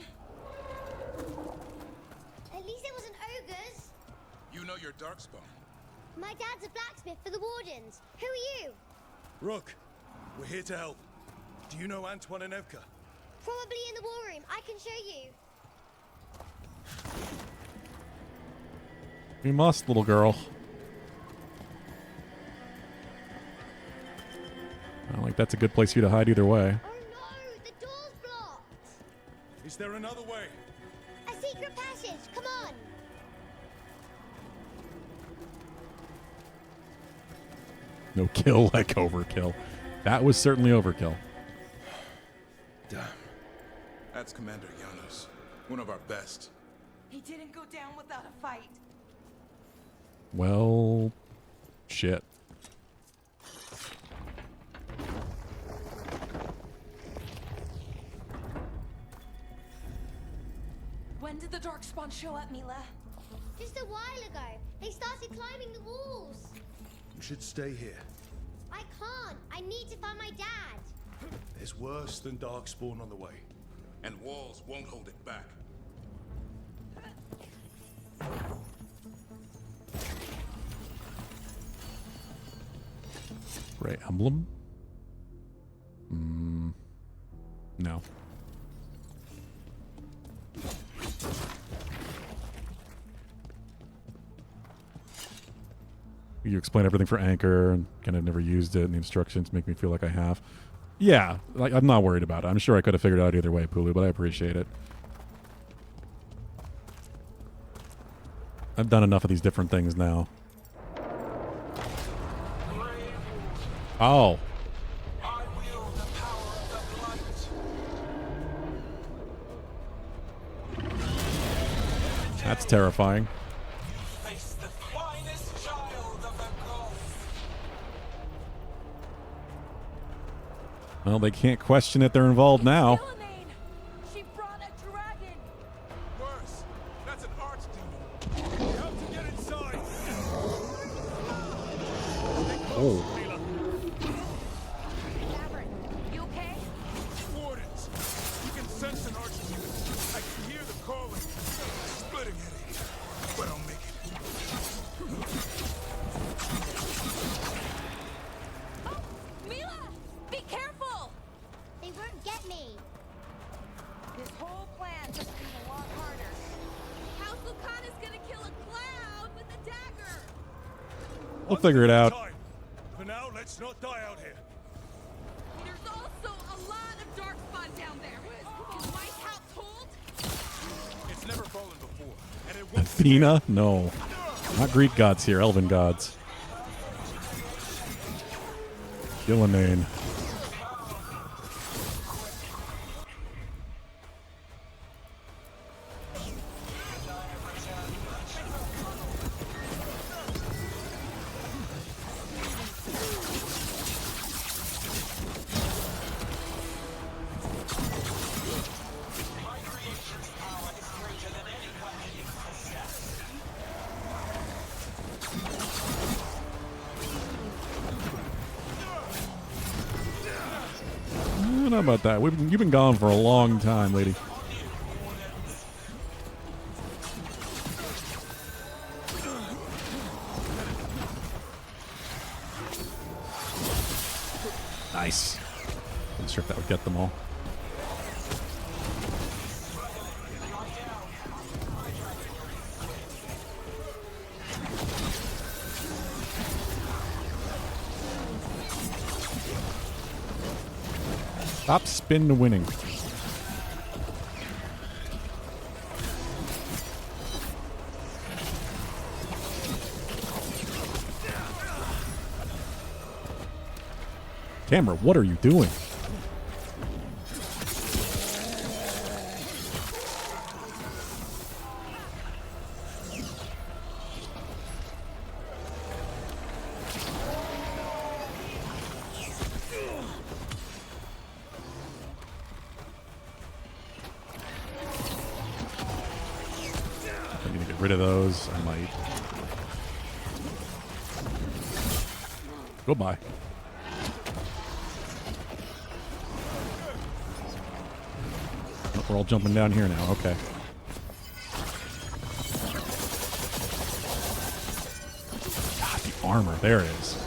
At least it wasn't ogres. You know your Darkspawn. My dad's a blacksmith for the Wardens. Who are you? Rook, we're here to help. Do you know Antoine and Evka? Probably in the war room. I can show you. We must, little girl. I like that's a good place for you to hide either way. Oh no, the door's blocked. Is there another way? A secret passage. Come on. No kill like overkill. That was certainly overkill. Damn. That's Commander Janos, one of our best. He didn't go down without a fight. Well, shit. When did the Darkspawn show up, Mila? Just a while ago, they started climbing the walls. You should stay here. I can't. I need to find my dad. There's worse than Darkspawn on the way. And walls won't hold it back. Gray emblem? No. You explain everything for Anchor and kind of never used it, and the instructions make me feel like I have. Yeah, like I'm not worried about it. I'm sure I could have figured it out either way, Pulu, but I appreciate it. I've done enough of these different things now. Oh. That's terrifying. Well, they can't question it. They're involved now. She brought a dragon. Worse. That's an archdemon. We have to get inside. Oh. You okay? Wardens. You can sense an archdemon. I can hear the calling. Splitting headache. But I'll make it. Oh, Mila! Be careful! They won't get me. This whole plan just seems a lot harder. How's Lucana's gonna kill a cloud with a dagger? We'll figure it out. For now, let's not die out here. There's also a lot of darkspawn down there. Is White House hold? It's never fallen before, and it won't. Athena? No. Not Greek gods here, elven gods. Gillenane. I don't know about that. You've been gone for a long time, lady. Nice. Not sure if that would get them all. Stop spin to winning. Camera, what are you doing? I'm gonna get rid of those. I might. Goodbye. Oh, we're all jumping down here now. Okay. God, the armor. There it is.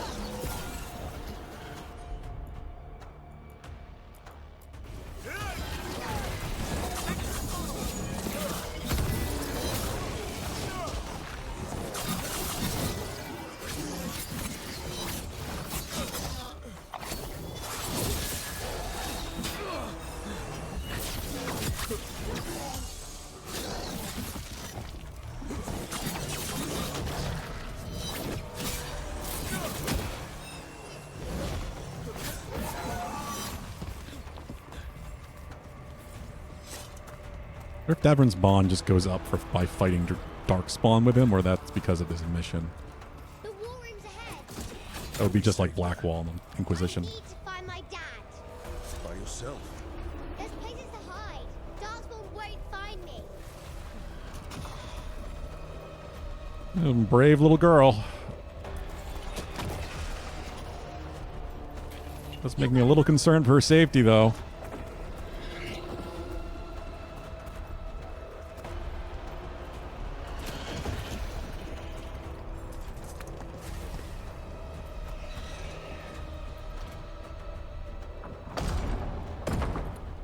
Or if Davron's bond just goes up by fighting Darkspawn with him, or that's because of his mission. The war room's ahead. That would be just like Blackwall and Inquisition. I need to find my dad. By yourself. There's places to hide. Darkspawn won't find me. Brave little girl. Does make me a little concerned for her safety, though.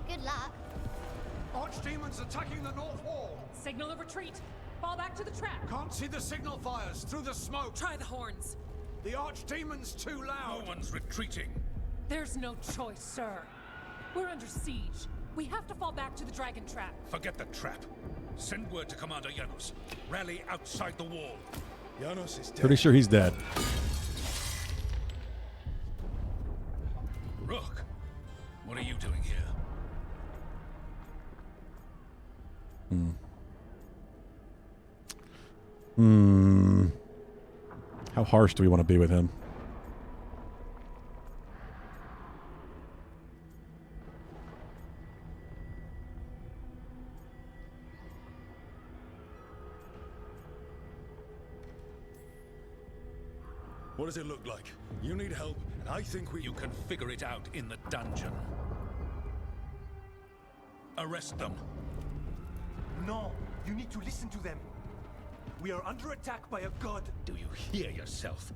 Good luck. Archdemons attacking the north wall. Signal of retreat. Fall back to the trap. Can't see the signal fires through the smoke. Try the horns. The Archdemon's too loud. No one's retreating. There's no choice, sir. We're under siege. We have to fall back to the dragon trap. Forget the trap. Send word to Commander Janos. Rally outside the wall. Janos is dead. Pretty sure he's dead. Rook, what are you doing here? How harsh do we want to be with him? What does it look like? You need help, and I think we... You can figure it out in the dungeon. Arrest them. No, you need to listen to them. We are under attack by a god. Do you hear yourself?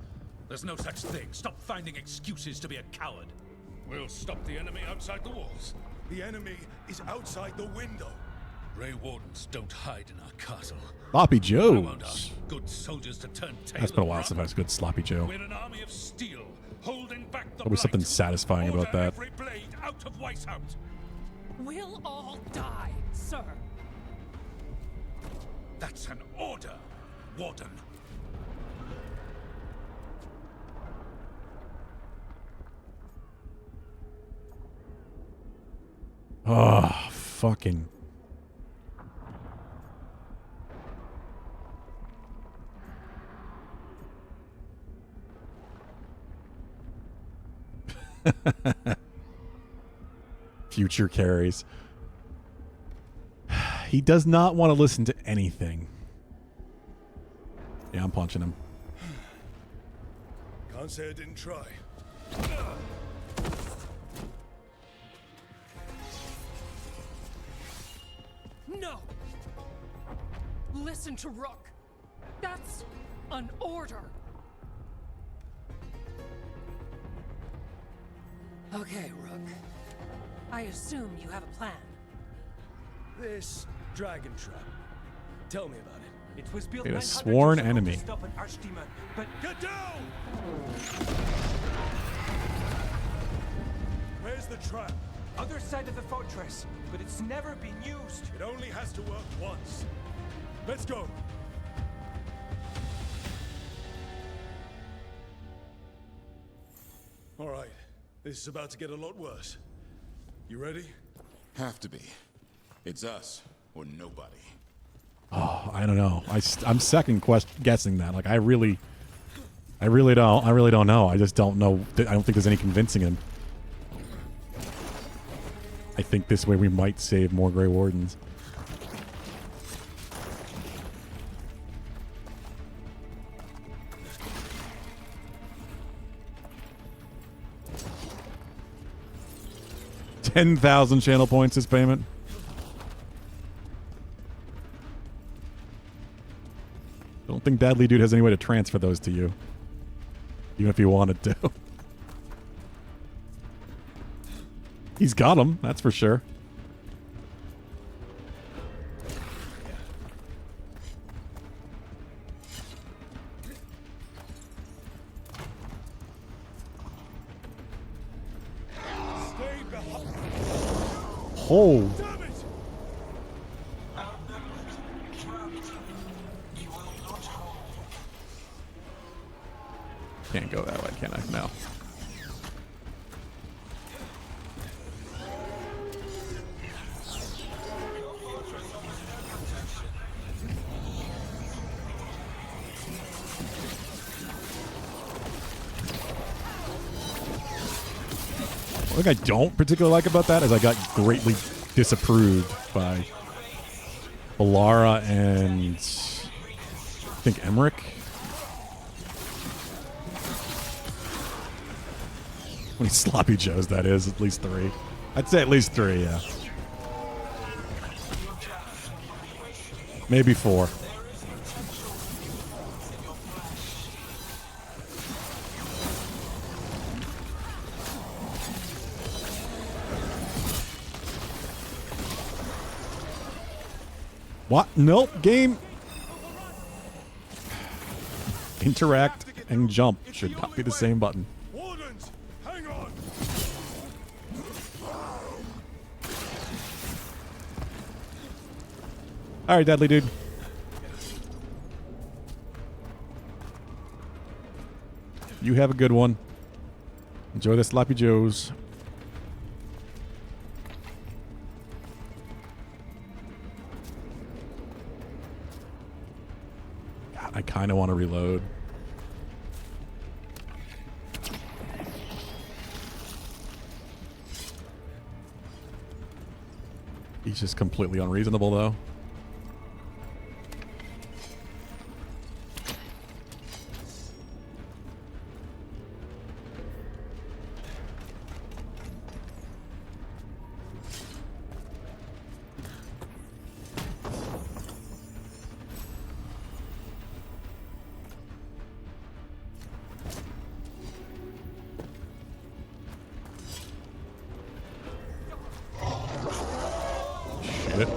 There's no such thing. Stop finding excuses to be a coward. We'll stop the enemy outside the walls. The enemy is outside the window. Grey Wardens don't hide in our castle. Sloppy I won't Joes. ask good soldiers to turn tail. That's been a and while run. since I've had a good Sloppy Joe. We're an army of steel, holding back the There'll be something blight. satisfying about Order that. every blade out of Weishaupt. We'll all die, sir. That's an order, Warden. Oh, fucking. Future carries. He does not want to listen to anything. Yeah, I'm punching him. Can't say I didn't try. No! Listen to Rook. That's an order. Okay, Rook. I assume you have a plan. This dragon trap. Tell me about it. It was built Wait, a 900 sworn years ago enemy. to stop an archdemon, but Get down! Where's the trap? other side of the fortress, but it's never been used. It only has to work once. Let's go. All right. This is about to get a lot worse. You ready? Have to be. It's us or nobody. Oh, I don't know. I'm second guessing that. Like, I really don't know. I just don't know. I don't think there's any convincing him. I think this way we might save more Grey Wardens. $10,000 channel points this payment. Don't think Dadly Dude has any way to transfer those to you. Even if he wanted to. He's got them, that's for sure. Stay behind. Oh. Damn it! Can't go that way, can I? No. What I don't particularly like about that is I got greatly disapproved by Balara and I think Emmerich. How many sloppy joes that is? At least 3. I'd say at least 3, yeah. Maybe 4. What? Nope. Game. Interact and jump should not be the same button. Wardens, hang on. All right, deadly dude. You have a good one. Enjoy the sloppy joes. God, I kind of want to reload. He's just completely unreasonable, though. Shit.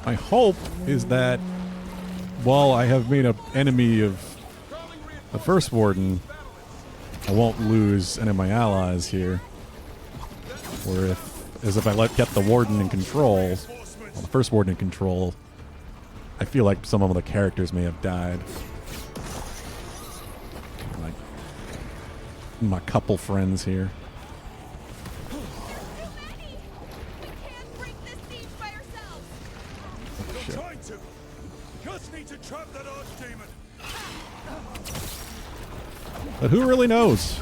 My hope is that while I have made an enemy of the first warden, I won't lose any of my allies here. Or if I get the warden in control, well, the first warden in control, I feel like some of the characters may have died. Like my couple friends here. You're trying to. Just need to trap that archdemon. But who really knows?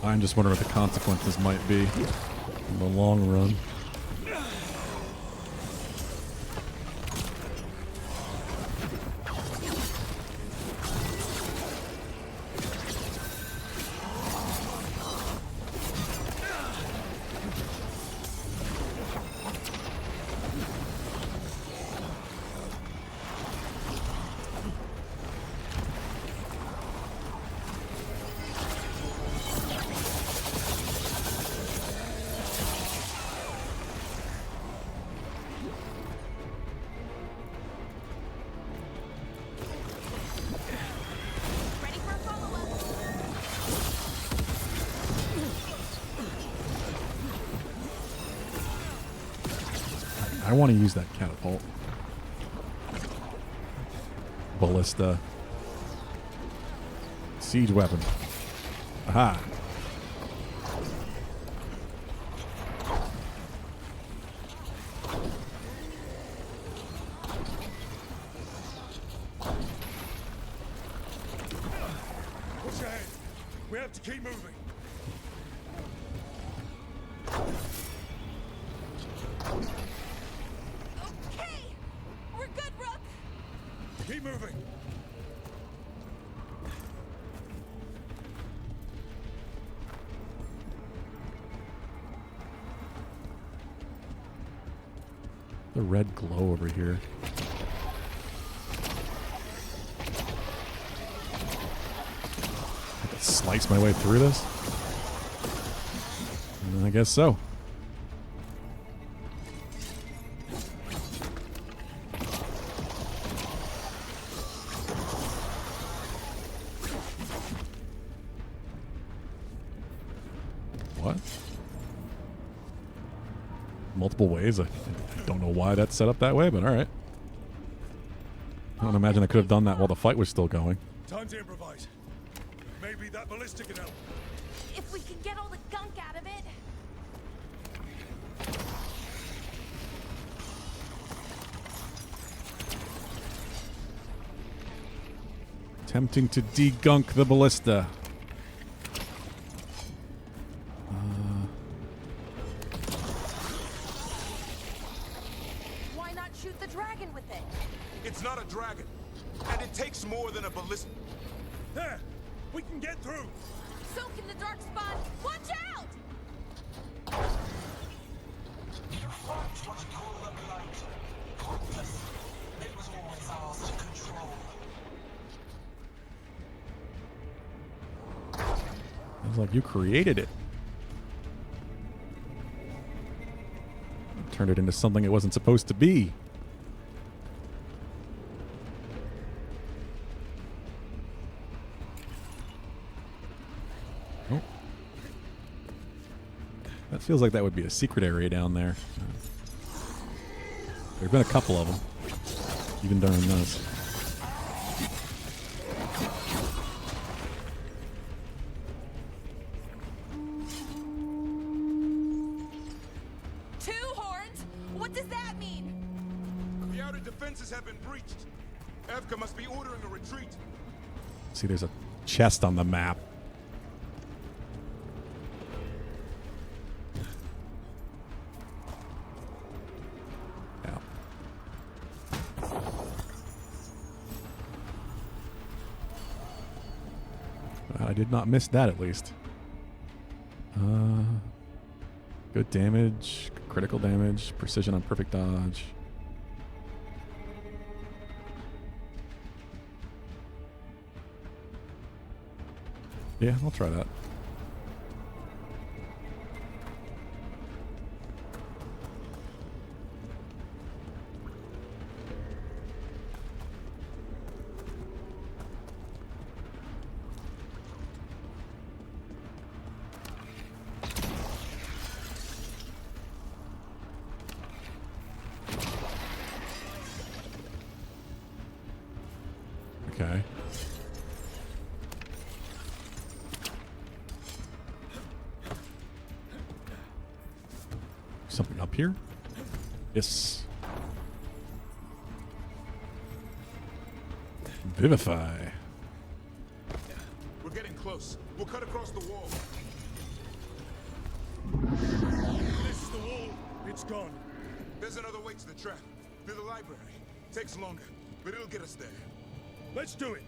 I'm just wondering what the consequences might be in the long run. I want to use that catapult. Ballista. Siege weapon. Aha. Push ahead. We have to keep moving. Okay! We're good, Rook! Keep moving. The red glow over here. I could slice my way through this? I guess so. multiple ways. I don't know why that's set up that way, but all right. I don't imagine I could have done that while the fight was still going. Time to improvise. Maybe that ballista can help. If we can get all the gunk out of it. Attempting to degunk the ballista. Why not shoot the dragon with it? It's not a dragon, and it takes more than a ballista. There, we can get through. So can the dark spawn. Watch out! You fought what you call the blight. Hopeless. It was always ours to control. Sounds like you created it. Turned it into something it wasn't supposed to be. Oh. That feels like that would be a secret area down there. There've been a couple of them, even during this. Two horns? What does that mean? The outer defenses have been breached. Evka must be ordering a retreat. See, there's a chest on the map. Yeah. I did not miss that, at least. Good damage, critical damage, precision on perfect dodge. Yeah, I'll try that. Okay. Something up here? Yes. Vivify. We're getting close. We'll cut across the wall. This is the wall. It's gone. There's another way to the trap. Through the library. Takes longer, but it'll get us there. Let's do it.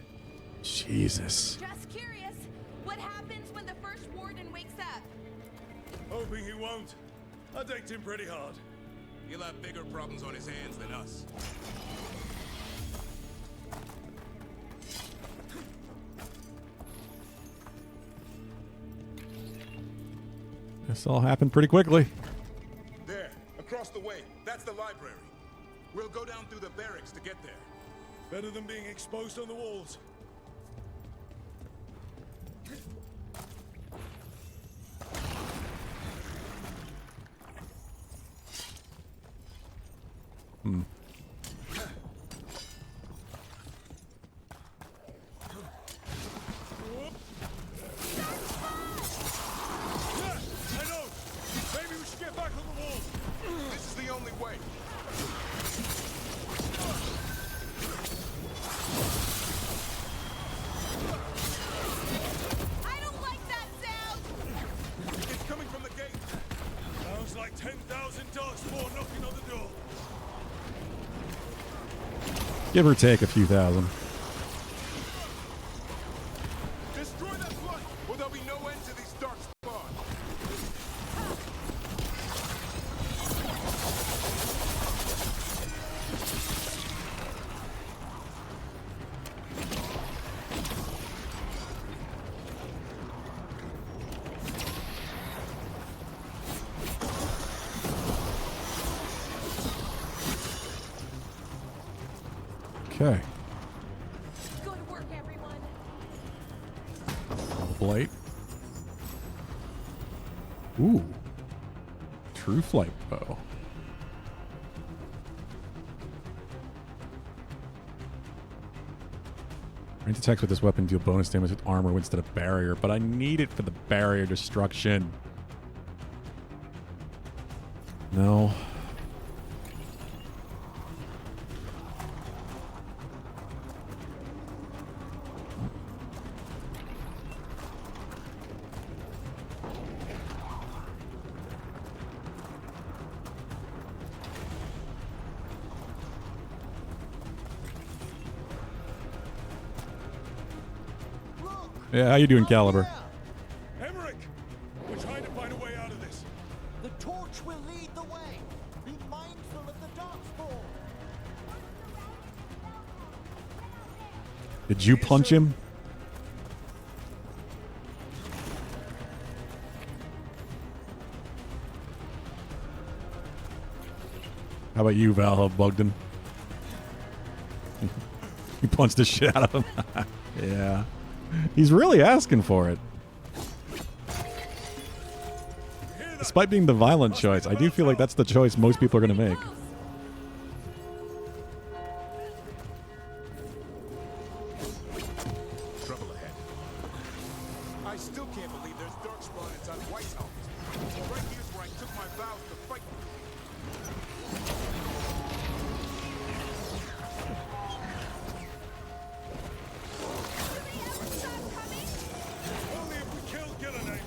Jesus. Just curious. What happens when the first warden wakes up? Hoping he won't. I daked him pretty hard. He'll have bigger problems on his hands than us. This all happened pretty quickly. There, across the way. That's the library. We'll go down through the barracks to get there. Better than being exposed on the walls. Hmm. I know! Maybe we should get back on the walls! This is the only way. I don't like that sound! It's coming from the gate. Sounds like 10,000 darkspawn knocking on the door. Give or take a few thousand. Destroy that flood, or there'll be no end to these darkspawn. Okay. Good work, everyone. Blight. Ooh. True flight bow. Range attacks with this weapon deal bonus damage with armor instead of barrier, but I need it for the barrier destruction. No. Yeah, how you doing, Caliber? Emmerich! We're trying to find a way out of this. The torch will lead the way. Be mindful of the darkspawn. Did you punch him? How about you, Valhalla Bugden? You punched the shit out of him. Yeah. He's really asking for it. Despite being the violent choice, I do feel like that's the choice most people are going to make. Trouble ahead. I still can't believe there's darkspawn inside White House. Right here's where I took my vows to fight. Only if we kill Gillenay.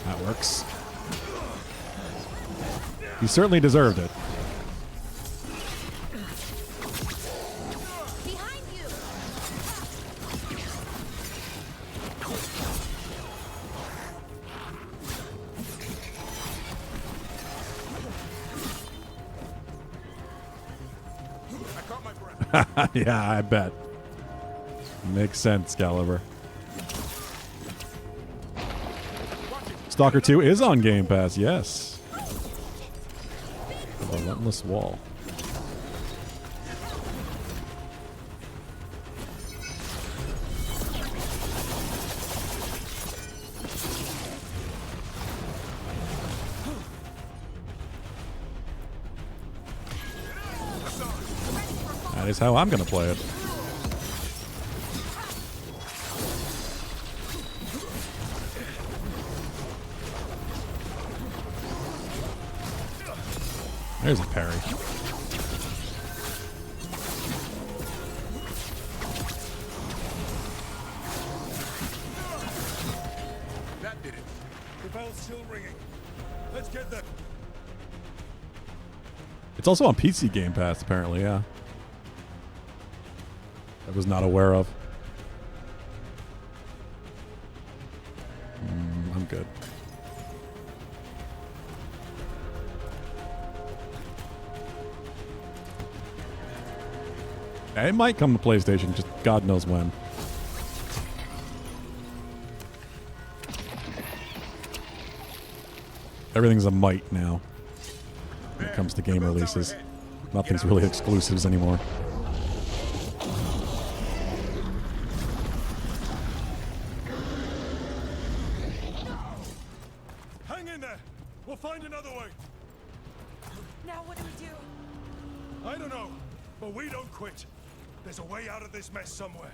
That works. He certainly deserved it. Behind you. I caught my breath. Yeah, I bet. Makes sense, Caliber. Stalker 2 is on Game Pass, yes. The Relentless Wall. That is how I'm going to play it. There's a parry. That did it. The bell's still ringing. Let's get them. It's also on PC Game Pass, apparently, yeah. I was not aware of. I'm good. It might come to PlayStation, just God knows when. Everything's a might now when it comes to game releases. Nothing's really exclusives anymore. Hang in there. We'll find another way. Now what do we do? I don't know, but we don't quit. There's a way out of this mess somewhere.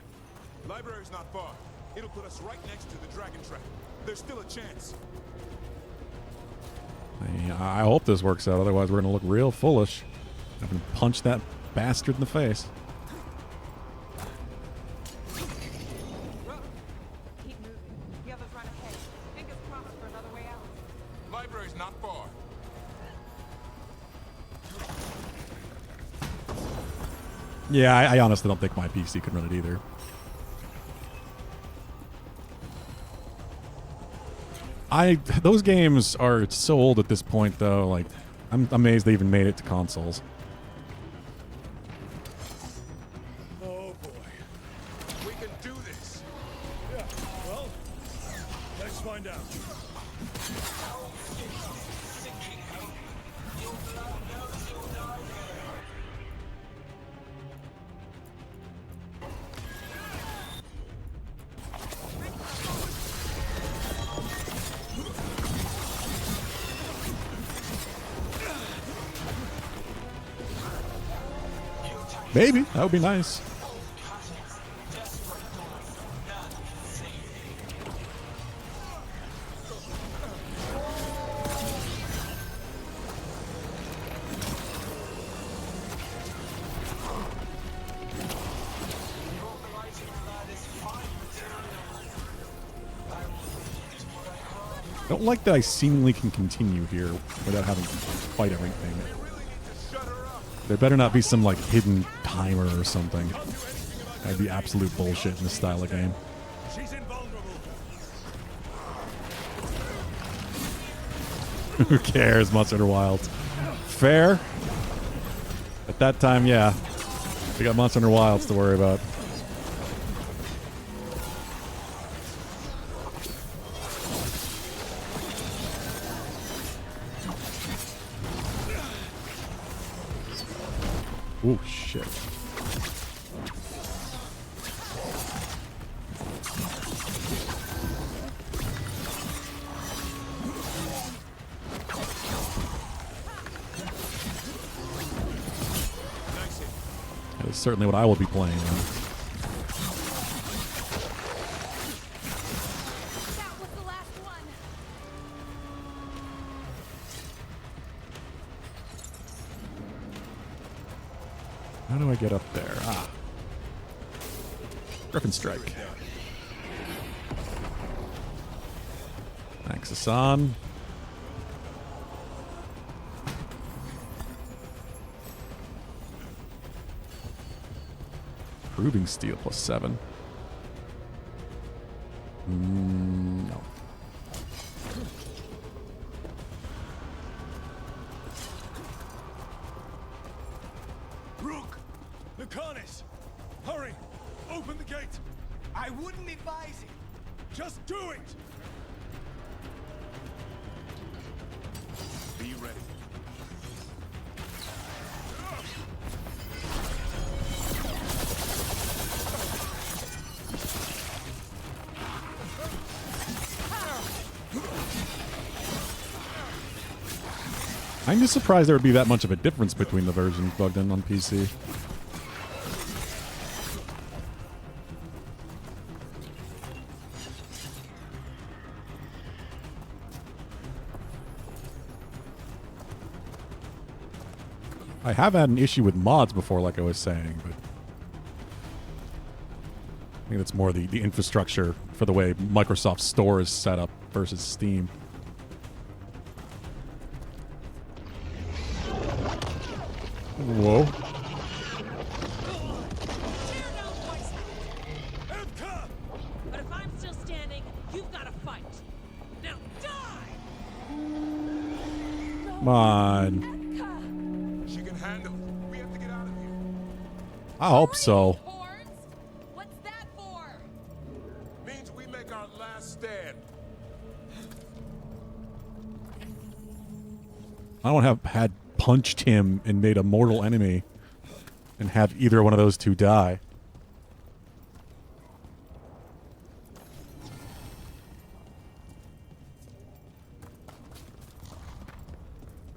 Library's not far. It'll put us right next to the dragon trap. There's still a chance. I hope this works out, otherwise we're going to look real foolish. Having punched that bastard in the face. Keep moving. The others run ahead. Fingers crossed for another way out. Library's not far. Yeah, I honestly don't think my PC could run it either. Those games are so old at this point, though. Like, I'm amazed they even made it to consoles. Oh boy. We can do this. Yeah, well, Let's find out. Maybe. That would be nice. I don't like that I seemingly can continue here without having to fight everything. There better not be some, like, hidden timer or something. That'd be absolute bullshit in this style of game. She's invulnerable. Who cares, Monster Hunter Wilds? Fair. At that time, yeah. We got Monster Hunter Wilds to worry about. Oh, shit. That is certainly what I will be playing now. How do I get up there? Ah. Griffin Strike. Axis on. Proving Steel +7. No. Rook! Lucanus! Hurry! Open the gate! I wouldn't advise it! Just do it! Be ready. I'm just surprised there would be that much of a difference between the versions plugged in on PC. I have had an issue with mods before, like I was saying, but I think it's more the infrastructure for the way Microsoft's store is set up versus Steam. Whoa. But if I'm still standing, you've got to fight. Now die! Come on. She can handle it. We have to get out of here. I hope so. What's that for? Means we make our last stand. I don't have had punched him and made a mortal enemy and have either one of those two die.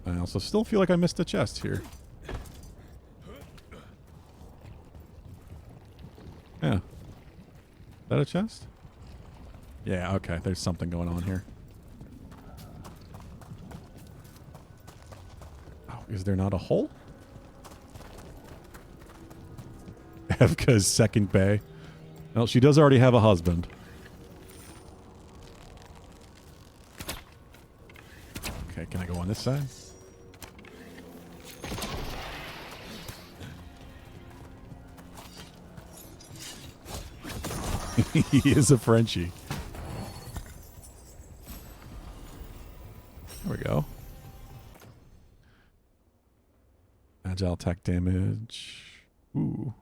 I also still feel like I missed a chest here. Yeah. Is that a chest? Yeah, okay. There's something going on here. Oh, is there not a hole? Evka's second bay. Well, she does already have a husband. Okay, can I go on this side? He is a Frenchie. There we go. Agile attack damage. Ooh.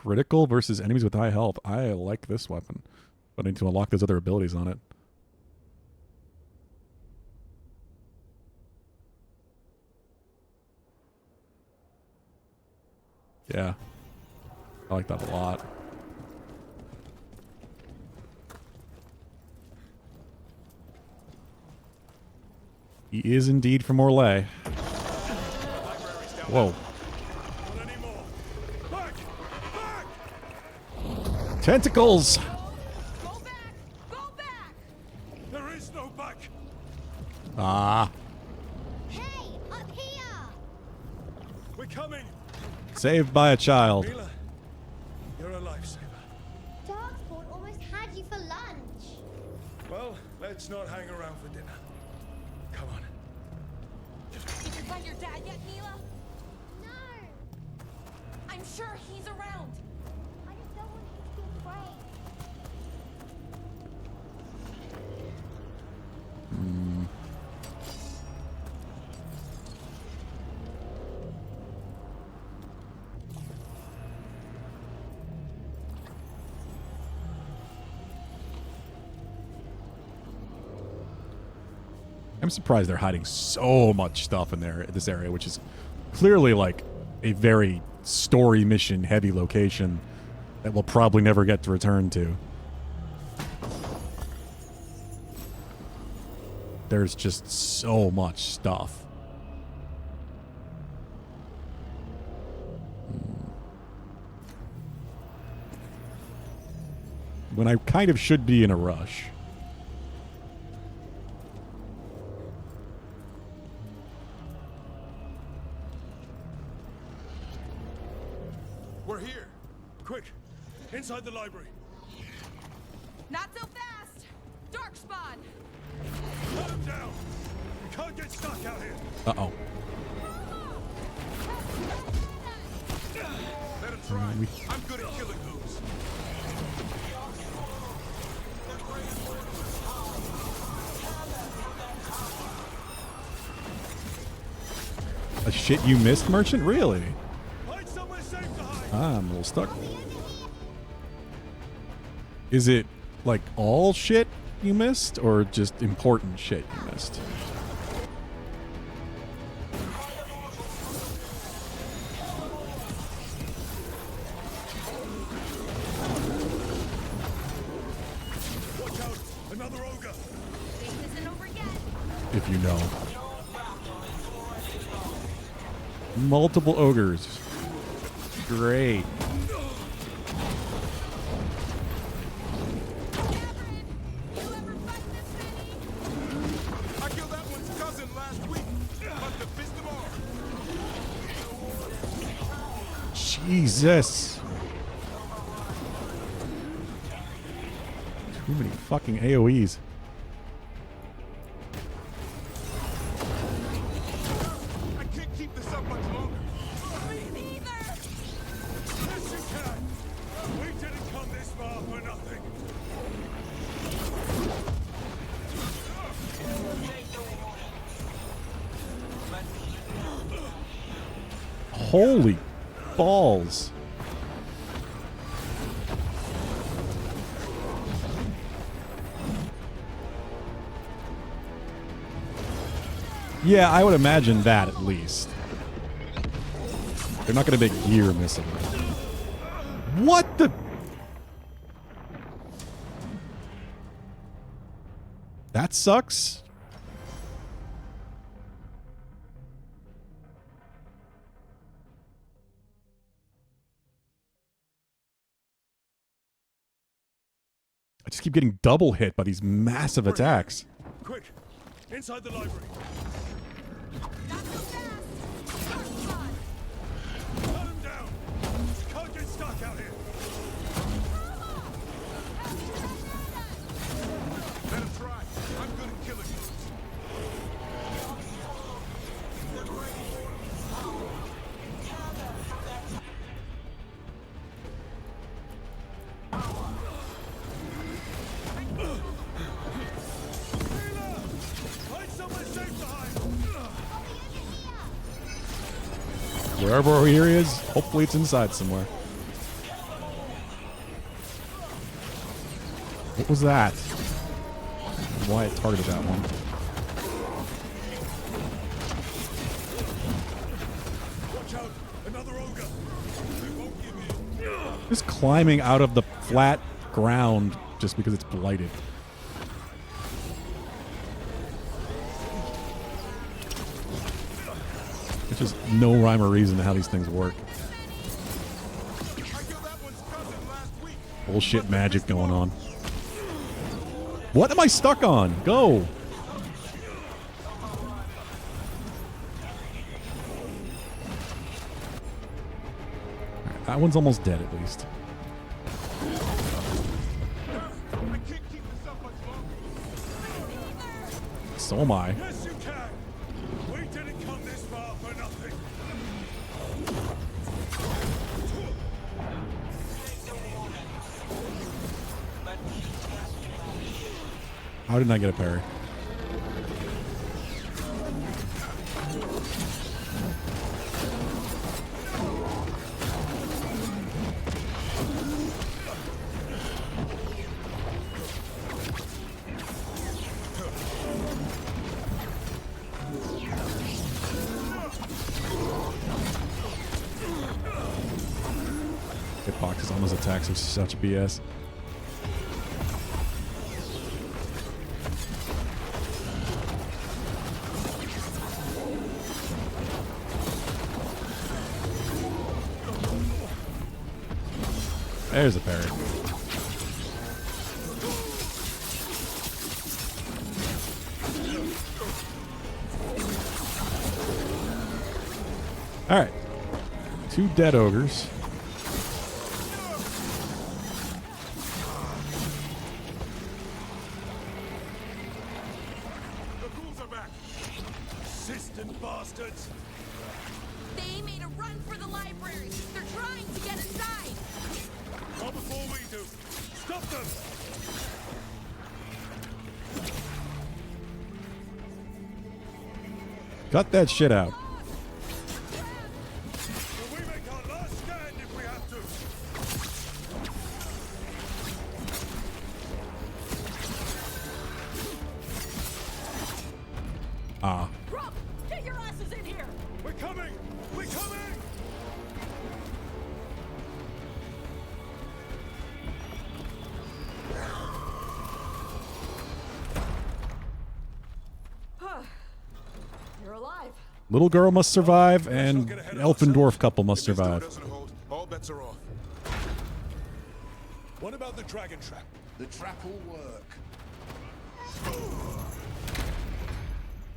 Critical versus enemies with high health. I like this weapon, but I need to unlock those other abilities on it. Yeah. I like that a lot. He is indeed from Orlais. Whoa. Tentacles! There is no back. Ah. Hey, up here! We're coming. Saved by a child. Mila, you're a lifesaver. Darkspawn almost had you for lunch. Well, let's not hang around for dinner. Come on. Did you find your dad yet, Mila? No, I'm sure he's around. I just don't want him to be afraid. I'm surprised they're hiding so much stuff in there, this area, which is clearly like a very story mission heavy location that we'll probably never get to return to. There's just so much stuff. When I kind of should be in a rush. We're here. Quick, inside the library. Not so fast! Darkspawn! Cut him down. We can't get stuck out here. Uh-oh. Let him try. I'm good at killing ooze. A shit you missed, merchant? Really? Find somewhere safe to hide. I'm a little stuck. Is it like all shit you missed or just important shit you missed? Watch out, another ogre. This isn't over yet. If you know. Multiple ogres. Great. I killed that one's cousin last week. Must have pissed him off. Jesus. Too many fucking AoEs. I can't keep this up much longer. Me neither. Yes, you can. We didn't come this far for nothing. Holy balls. Yeah, I would imagine that at least. They're not going to make gear missing. What the? That sucks. I just keep getting double hit by these massive attacks. Quick, inside the library. Cut him down. Can't get stuck out here. Let him try. I'm good at killing you. Find somewhere safe to hide. Wherever here is, hopefully it's inside somewhere. What was that? Why it targeted that one. Watch out! Another ogre! They won't give in. Just climbing out of the flat ground just because it's blighted. There's just no rhyme or reason to how these things work. Bullshit magic going on. What am I stuck on? Go! Right, that one's almost dead at least. So am I. Yes, you can. We didn't come this far for nothing. How didn't I get a parry? Hitboxes on those attacks are such BS. There's a parry. Alright. 2 dead ogres. The ghouls are back. Persistent bastards. They made a run for the library. They're trying to get inside. Not before we do. Stop them. Cut that shit out. We make our last stand if we have to. Ah. Rob, get your asses in here. We're coming. We're coming. You're alive. Little girl must survive, and elf and dwarf couple must survive. Doesn't hold. All bets are off. What about the dragon trap? The trap will work.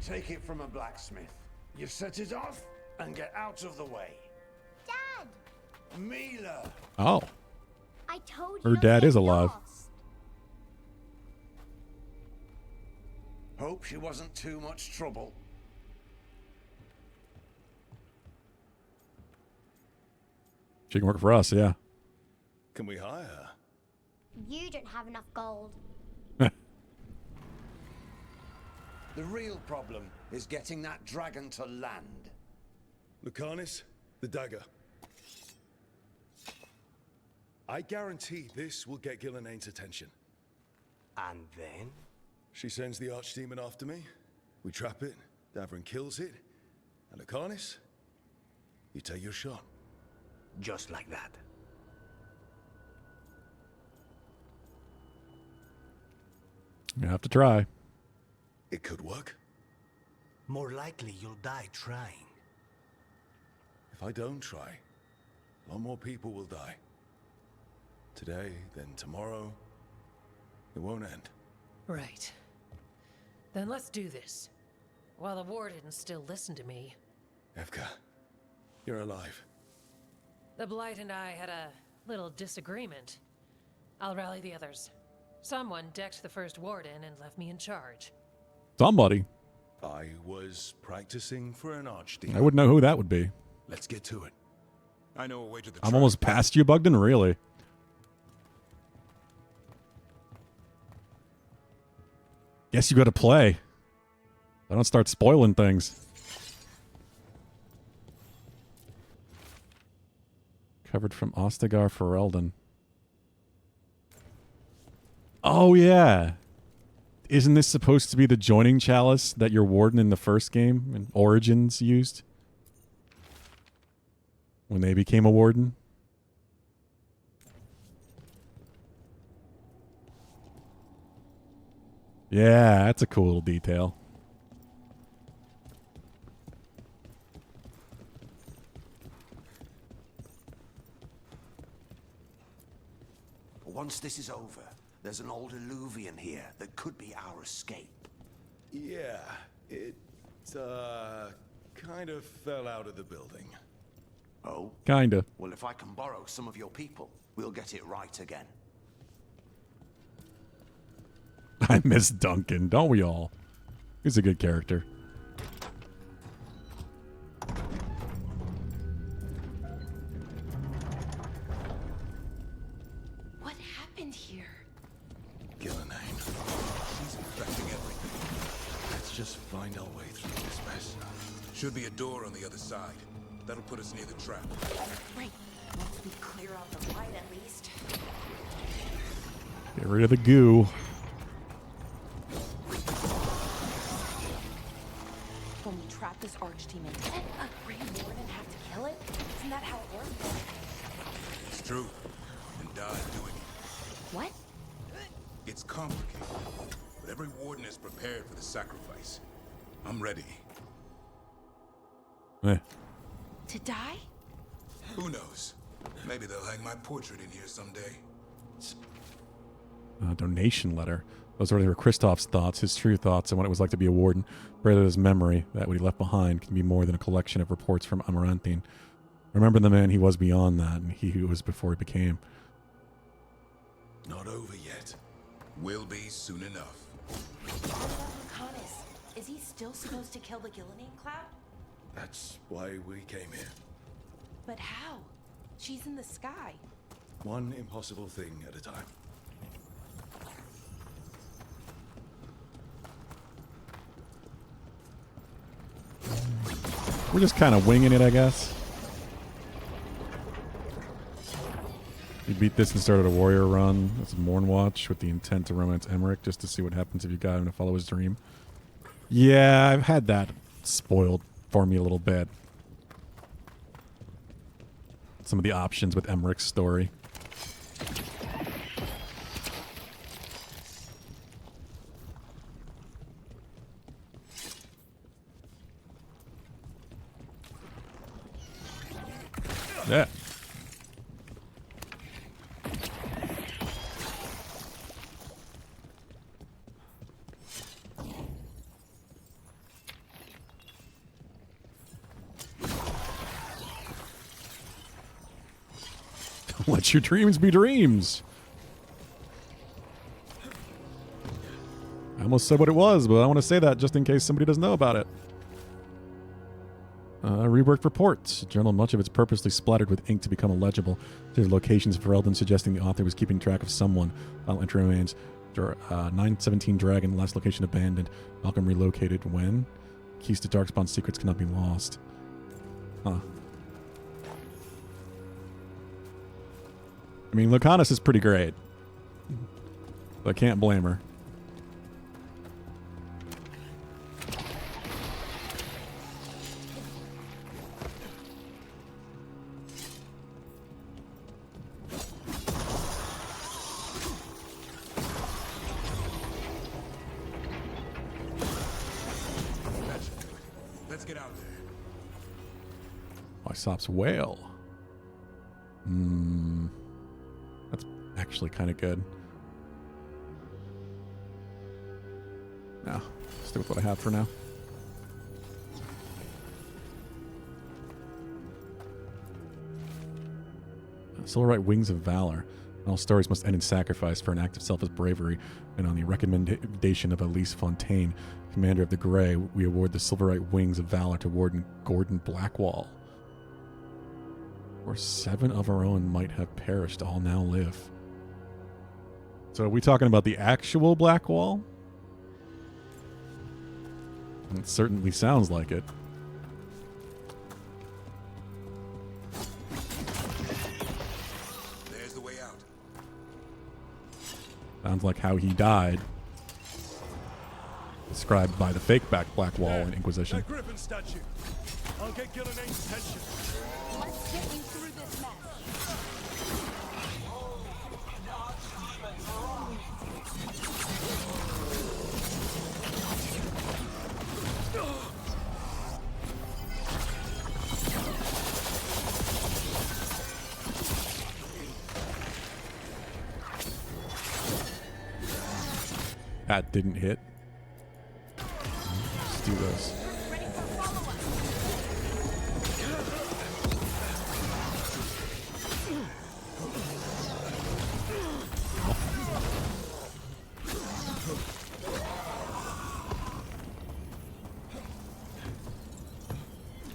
Take it from a blacksmith. You set it off and get out of the way. Dad! Mila! Oh. I told Her you. dad is alive. Hope she wasn't too much trouble. She can work for us, yeah. Can we hire her? You don't have enough gold. The real problem is getting that dragon to land. Lucanis, the dagger. I guarantee this will get Gillenaine's attention. And then? She sends the archdemon after me. We trap it. Davrin kills it. And Lucanis, you take your shot. Just like that. You have to try. It could work. More likely you'll die trying. If I don't try, a lot more people will die. Today, then tomorrow. It won't end. Right. Then let's do this. While the wardens still listen to me. Evka, you're alive. The Blight and I had a little disagreement. I'll rally the others. Someone decked the first warden and left me in charge. Somebody. I was practicing for an archdemon. I wouldn't know who that would be. Let's get to it. I know a way to the I'm almost past you, Bugden, really. Guess you gotta play. I don't start spoiling things. Covered from Ostagar for Eldon. Oh, yeah. Isn't this supposed to be the joining chalice that your warden in the first game in Origins used? When they became a warden? Yeah, that's a cool little detail. Once this is over, there's an old Illuvian here that could be our escape. Yeah, it, kind of fell out of the building. Oh? Kinda. Well, if I can borrow some of your people, we'll get it right again. I miss Duncan, don't we all? He's a good character. What happened here? Gillenane. She's infecting everything. Let's just find our way through this mess. Should be a door on the other side. That'll put us near the trap. Right. Once we clear out the light, at least. Get rid of the goo. When we trap this archdemon, didn't a Grey Warden have to kill it? Isn't that how it works? It's true. And died doing it. What? It's complicated. But every warden is prepared for the sacrifice. I'm ready. To die? Who knows? Maybe they'll hang my portrait in here someday. Donation letter. Those were Christoph's thoughts, his true thoughts, and what it was like to be a warden. Pray that his memory, that what he left behind, can be more than a collection of reports from Amaranthine. Remember the man he was beyond that, and he who was before he became. Not over yet. Will be soon enough. What about Lucanus? Is he still supposed to kill the Gillenane cloud? That's why we came here. But how? She's in the sky. One impossible thing at a time. We're just kind of winging it, I guess. We beat this and started a warrior run. That's a Mornwatch with the intent to romance Emmerich just to see what happens if you got him to follow his dream. Yeah, I've had that spoiled for me a little bit. Some of the options with Emmerich's story. Yeah. Let your dreams be dreams. I almost said what it was, but I want to say that just in case somebody doesn't know about it. Reworked reports. A journal, much of it's purposely splattered with ink to become illegible. There's locations of Ferelden suggesting the author was keeping track of someone. Final entry remains 917 Dragon, last location abandoned. Malcolm relocated when? Keys to Darkspawn secrets cannot be lost. Huh. I mean, Lucanus is pretty great. But I can't blame her. Let's get out there. Lysop's whale. That's actually kind of good. No, stick with what I have for now. Silverite Wings of Valor. All stories must end in sacrifice, for an act of selfless bravery, and on the recommendation of Elise Fontaine, commander of the Grey, we award the Silverite Wings of Valor to Warden Gordon Blackwall. Or 7 of our own might have perished, all now live. So are we talking about the actual Blackwall? It certainly sounds like it. There's the way out. Sounds like how he died. Described by the fake Black Wall in Inquisition. That Griffin statue. I'll get Gillenay's attention. Let's get you through this mess. That didn't hit. Let's do this.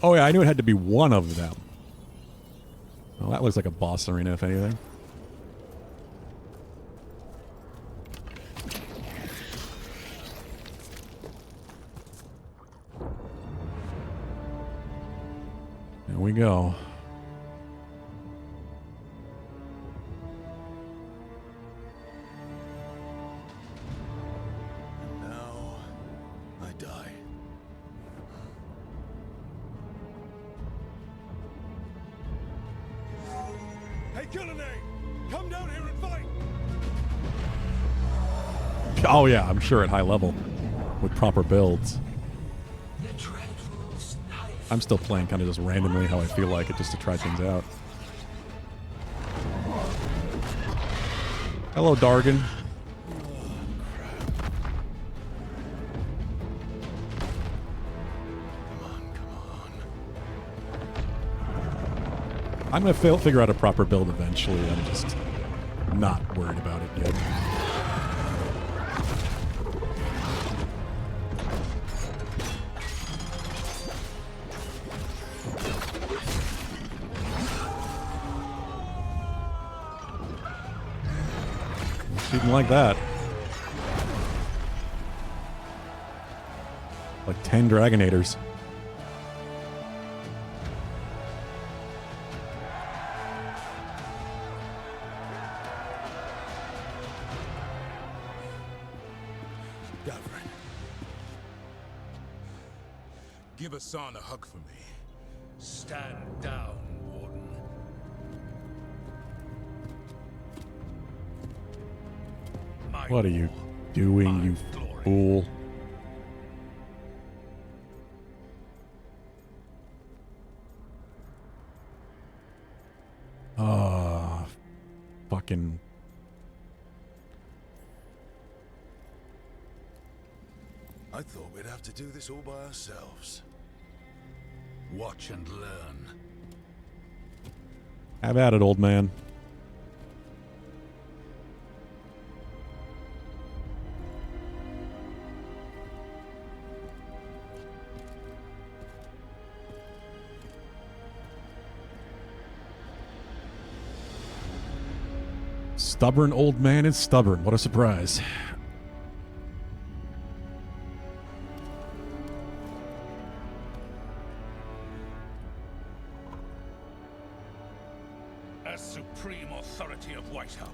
Oh yeah, I knew it had to be one of them. Well, that looks like a boss arena, if anything. There we go. And now I die. Hey, Gillenay! Come down here and fight! Oh yeah, I'm sure at high level with proper builds. I'm still playing kind of just randomly how I feel like it, just to try things out. Hello, Dargan. I'm going to figure out a proper build eventually. I'm just not worried about it yet. Didn't like that. Like 10 Dragonators. Gavrin. Give Hassan a hug for me. Stand down, Warden. What are you doing, you fool? Fucking. I thought we'd have to do this all by ourselves. Watch and learn. Have at it, old man. Stubborn old man is stubborn. What a surprise. As supreme authority of Whiteout,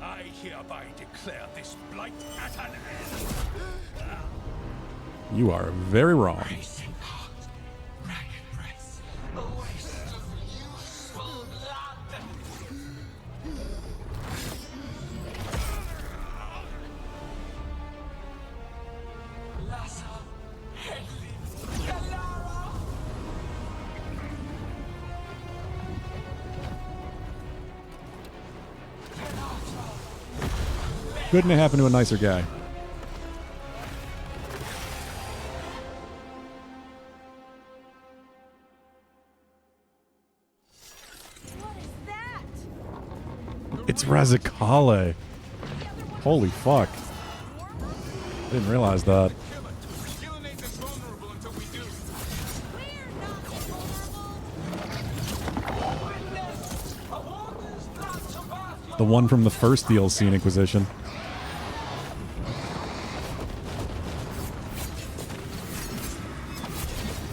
I hereby declare this blight at an end. You are very wrong. Couldn't have happened to a nicer guy. It's Razikale. Holy fuck. I didn't realize that. The one from the first DLC in Inquisition.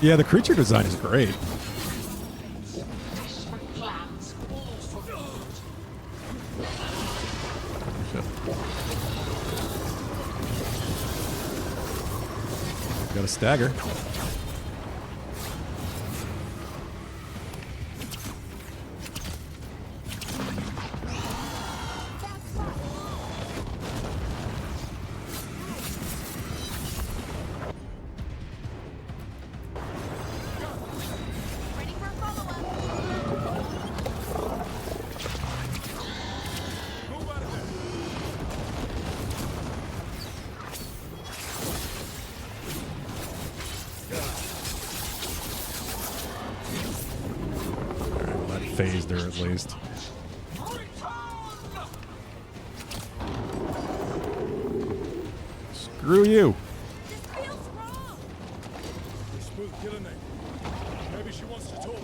Yeah, the creature design is great. Shit. Got a stagger. Phased her at least. Screw you. It's smooth killing me. Maybe she wants to talk.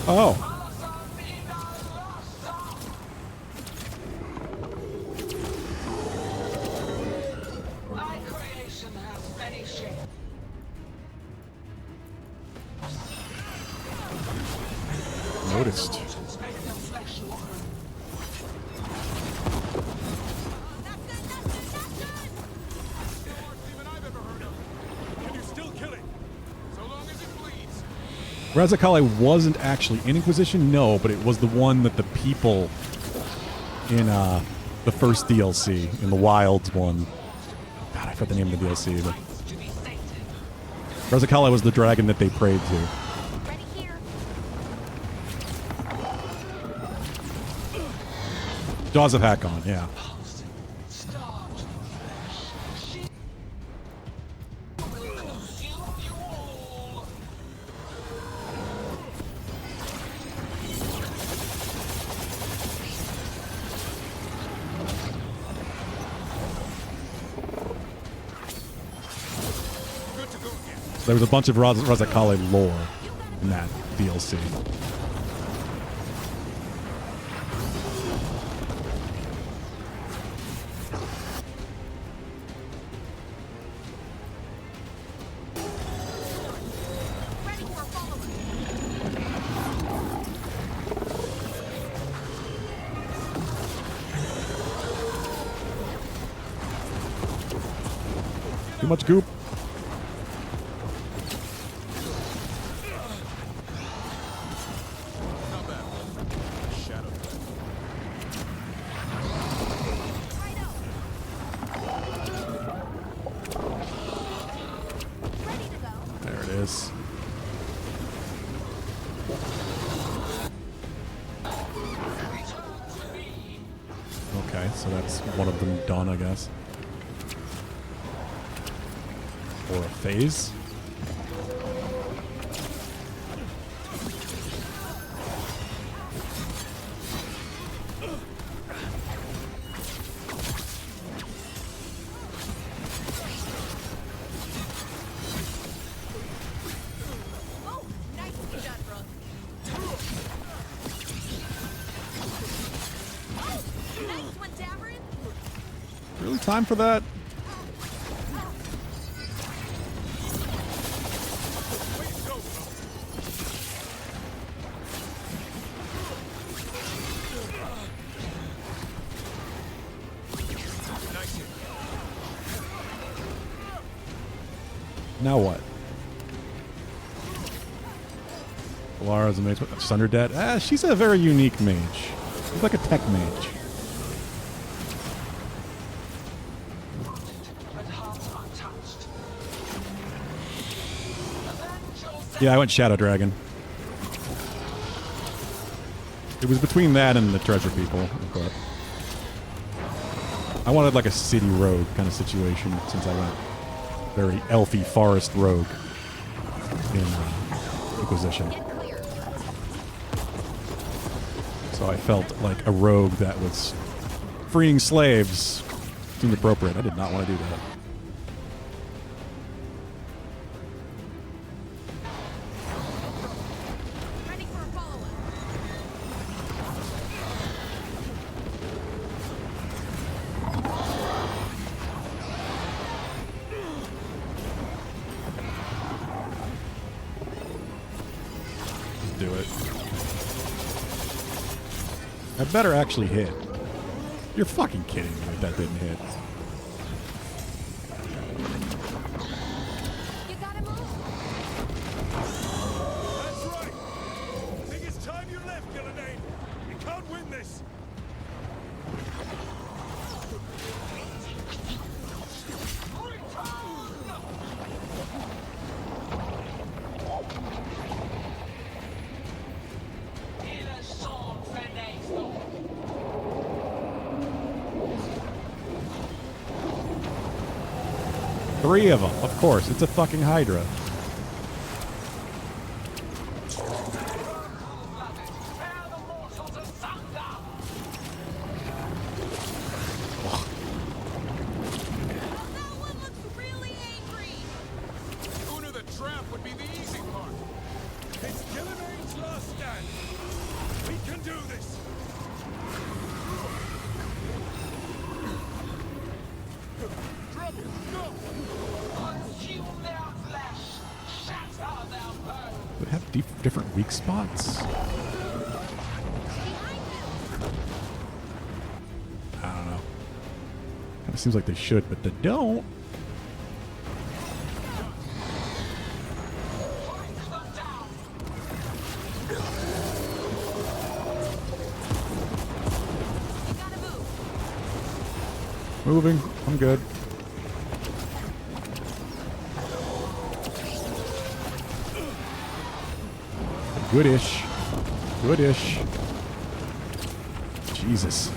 Oh. Noticed. Razakale wasn't actually in Inquisition, no, but it was the one that the people in the first DLC, in the Wilds one. God, I forgot the name of the DLC. But Razakale was the dragon that they prayed to. Jaws of Hakon, yeah. There was a bunch of Razakale lore in that DLC. Too much goop. There it is. Okay, so that's one of them done, I guess. Or a phase. Really time for that? Now what? Lara's a mage. Sunderdead? Ah, she's a very unique mage. She's like a tech mage. Yeah, I went Shadow Dragon. It was between that and the Treasure People, but I wanted like a city rogue kind of situation since I went very elfy forest rogue in Inquisition. So I felt like a rogue that was freeing slaves seemed appropriate. I did not want to do that. Do it. That better actually hit. You're fucking kidding me that didn't hit. You gotta move. That's right. I think it's time you left, Gillenane. You can't win this. Three of them, of course. It's a fucking Hydra. Who knew the trap would be the easy part? It's Gillenane's last stand. We can do this. Drop it. Go. Consume their flesh. Shatter their bones. They have different weak spots. I don't know. Kind of seems like they should, but they don't. Moving. I'm good. Goodish. Goodish. Jesus.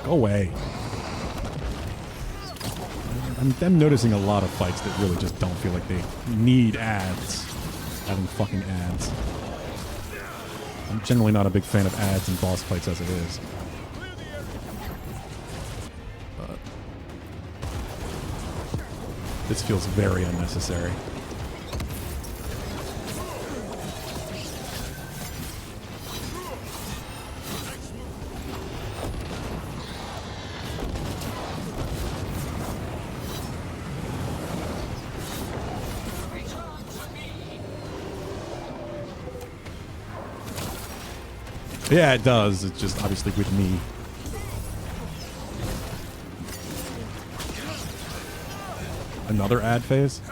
Go away. I'm noticing a lot of fights that really just don't feel like they need ads. Having fucking ads. I'm generally not a big fan of ads in boss fights as it is. But this feels very unnecessary. Yeah, it does. It's just obviously with me. Another ad phase?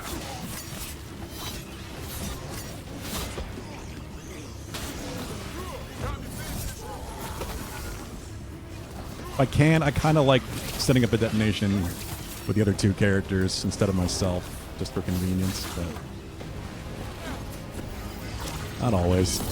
If I can, I kind of like setting up a detonation with the other two characters instead of myself, just for convenience, but not always.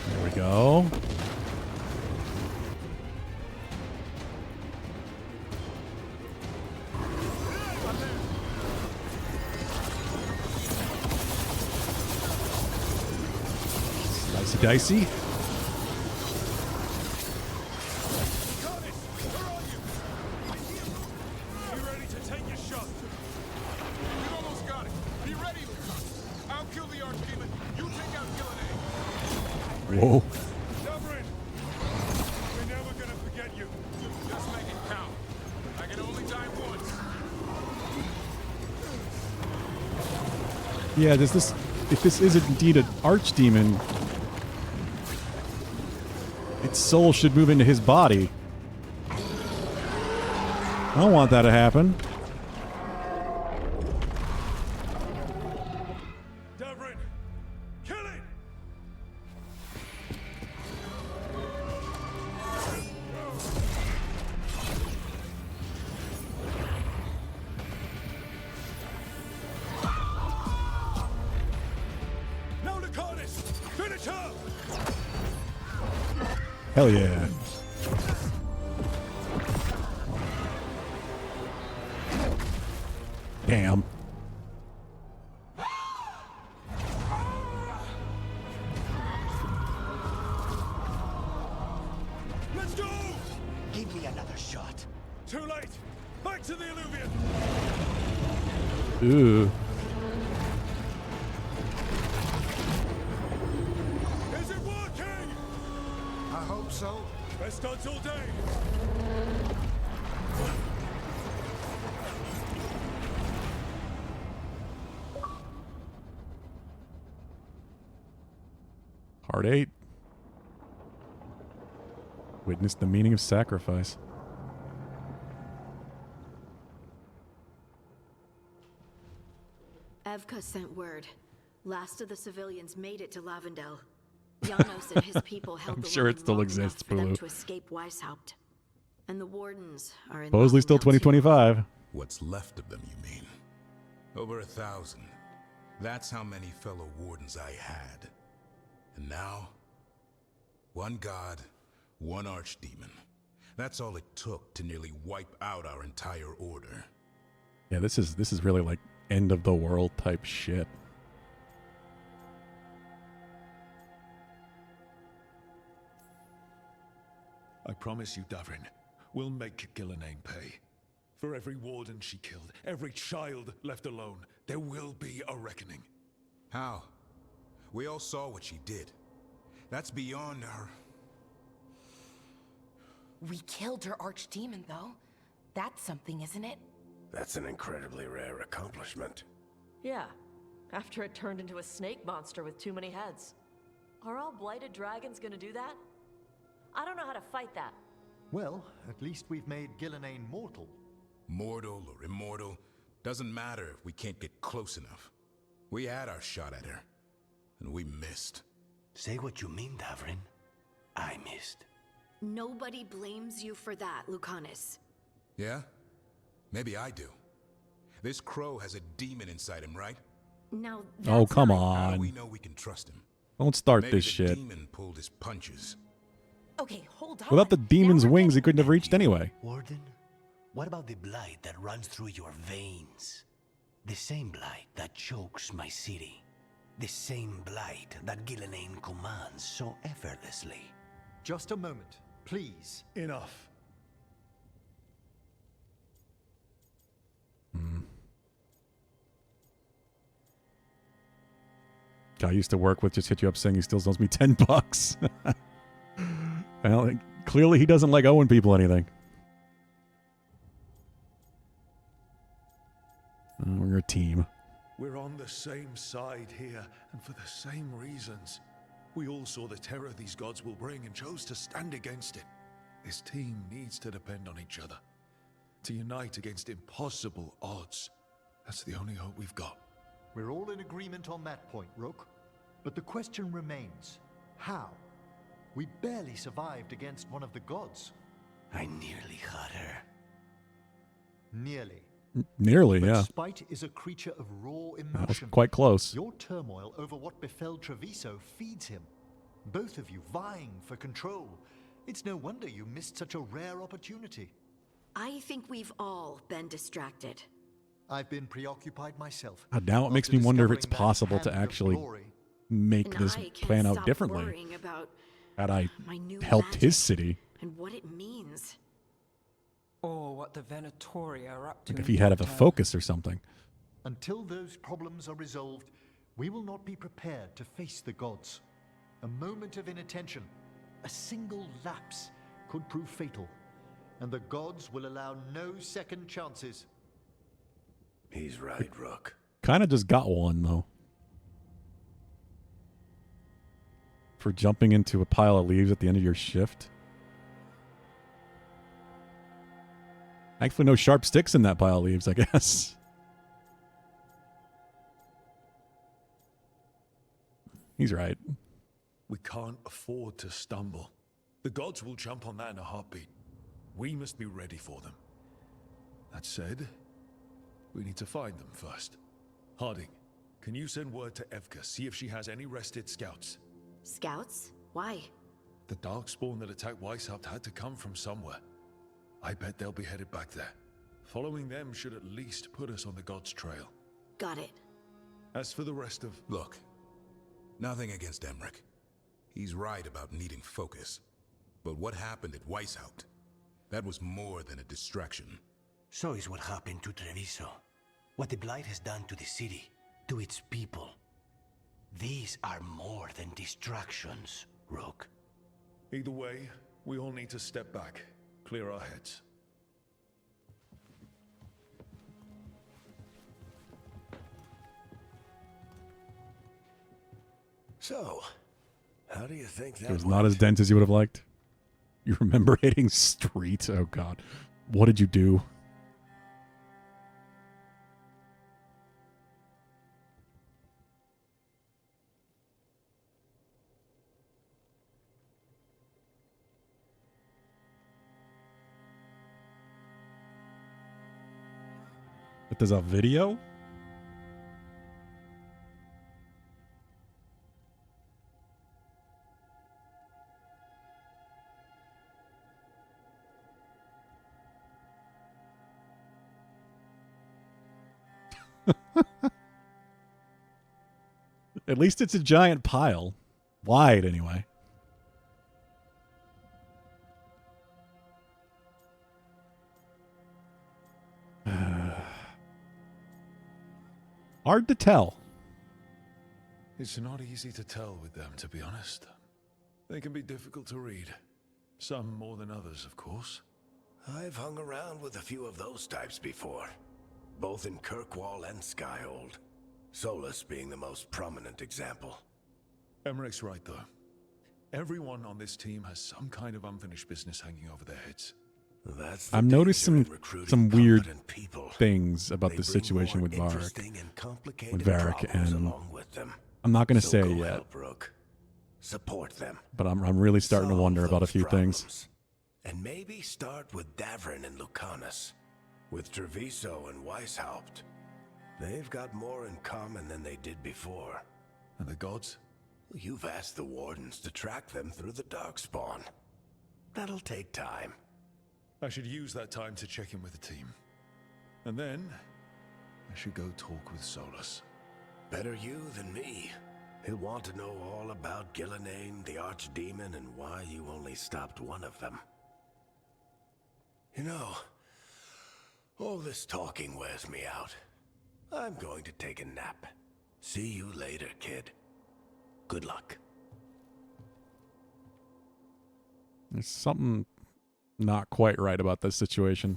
There we go. Dicey dicey. You ready to take your shot? You almost got it. Be ready. I'll kill the Archdemon. You take out Gillenane. Whoa. Dubrin, we're never gonna forget you. Just make it count. I can only die once. Yeah, does this... If this is indeed an archdemon, its soul should move into his body. I don't want that to happen. Dubrin, kill it! No, Lucanus! Finish her! Hell yeah. Damn. Let's go! Give me another shot. Too late! Back to the Illuvian! Ooh. Is it working? I hope so. Best odds all day! Part 8. Witness the meaning of sacrifice. Evka sent word. Last of the civilians made it to Lavendel. Janos and his people held I'm the sure line it still long exists, enough for them Blue. to escape Weishaupt. And the wardens are in Supposedly still Lavendel too. 2025. What's left of them, you mean? Over 1,000. That's how many fellow wardens I had. And now, one god, one archdemon. That's all it took to nearly wipe out our entire order. Yeah, this is really like end of the world type shit. I promise you, Davrin, we'll make Gillenane pay. For every warden she killed, every child left alone, there will be a reckoning. How? We all saw what she did. That's beyond our... We killed her archdemon, though. That's something, isn't it? That's an incredibly rare accomplishment. Yeah, after it turned into a snake monster with too many heads. Are all blighted dragons gonna do that? I don't know how to fight that. Well, at least we've made Gillenane mortal. Mortal or immortal, doesn't matter if we can't get close enough. We had our shot at her, and we missed. Say what you mean, Davrin. I missed. Nobody blames you for that, Lucanus. Yeah? Maybe I do. This crow has a demon inside him, right? Now, Oh, come How do on. we know we can trust him? Don't start Maybe this the shit. demon pulled his punches. Okay, hold on. Without the demon's wings, he couldn't have reached anyway. Warden, what about the blight that runs through your veins? The same blight that chokes my city. The same blight that Gillenane commands so effortlessly. Just a moment, please. Enough. Guy I used to work with just hit you up saying he still owes me $10. Well, clearly he doesn't like owing people anything. We're a team. We're on the same side here, and for the same reasons. We all saw the terror these gods will bring and chose to stand against it. This team needs to depend on each other. To unite against impossible odds. That's the only hope we've got. We're all in agreement on that point, Rook. But the question remains, how? We barely survived against one of the gods. I nearly had her. Nearly. Nearly, But yeah. Spite is a creature of raw That was emotion. quite close. Your turmoil over what befell Treviso feeds him. Both of you vying for control. It's no wonder you missed such a rare opportunity. I think we've all been distracted. I've been preoccupied myself. Now it makes me wonder if it's possible to actually make And this I can't plan out stop differently. worrying about Had I my new helped magic his city, and what it means. Or what the Venatoria are up to. like if in he had a Yorktown. focus or something. Until those problems are resolved, we will not be prepared to face the gods. A moment of inattention, a single lapse, could prove fatal. And the gods will allow no second chances. He's right, Rook. Kind of just got one, though. For jumping into a pile of leaves at the end of your shift. Thankfully, no sharp sticks in that pile of leaves, I guess. He's right. We can't afford to stumble. The gods will jump on that in a heartbeat. We must be ready for them. That said, we need to find them first. Harding, can you send word to Evka, see if she has any rested scouts? Scouts? Why? The Darkspawn that attacked Weishaupt had to come from somewhere. I bet they'll be headed back there. Following them should at least put us on the God's trail. Got it. As for the rest of... Look, nothing against Emmerich. He's right about needing focus. But what happened at Weishaupt? That was more than a distraction. So is what happened to Treviso. What the Blight has done to the city, to its people. These are more than distractions, Rook. Either way, we all need to step back, clear our heads. So, how do you think that It was not as dense as you would have liked. You remember hitting street? Oh god. What did you do? But there's a video? At least it's a giant pile. Wide, anyway. Hard to tell. It's not easy to tell with them, to be honest. They can be difficult to read. Some more than others, of course. I've hung around with a few of those types before, both in Kirkwall and Skyhold. Solus being the most prominent example. Emmerich's right, though. Everyone on this team has some kind of unfinished business hanging over their heads. I've noticed some weird things about the situation with Varric. With Varric, and I'm not going to say yet. Support them. But I'm really starting to wonder about a few things. And maybe start with Davrin and Lucanus. With Treviso and Weishaupt. They've got more in common than they did before. And the gods? You've asked the Wardens to track them through the Darkspawn. That'll take time. I should use that time to check in with the team. And then, I should go talk with Solus. Better you than me. He'll want to know all about Gillenane, the Archdemon, and why you only stopped one of them. You know, all this talking wears me out. I'm going to take a nap. See you later, kid. Good luck. There's something not quite right about this situation.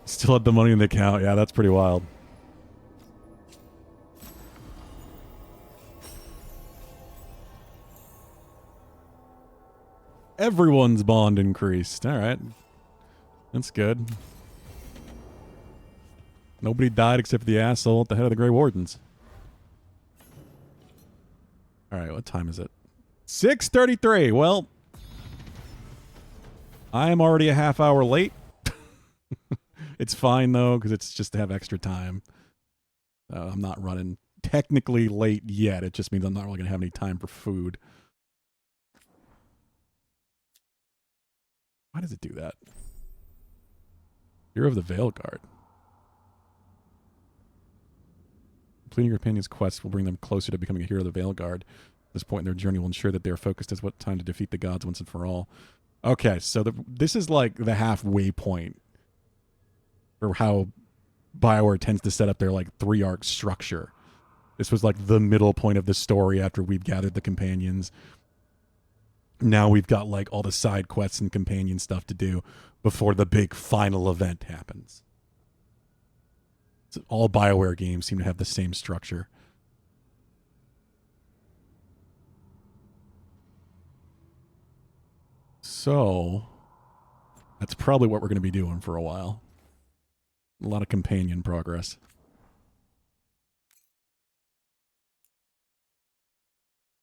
Still had the money in the account. Yeah, that's pretty wild. Everyone's bond increased. All right. That's good. Nobody died except for the asshole at the head of the Grey Wardens. All right, what time is it? 6:33. Well, I am already a half hour late. It's fine, though, because it's just to have extra time. I'm not running technically late yet. It just means I'm not really going to have any time for food. Why does it do that? Hero of the Veilguard. Completing your companion's quest will bring them closer to becoming a hero of the Veilguard. At this point in their journey will ensure that they are focused as what time to defeat the gods once and for all. Okay, so this is like the halfway point for how BioWare tends to set up their like 3-arc structure. This was like the middle point of the story after we've gathered the companions. Now we've got like all the side quests and companion stuff to do before the big final event happens. So all BioWare games seem to have the same structure. So that's probably what we're going to be doing for a while. A lot of companion progress.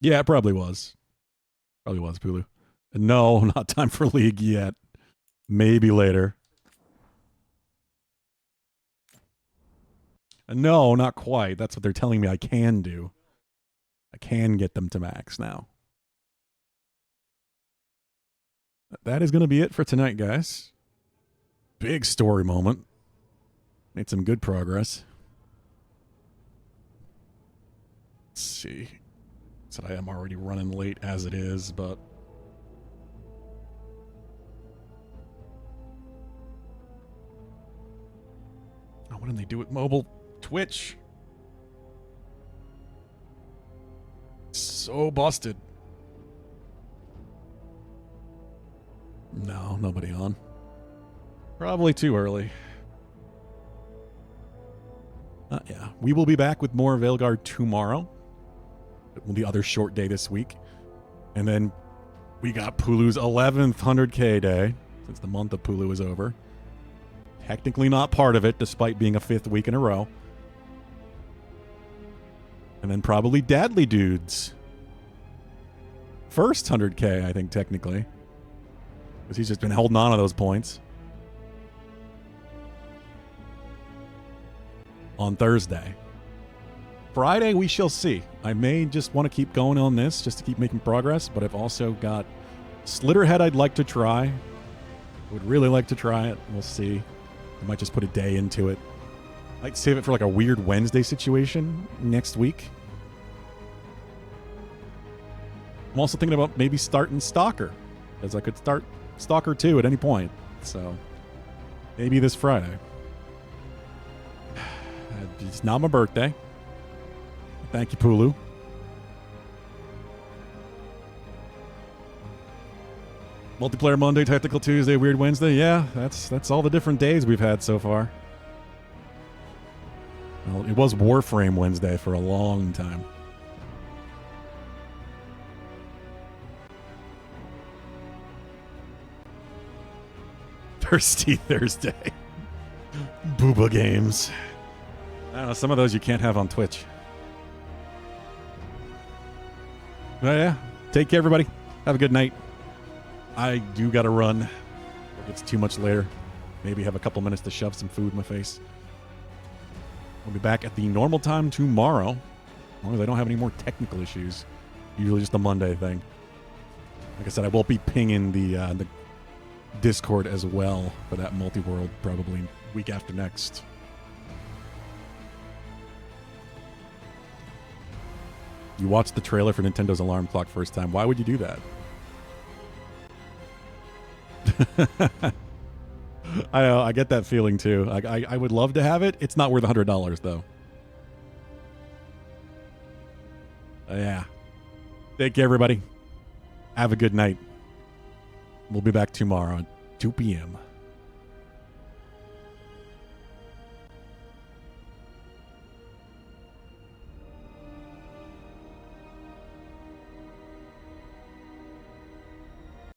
Yeah, it probably was. Probably was, Pulu. No, not time for League yet. Maybe later. No, not quite. That's what they're telling me I can do. I can get them to max now. That is going to be it for tonight, guys. Big story moment. Made some good progress. Let's see. So I am already running late as it is, but... Oh, what did they do with mobile? Twitch. So busted. No, nobody on. Probably too early. Yeah. We will be back with more Veilguard tomorrow. It will be other short day this week. And then we got Pulu's 11th 100K day, since the month of Pulu is over. Technically not part of it, despite being a 5th week in a row. And then probably Dadly Dude's first 100K, I think, technically. Because he's just been holding on to those points. On Thursday. Friday, we shall see. I may just want to keep going on this, just to keep making progress, but I've also got Slitterhead I'd like to try. I would really like to try it. We'll see. I might just put a day into it. Might save it for like a weird Wednesday situation next week. I'm also thinking about maybe starting Stalker, because I could start Stalker 2 at any point. So maybe this Friday. It's not my birthday. Thank you, Pulu. Multiplayer Monday, Tactical Tuesday, Weird Wednesday. Yeah, that's all the different days we've had so far. Well, it was Warframe Wednesday for a long time. Thirsty Thursday. Booba games. I don't know, some of those you can't have on Twitch. But yeah, take care, everybody. Have a good night. I do gotta run. It's too much later. Maybe have a couple minutes to shove some food in my face. We'll be back at the normal time tomorrow. As long as I don't have any more technical issues. Usually just a Monday thing. Like I said, I will be pinging the Discord as well for that multi-world probably week after next. You watched the trailer for Nintendo's Alarm Clock first time. Why would you do that? I know, I get that feeling too. I would love to have it. It's not worth $100 though. Yeah. Take care, everybody. Have a good night. We'll be back tomorrow at 2 p.m.